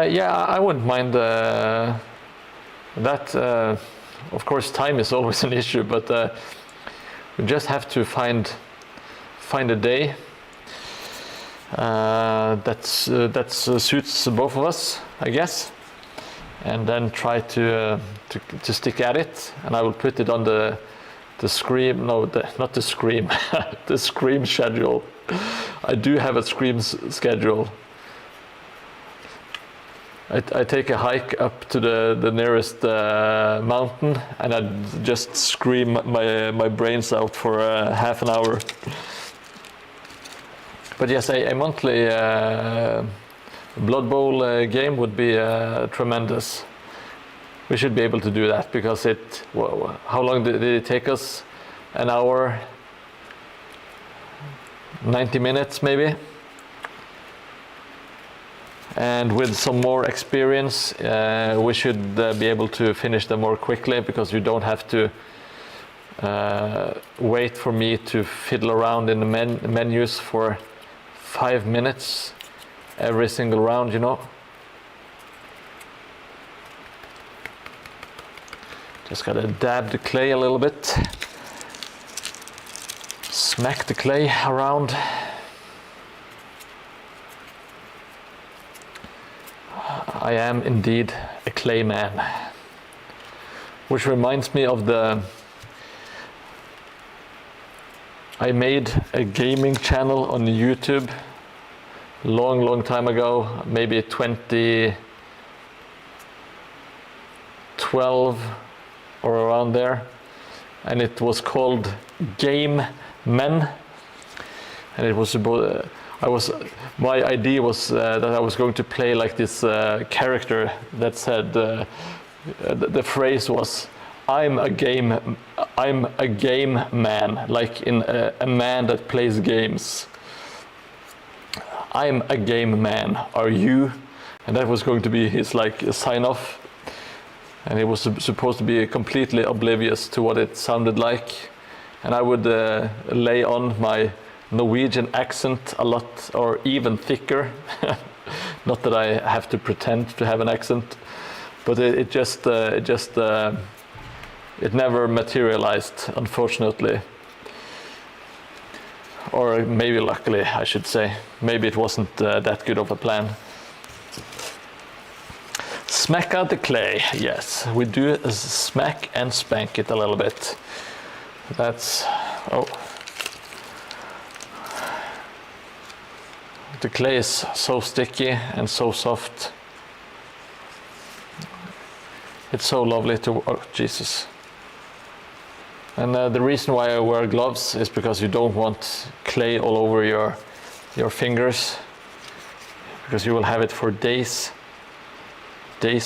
Yeah, I wouldn't mind that. Of course, time is always an issue, but we just have to find a day that suits both of us, I guess, and then try to stick at it. And I will put it on the Scream. No, not the Scream. The Scream schedule. I do have a Scream schedule. I take a hike up to the nearest mountain, and I just scream my brains out for half an hour. But yes, a monthly Blood Bowl game would be tremendous. We should be able to do that because how long did it take us? An hour, 90 minutes maybe? And with some more experience, we should be able to finish them more quickly, because you don't have to wait for me to fiddle around in the menus for 5 minutes every single round, you know. Just gotta dab the clay a little bit, smack the clay around. I am indeed a clay man, which reminds me of I made a gaming channel on YouTube long time ago, maybe 2012 or around there, and it was called Game Men, and it was about my idea was that I was going to play like this character that said the phrase was I'm a game man, like in a man that plays games. I'm a game man, are you? And that was going to be his like sign off, and it was supposed to be completely oblivious to what it sounded like, and I would lay on my Norwegian accent a lot, or even thicker. Not that I have to pretend to have an accent, but it never materialized, unfortunately, or maybe luckily, I should say. Maybe it wasn't that good of a plan. Smack out the clay. Yes, we do smack and spank it a little bit. That's the clay is so sticky and so soft. It's so lovely to, oh Jesus. And the reason why I wear gloves is because you don't want clay all over your fingers, because you will have it for days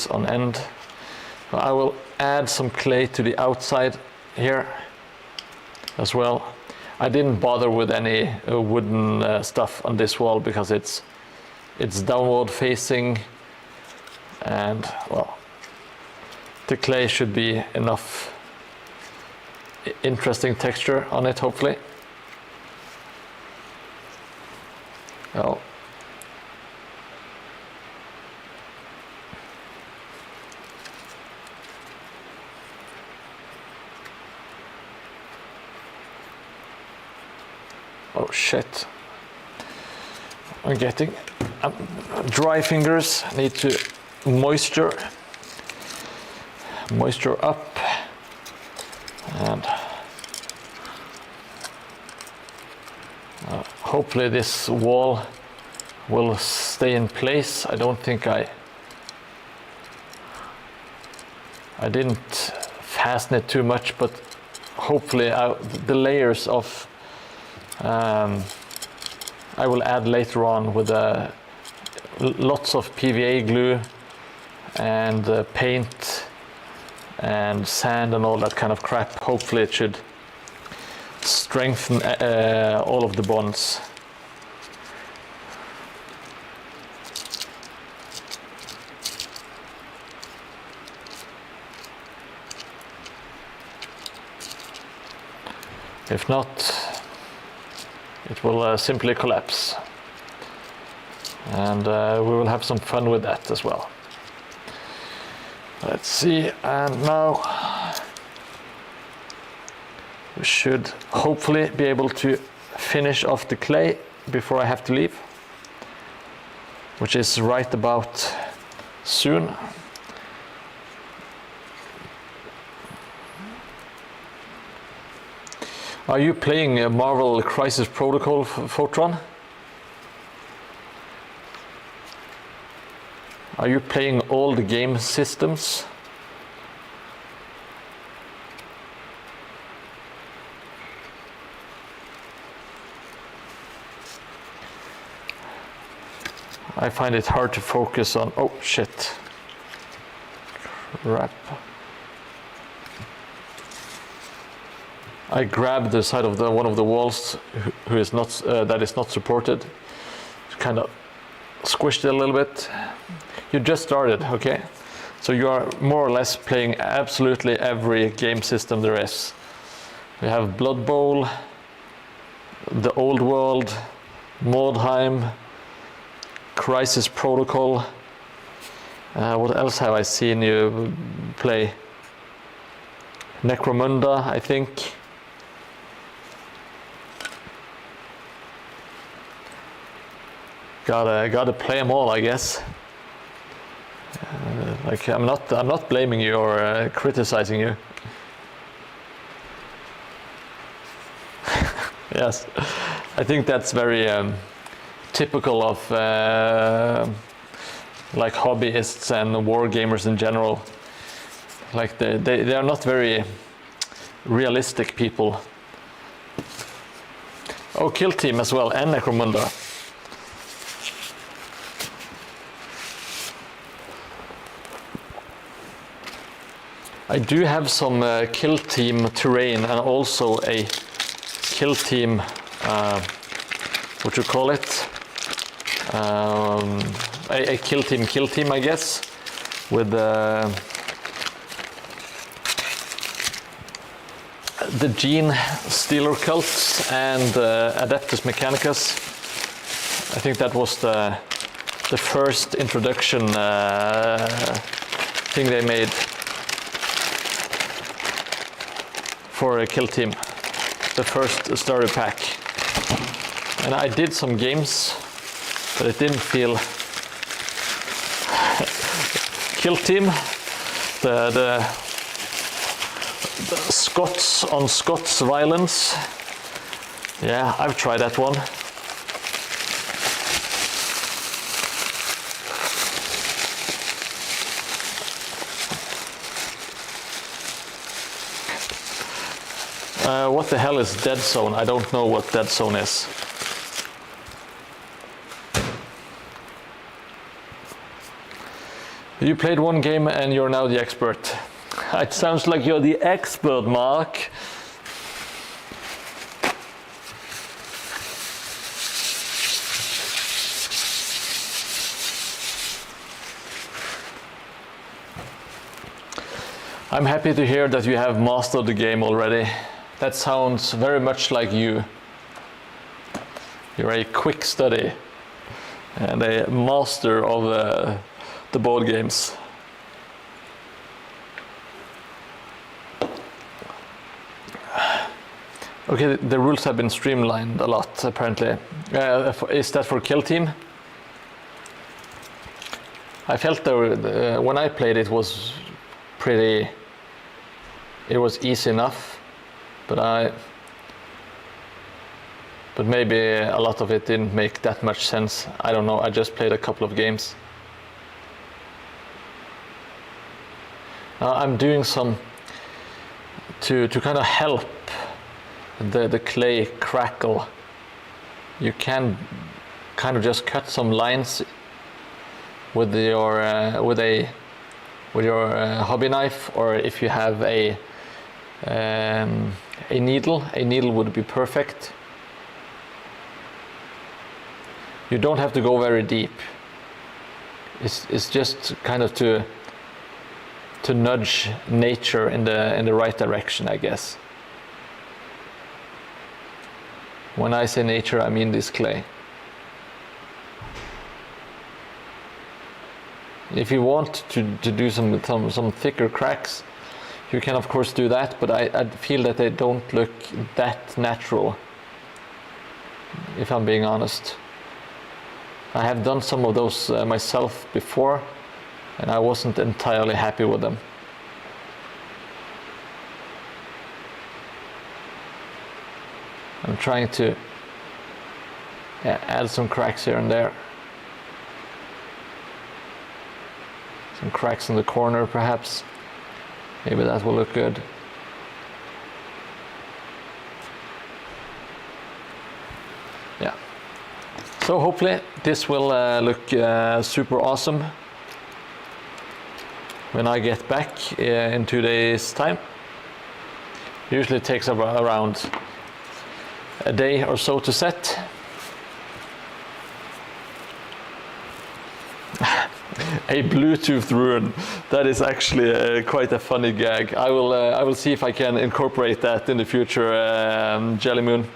on end. I will add some clay to the outside here as well. I didn't bother with any wooden stuff on this wall because it's downward facing, and well, the clay should be enough interesting texture on it, hopefully. Oh. Oh shit. I'm getting dry fingers. I need to moisture up, and hopefully this wall will stay in place. I don't think I didn't fasten it too much, but hopefully the layers of I will add later on with lots of PVA glue and paint and sand and all that kind of crap. Hopefully it should strengthen all of the bonds. If not, it will simply collapse, and we will have some fun with that as well. Let's see, and now we should hopefully be able to finish off the clay before I have to leave, which is right about soon. Are you playing Marvel Crisis Protocol, Photron? Are you playing all the game systems? I find it hard to focus on. Oh shit. Crap. I grabbed the side of one of the walls that is not supported. Kind of squished it a little bit. You just started, okay? So you are more or less playing absolutely every game system there is. We have Blood Bowl, the Old World, Mordheim, Crisis Protocol. What else have I seen you play? Necromunda, I think. Gotta play them all, I guess. Like I'm not blaming you or criticizing you. Yes, I think that's very typical of like hobbyists and war gamers in general. Like they are not very realistic people. Oh, Kill Team as well, and Necromunda. I do have some Kill Team terrain and also a Kill Team, what you call it? A Kill Team, I guess, with the Gene Stealer Cults and Adeptus Mechanicus. I think that was the first introduction thing they made for a Kill Team, the first starter pack. And I did some games, but it didn't feel Kill Team, the Scots on Scots violence. Yeah, I've tried that one. what the hell is Dead Zone? I don't know what Dead Zone is. You played one game and you're now the expert. It sounds like you're the expert, Mark. I'm happy to hear that you have mastered the game already. That sounds very much like you. You're a quick study and a master of the board games. Okay, the rules have been streamlined a lot, apparently. Is that for Kill Team? I felt when I played it was pretty... It was easy enough, but maybe a lot of it didn't make that much sense. I don't know, I just played a couple of games. I'm doing some to kind of help the clay crackle. You can kind of just cut some lines with your hobby knife, or if you have a needle would be perfect. You don't have to go very deep. It's just kind of to nudge nature in the right direction, I guess. When I say nature, I mean this clay. If you want to do some thicker cracks, you can of course do that, but I feel that they don't look that natural, if I'm being honest. I have done some of those myself before, and I wasn't entirely happy with them. I'm trying to add some cracks here and there. Some cracks in the corner, perhaps. Maybe that will look good. Yeah. So hopefully this will look super awesome when I get back in 2 days' time. Usually it takes around a day or so to set. A Bluetooth rune. That is actually quite a funny gag. I will see if I can incorporate that in the future, Jelly Moon.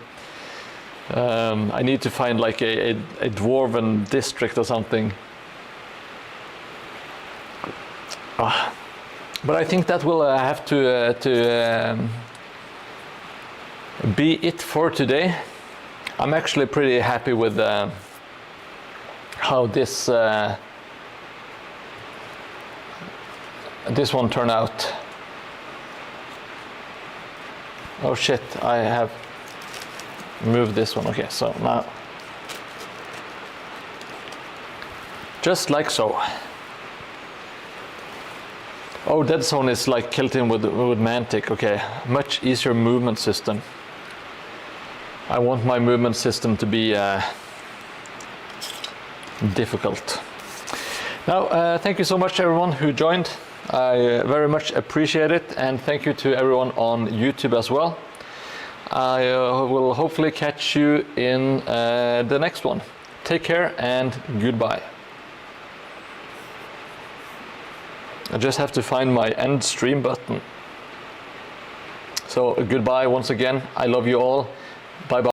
I need to find like a dwarven district or something. But I think that will have to be it for today. I'm actually pretty happy with how this one turned out. Oh shit, I have moved this one. Okay, so now just like so. Oh, Dead Zone is like Kill Team with Mantic. Okay, much easier movement system. I want my movement system to be difficult. Now, thank you so much everyone who joined. I very much appreciate it, and thank you to everyone on YouTube as well. I will hopefully catch you in the next one. Take care and goodbye. I just have to find my end stream button. So goodbye once again. I love you all. Bye bye.